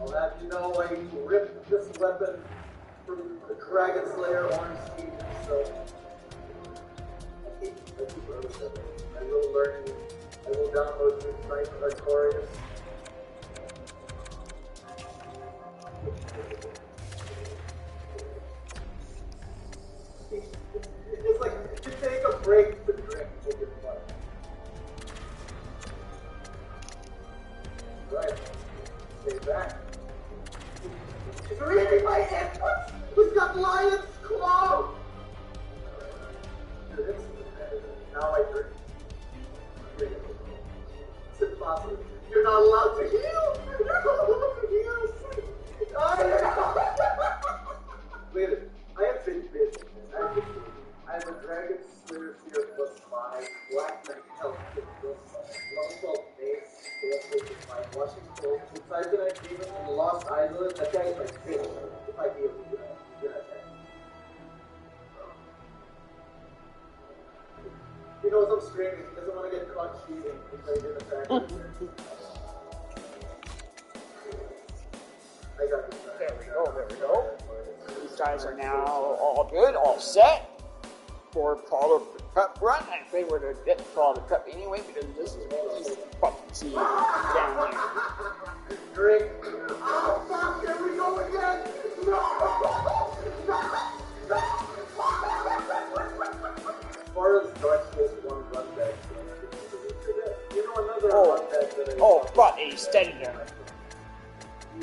I'll have you know I ripped this weapon from the Dragon Slayer Orange Speed, so I will learn. I will download new Knight Artorias. It's like you take a break to drink with your blood. Right. Stay back. He's reading my input! He's got lion's claw! Now I drink. It's impossible. You're not allowed to heal! You're not allowed to heal! Wait a minute. I have been busy. I have a Dragon Slayer Fear plus 5, Black Knight Health Kit plus 12 base, watching full, Titanite Demon and Lost Island. That guy is my favorite. If I heal, good attack. He knows I'm streaming. He doesn't want to get caught cheating if I did attack. I got this. There we go. These guys are now all good, all set for Call of the Cup run. I think we're going to get Call of the Cup anyway because this is one of these fucking teams down here. Drink. Oh, fuck, here we go again. No. As far as Dutch just one run back, you know another run back that I but he steadied him.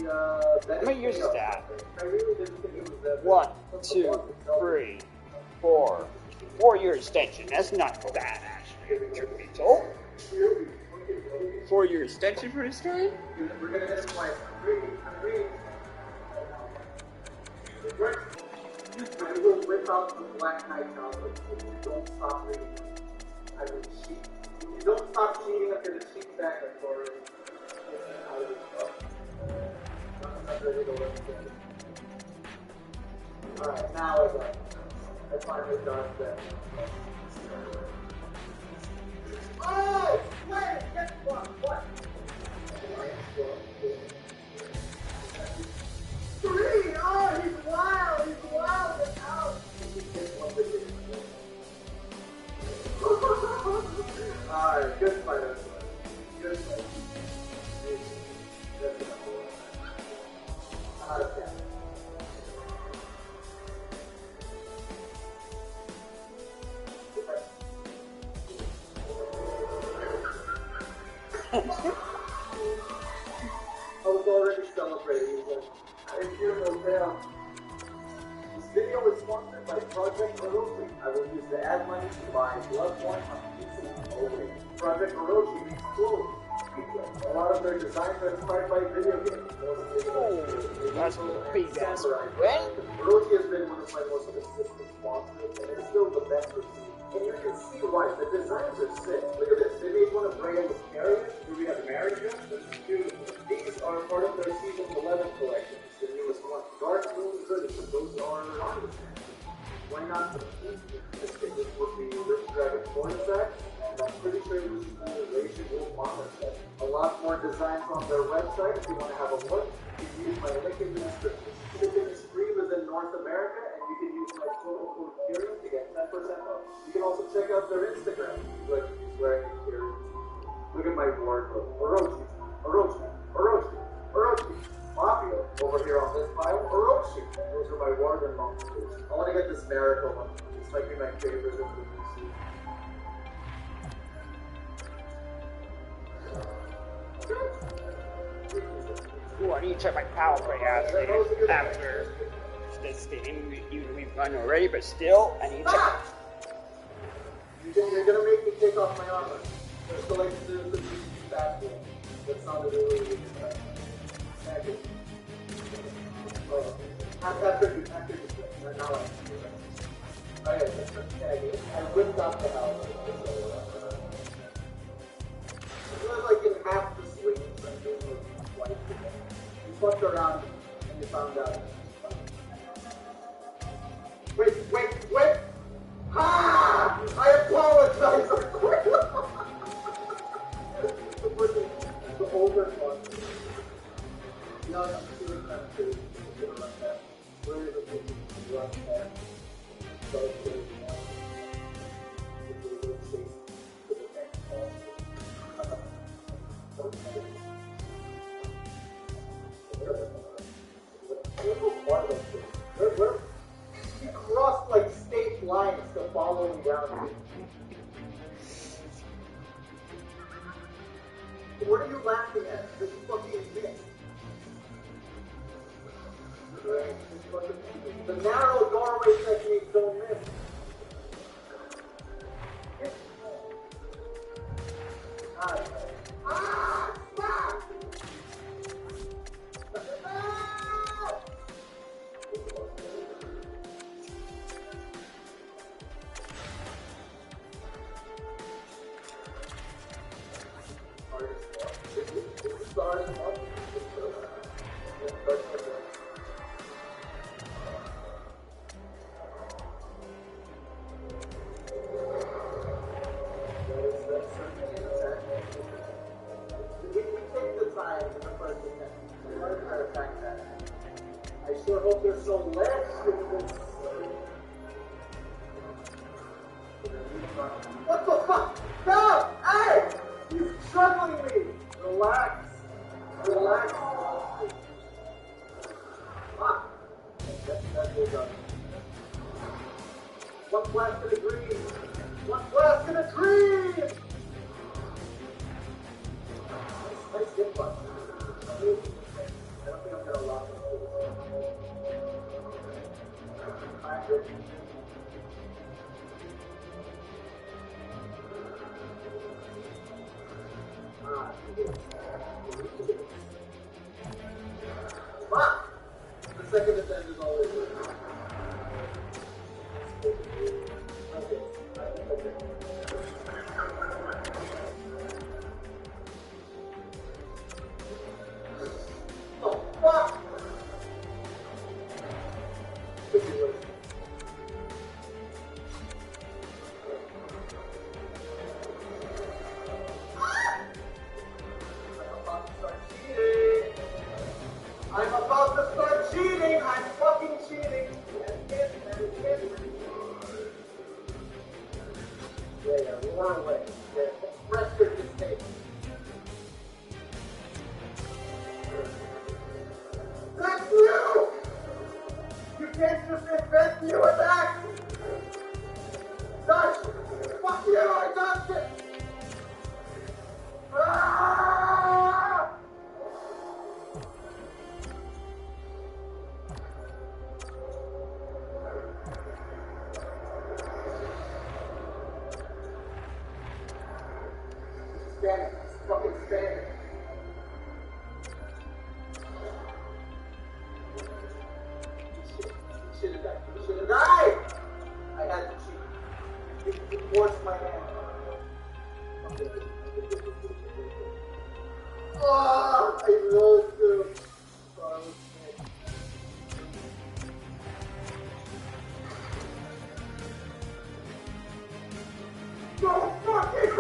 How many years is that? I really didn't think it was that 1, 2, 3, 4. 4-year extension. That's not bad, actually. Truth be told. 4-year extension for this guy? We're gonna hit him twice. I'm reading. I will whip out the Black Knight Gauntlet if you don't stop reading. I will cheat. If you don't stop cheating, I'm gonna cheat back at Corey. Alright, now I got it. I finally got that. Oh! Wait! Guess what? What? 3! Oh, he's wild! He's wild and out! Alright, good fighter. Good fight. Out of 10. I was already celebrating. I hear no tale. This video is sponsored by Project Orochi. I will use the ad money to buy Bloodborne on pizza only. Project Orochi makes clothes, pizza. A lot of their designs are inspired by video games. That's a big ass win. Orochi has been one of my most consistent sponsors, and it's still the best received. And you can see why. The designs are sick. Look at this. They made one of Raya with carriers. Here we have marriage. This is beautiful. These are part of their Season 11 collection. It's the newest one. Dark Moon hoodies. Those are honest. Why not? This would be Rich Dragon Force set. And I'm pretty sure this is the Raging Wolf Mama set. A lot more designs on their website if you want to have a look. You can use my link in the description. Shipping is free within North America, and you can use my total code Kieran to get 10% off. You can also check out their Instagram. Look, he's wearing a Kieran. Look at my wardrobe. Orochi, Orochi, Orochi, Orochi. Mafia over here on this pile. Orochi. Those are my warden monsters. I want to get this miracle one. This might be my favorite of the new season. Ooh, I need to check my power play after this game. Even we've run already, but still, I need to check. You're gonna make me take off my armor. So like the fast one. That sounded really bad. After you now I ripped out the house. It was like in half the sleeves. Like it was white. You fucked around and you found out. Wait! Ah! I apologize! The older one. No, I'm doing that too. Where is the thing? Run there. So it's good. It's a little chase to the next ball. Where? He crossed like state lines to follow me down here. What are you laughing at? This fucking thing. The narrow doorway technique don't miss. Stop! I sure hope there's no legs in this. What the fuck? No! Hey! You're struggling me! Relax. Ah! That's all done. One blast in a dream! Nice hit button. I don't think I'm gonna lock it. The second attempt is always good. Okay. Oh, fuck! I'm about to start cheating! I'm fucking cheating! Yeah, roar away. Rest your mistake. That's you! You can't just invent new attacks! Dodge! Fuck you! I dodged it! Ah! Stand it. Fucking stand it. You should have died. I had to cheat. You forced my hand. Oh, I know it too. No fucking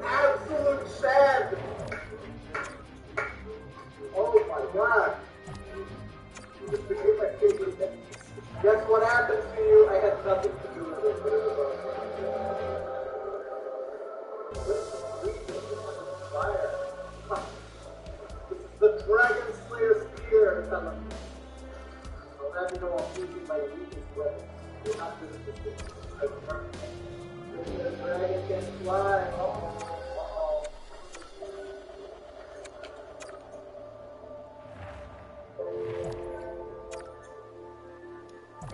absolute sand. Oh my god. You just became my favorite thing. Guess what happens to you? I had nothing to do with it. Fire. This is the Dragon Slayer spear, fella. I'll have you know I'm using my weakest weapon. You're not good at this thing. The dragon can fly. Oh.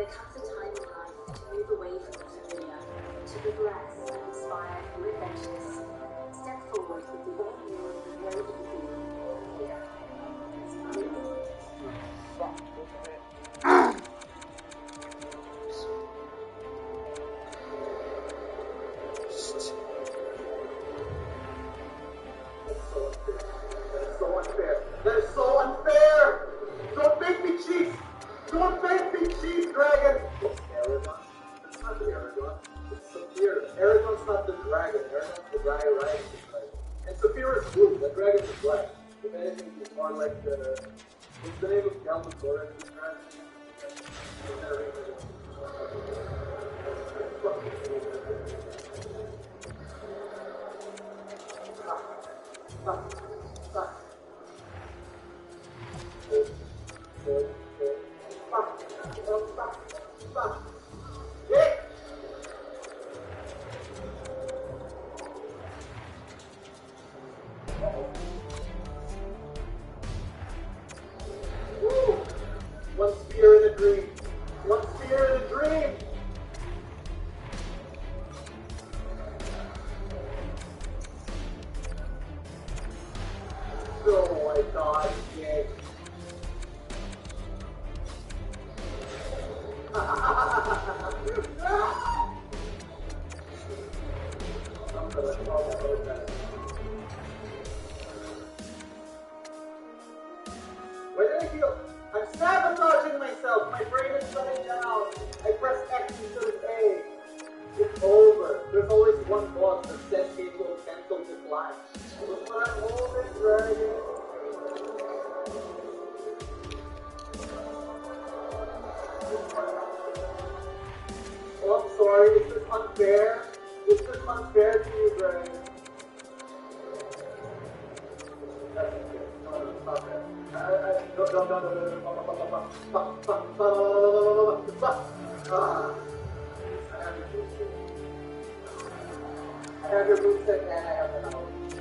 There comes a time in life to move away from the familiar, to progress and inspire new adventures. Step forward with the all-new and way easy. Here, it's fun. Fuck, look at it. So unfair. That is so unfair! Don't make me cheat! Don't make me cheat, Dragon! It's Aragon. It's not the Aragon. It's Saphir. Aragon's not the dragon. Aragon's the guy riding the dragon. And Saphir is blue. The dragon is black. If anything, it's more like the... What's the name of Galvatore? The dragon? One spear in a dream. One spear in a dream. So I thought, yeah. Where did I feel? I'm sabotaging myself. My brain is shutting down. I press X instead of A. It's over. There's always one boss that sends people cancel to fly. Look what I'm holding, Dragon. Oh, I'm sorry. Is this unfair? Is this unfair to you, Dragon? That's okay. No, stop that. No. I have your moveset and I have the knowledge.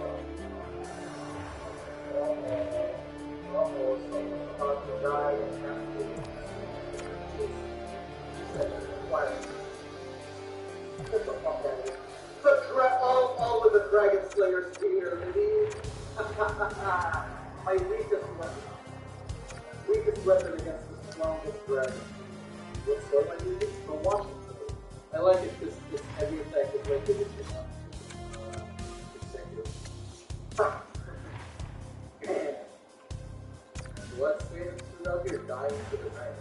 Almost about to die and have to. Quiet. Get the fuck out of here. All with the Dragon Slayer's spear, maybe. My weakest weapon. Weakest weapon against the strongest dragon. What's so my weakest? The Washington. I like it because this heavy attack is like the Let's see it out here dying to the night.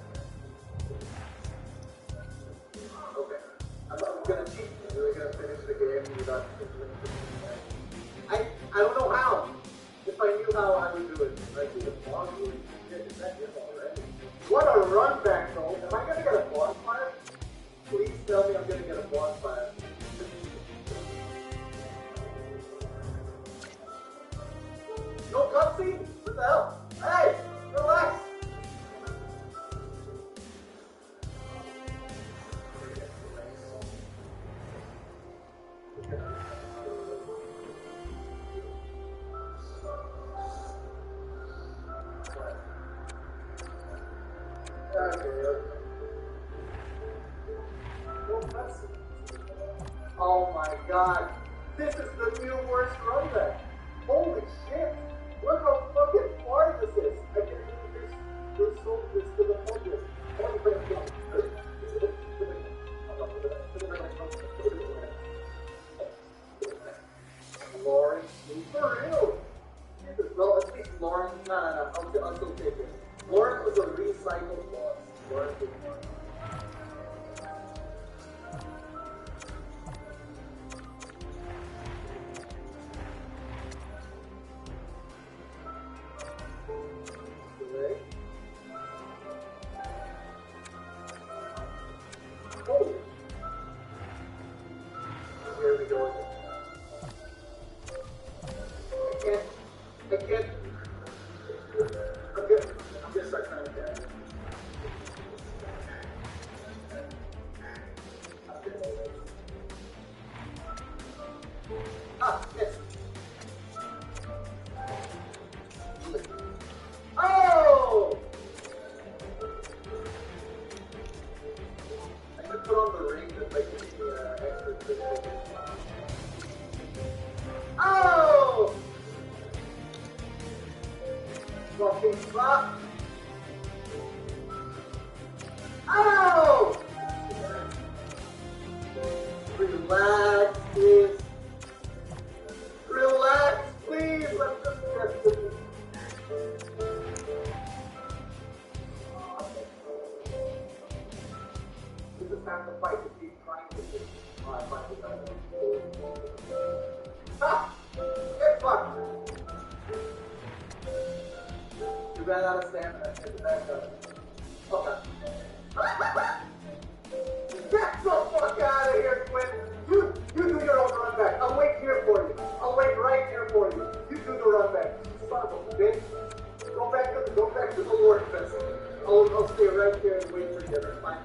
Okay. I'm gonna cheat. I'm really gonna finish the game without I don't know how. If I knew how, I would do it. I see the bonfire. Is that him already? What a run back, though. Am I gonna get a bonfire? Please tell me I'm gonna get a bonfire. No cutscene? What the hell? Hey! Relax! Oh my god. This is the new worst runback. Holy shit. Look how fucking far this is. I can't believe there's so this to the focus. Lauren, for real. Well, at least Lauren, no. I'll still take it. Lauren was a recycled boss. Lauren was one. Here we go again. I can't. I'm gonna start trying to get it. Ah, yes. Oh! fucking fuck! Ow! Relax, please. Relax, please. I'm just testing. We just have to fight to keep trying to get ah! Get fucked! You ran out of stamina. Get the back up. Okay. Get the fuck out of here, Quinn! You do your own run back. I'll wait here for you. I'll wait right here for you. You do the run back. Son of a bitch. Go back to the Lord Fest. I'll stay right here and wait for you. Fine.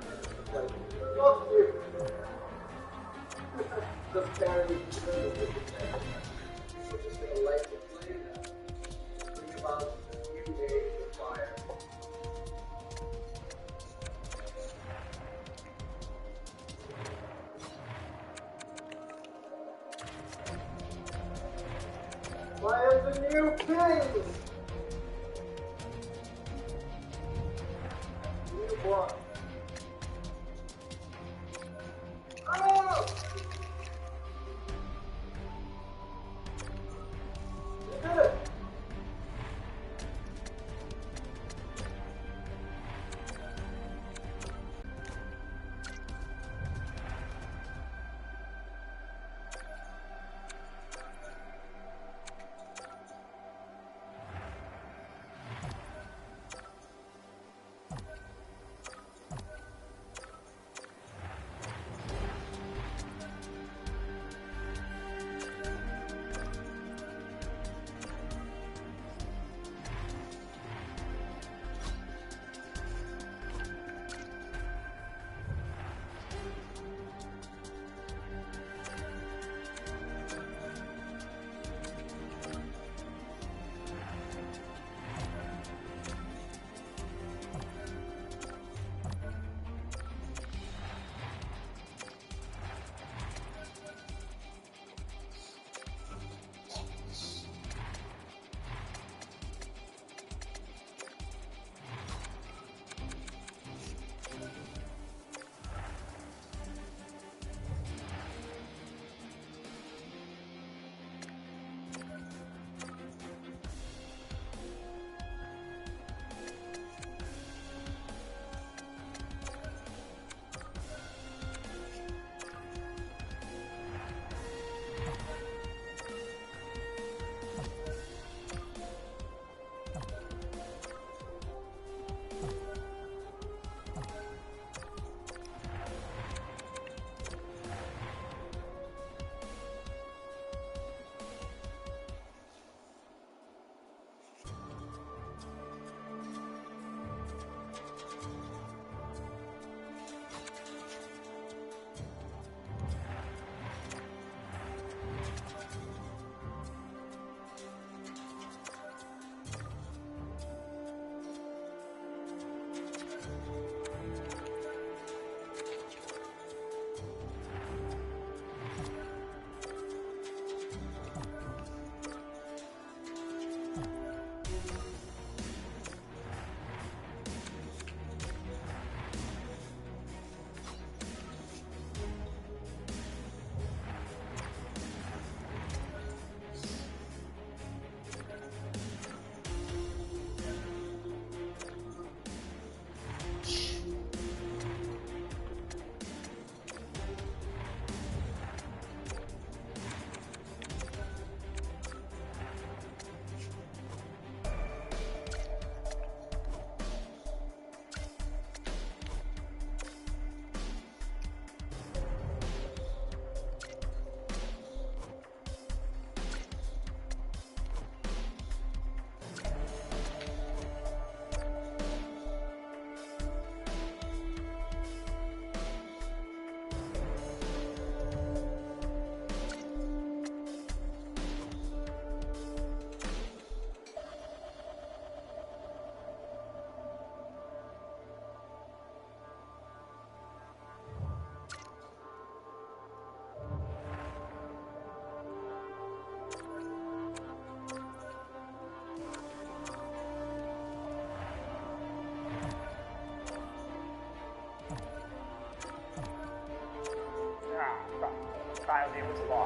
Like, fuck you. Just barely. We're just gonna light the flame now. Think about you made the fire. Why is the new king? New one. Oh! You did it!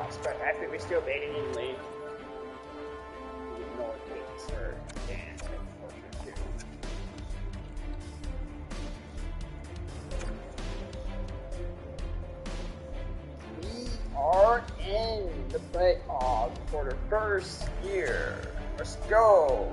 playoffs, but I think we still made it in late. Even though it takes her and unfortunate too. We are in the playoffs for the first year. Let's go!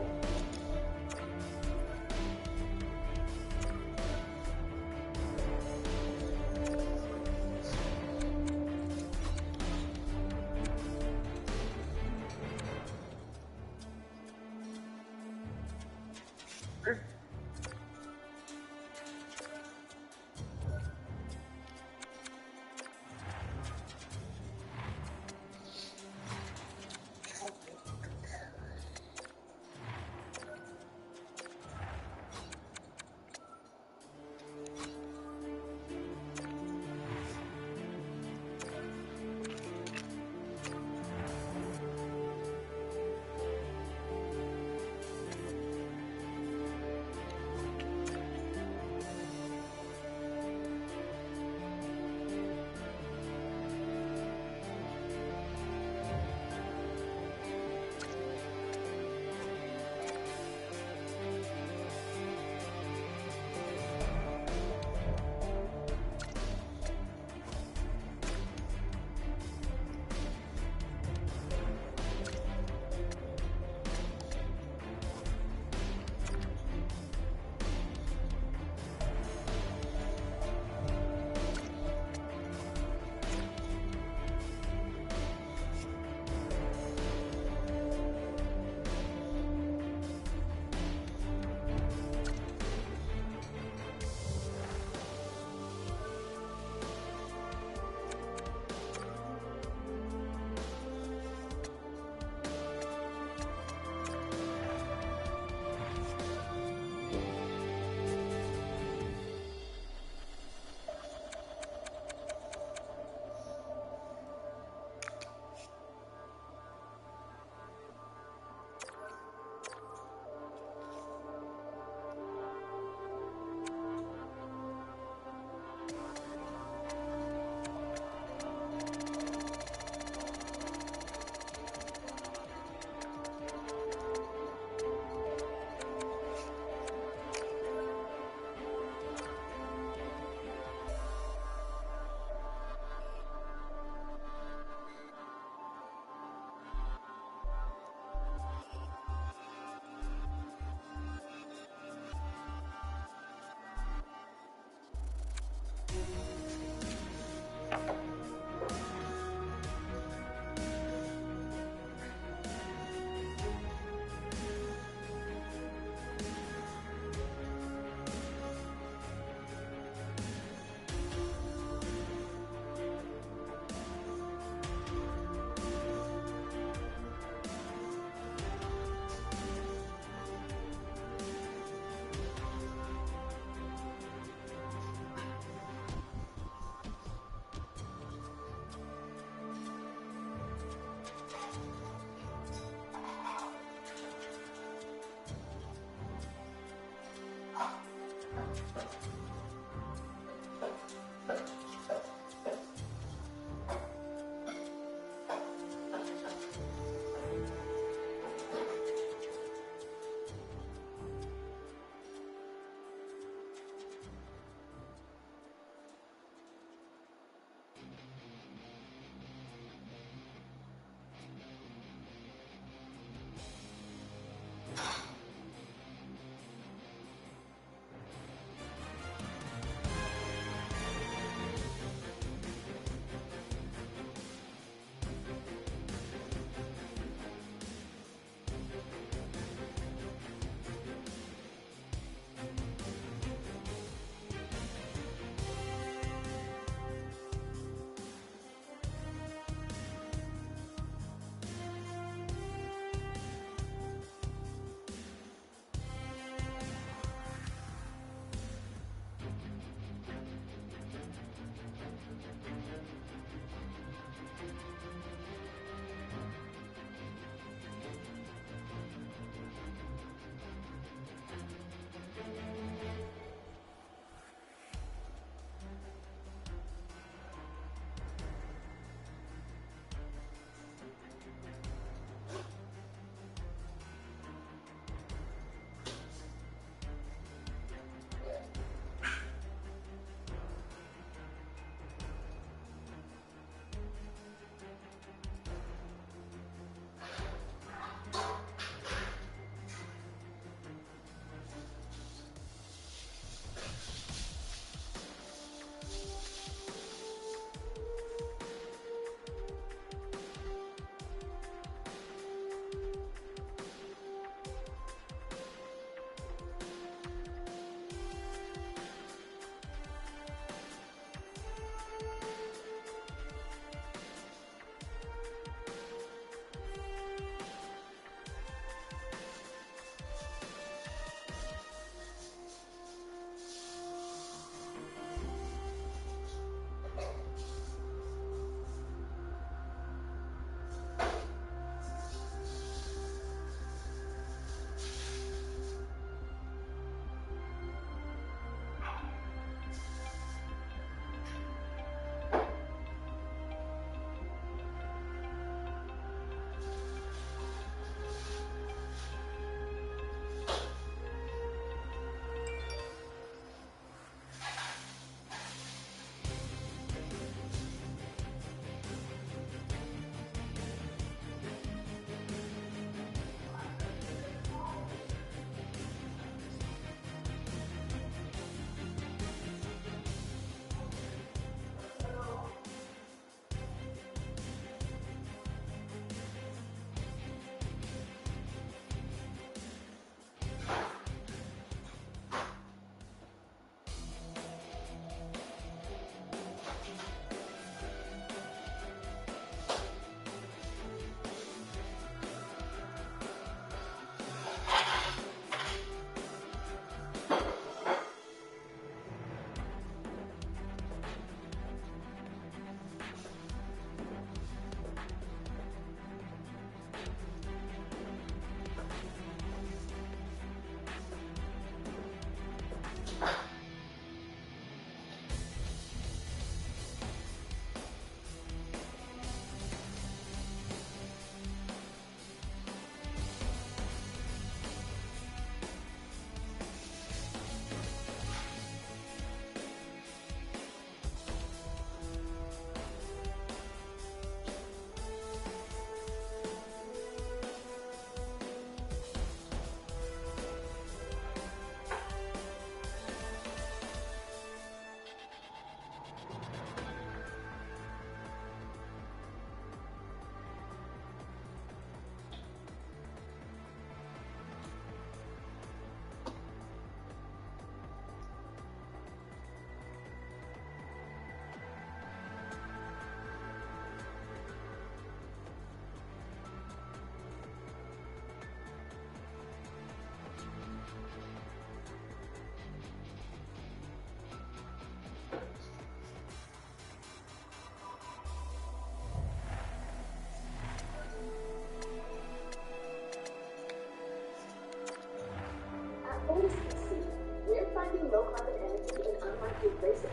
low-carbon energy in unlikely places,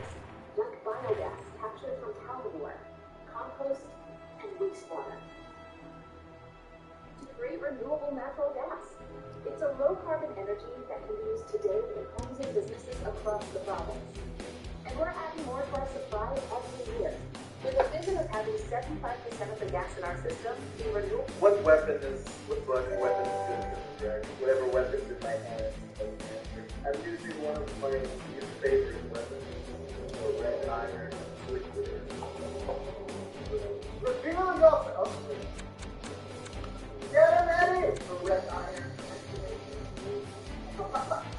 like biogas captured from cow manure, compost, and wastewater. To create renewable natural gas. It's a low-carbon energy that can be used today in homes and businesses across the province. And we're adding more to our supply every year, with a vision of having 75% of the gas in our system be renewable. What weapon is good? Whatever weapon's in my hand. I'm using one of my new favorite weapons, the red iron. Revealing up! Get him, Eddie! The red iron.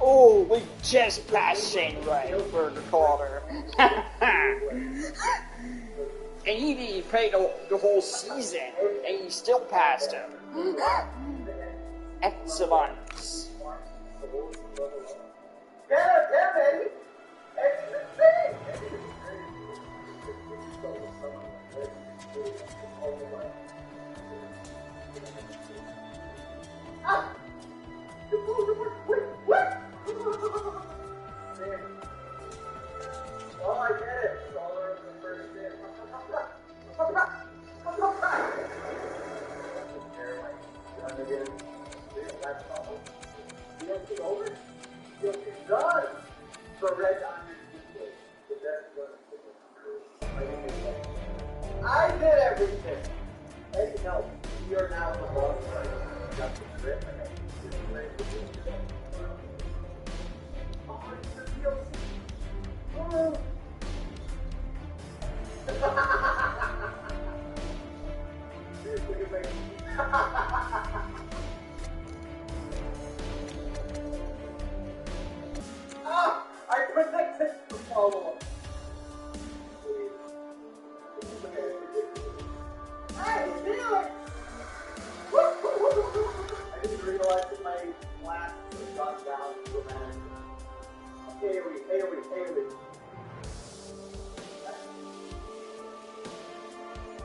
Oh, we just passed Shane Wright for the quarter. And he didn't play the whole season, and he still passed him. Excellent. Get him, Eddie! Eddie's insane! Ah! What? Oh, I get it. Solar is the first thing. You over? Yes, it does. The red iron is the best one. I did everything. Eddie, no. We are now the boss. Got the trip. I got the trip. I predicted the follow-up. Hey, do it! I didn't realize that my blast had gone down dramatically. Haley.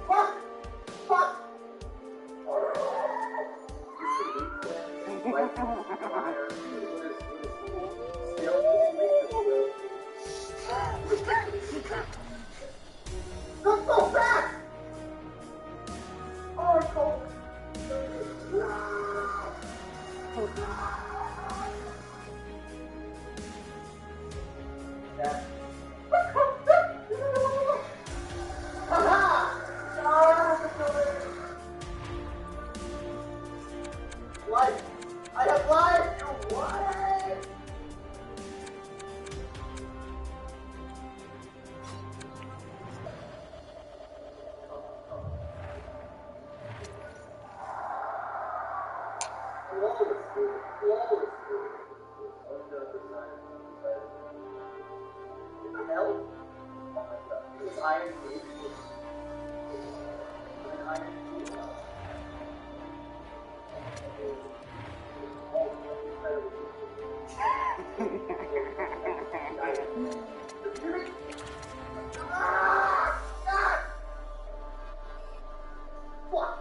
Fuck! Not so fast! Oh, it's cold. Yeah. Life! I have life! You what? Hell? Oh my god. It was Iron Cage. Iron Cage. What?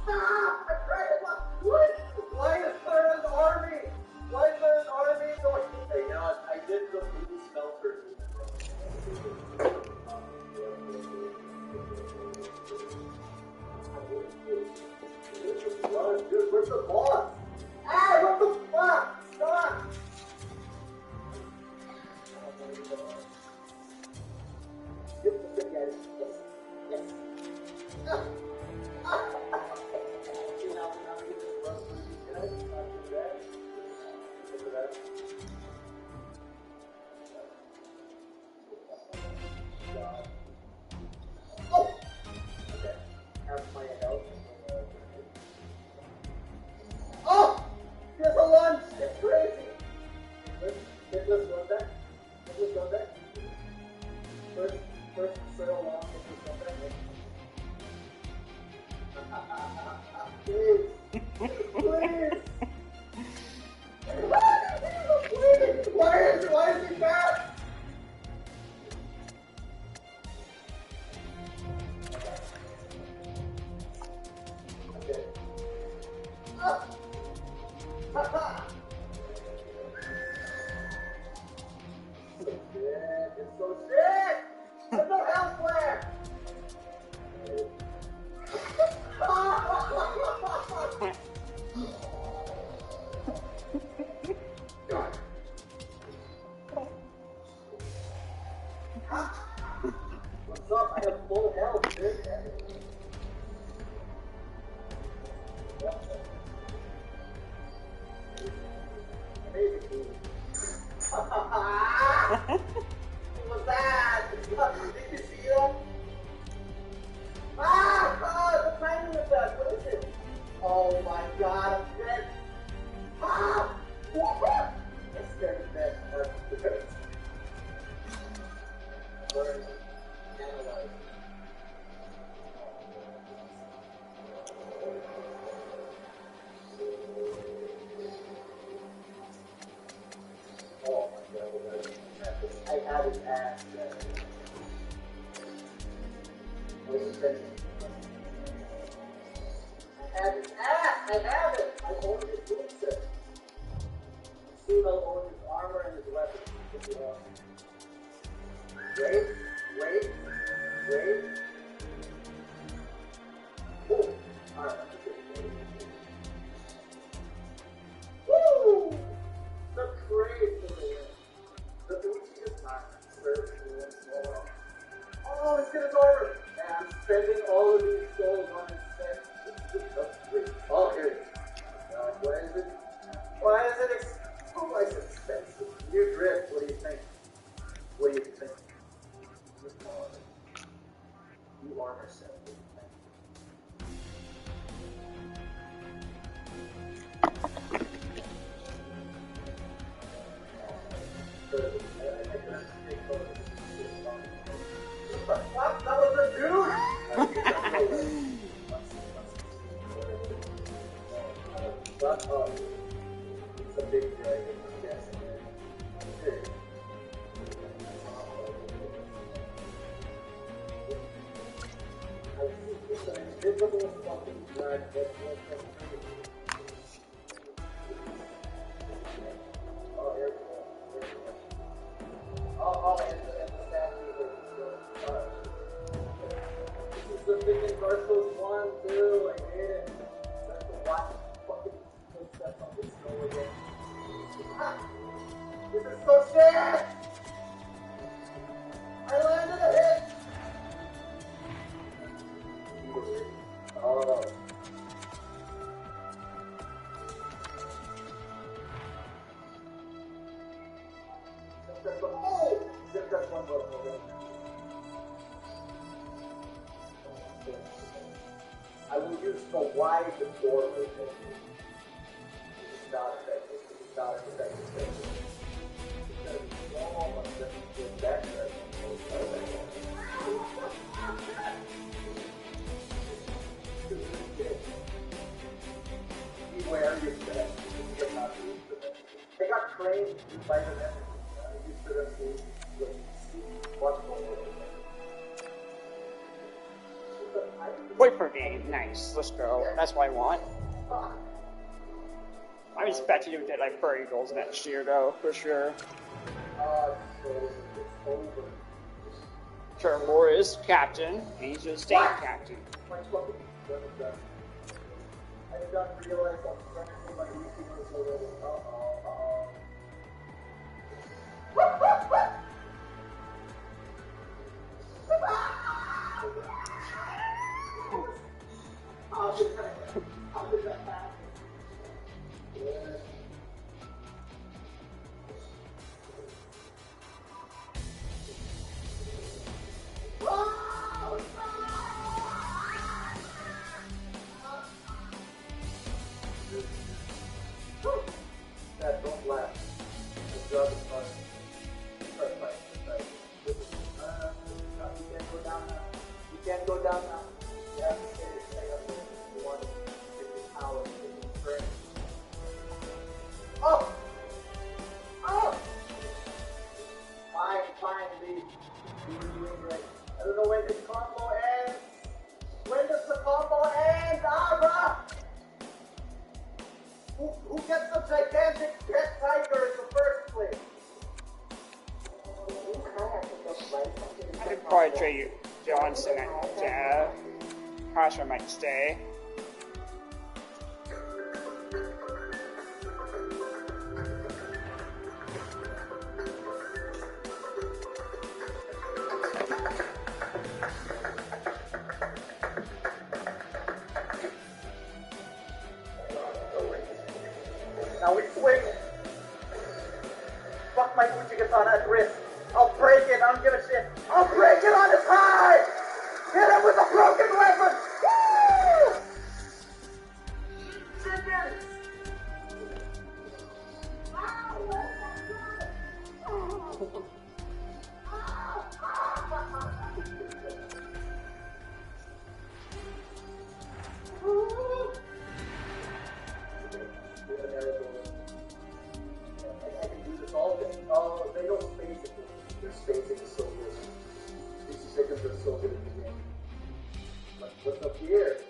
Stop! I'm trying to what? Why is there an army? Why is there an army going? Hey, you know what? I did the blue smelter. Dude, where's the boss? Ah, what the fuck? Stop! Good guys. Yes. Ah. Oh! Okay. Have my health. Oh! There's a lunch! It's crazy! Let's go back. Let's go back. First, settle down. Let's go back. Please! Please! Please! Why is he back? Okay. What was that? Did you see that? The timing of that. What is it? Oh my god, I'm dead. I'm scared to death. Learn, analyze. Oh my god, I had his ass. What is it? I have his ass! I have it! I own his boot set. Soon I'll own his armor and his weapons. Wait. Ooh. Alright, I'm just woo! The praise for the win. The Uchi is not served to win solo. Oh, it's gonna go over! And I'm spending all of these souls on his set. Oh, here it is. Why is it? Oh, it's expensive. New drift, what do you think? What do you think? New armor set, what do you think? What? That was a dude? But, it's a big dragon, I'm guessing. It's an invisible fucking dragon that won't come through. Oh, here we go. Oh, and the statue is this is the freaking Garsos 1, too. I hate it. That's the watch fucking step on this snow again. This is so sad! I landed a hit! Oh. Just one more. I will use the wide door rotation. It's not effective. It's not an effective thing. It's going to be normal, but just get back there. Beware your step. I got trained by the enemy. I used to them to watch Wait for game. Nice. Let's go. That's what I want. I'm expecting to get like Prairie Goals next year, though, for sure. Trevor is captain, and he's just staying captain. I did not realize I'm practicing my weakness already. How did that happen? Dad, don't laugh. The job is hard. Start fighting. You can't go down now. You can't go down now. You have to stay up there. You want to get your power, get your strength. Oh! Fine, Lee. You're doing great. I don't know when this combo ends. When does the combo end? Bruh! Who gets the gigantic pet tiger in the first place? I could probably trade you Johnson and Kasha might stay. Now we swing. Fuck my Fujikatana at wrist. I'll break it, I don't give a shit. I'll break it on his high! Hit him with a broken weapon! Woo! I can do this all day. Oh, they don't space it. Their spacing is so good. 60 seconds are so good at the game. But what's up here?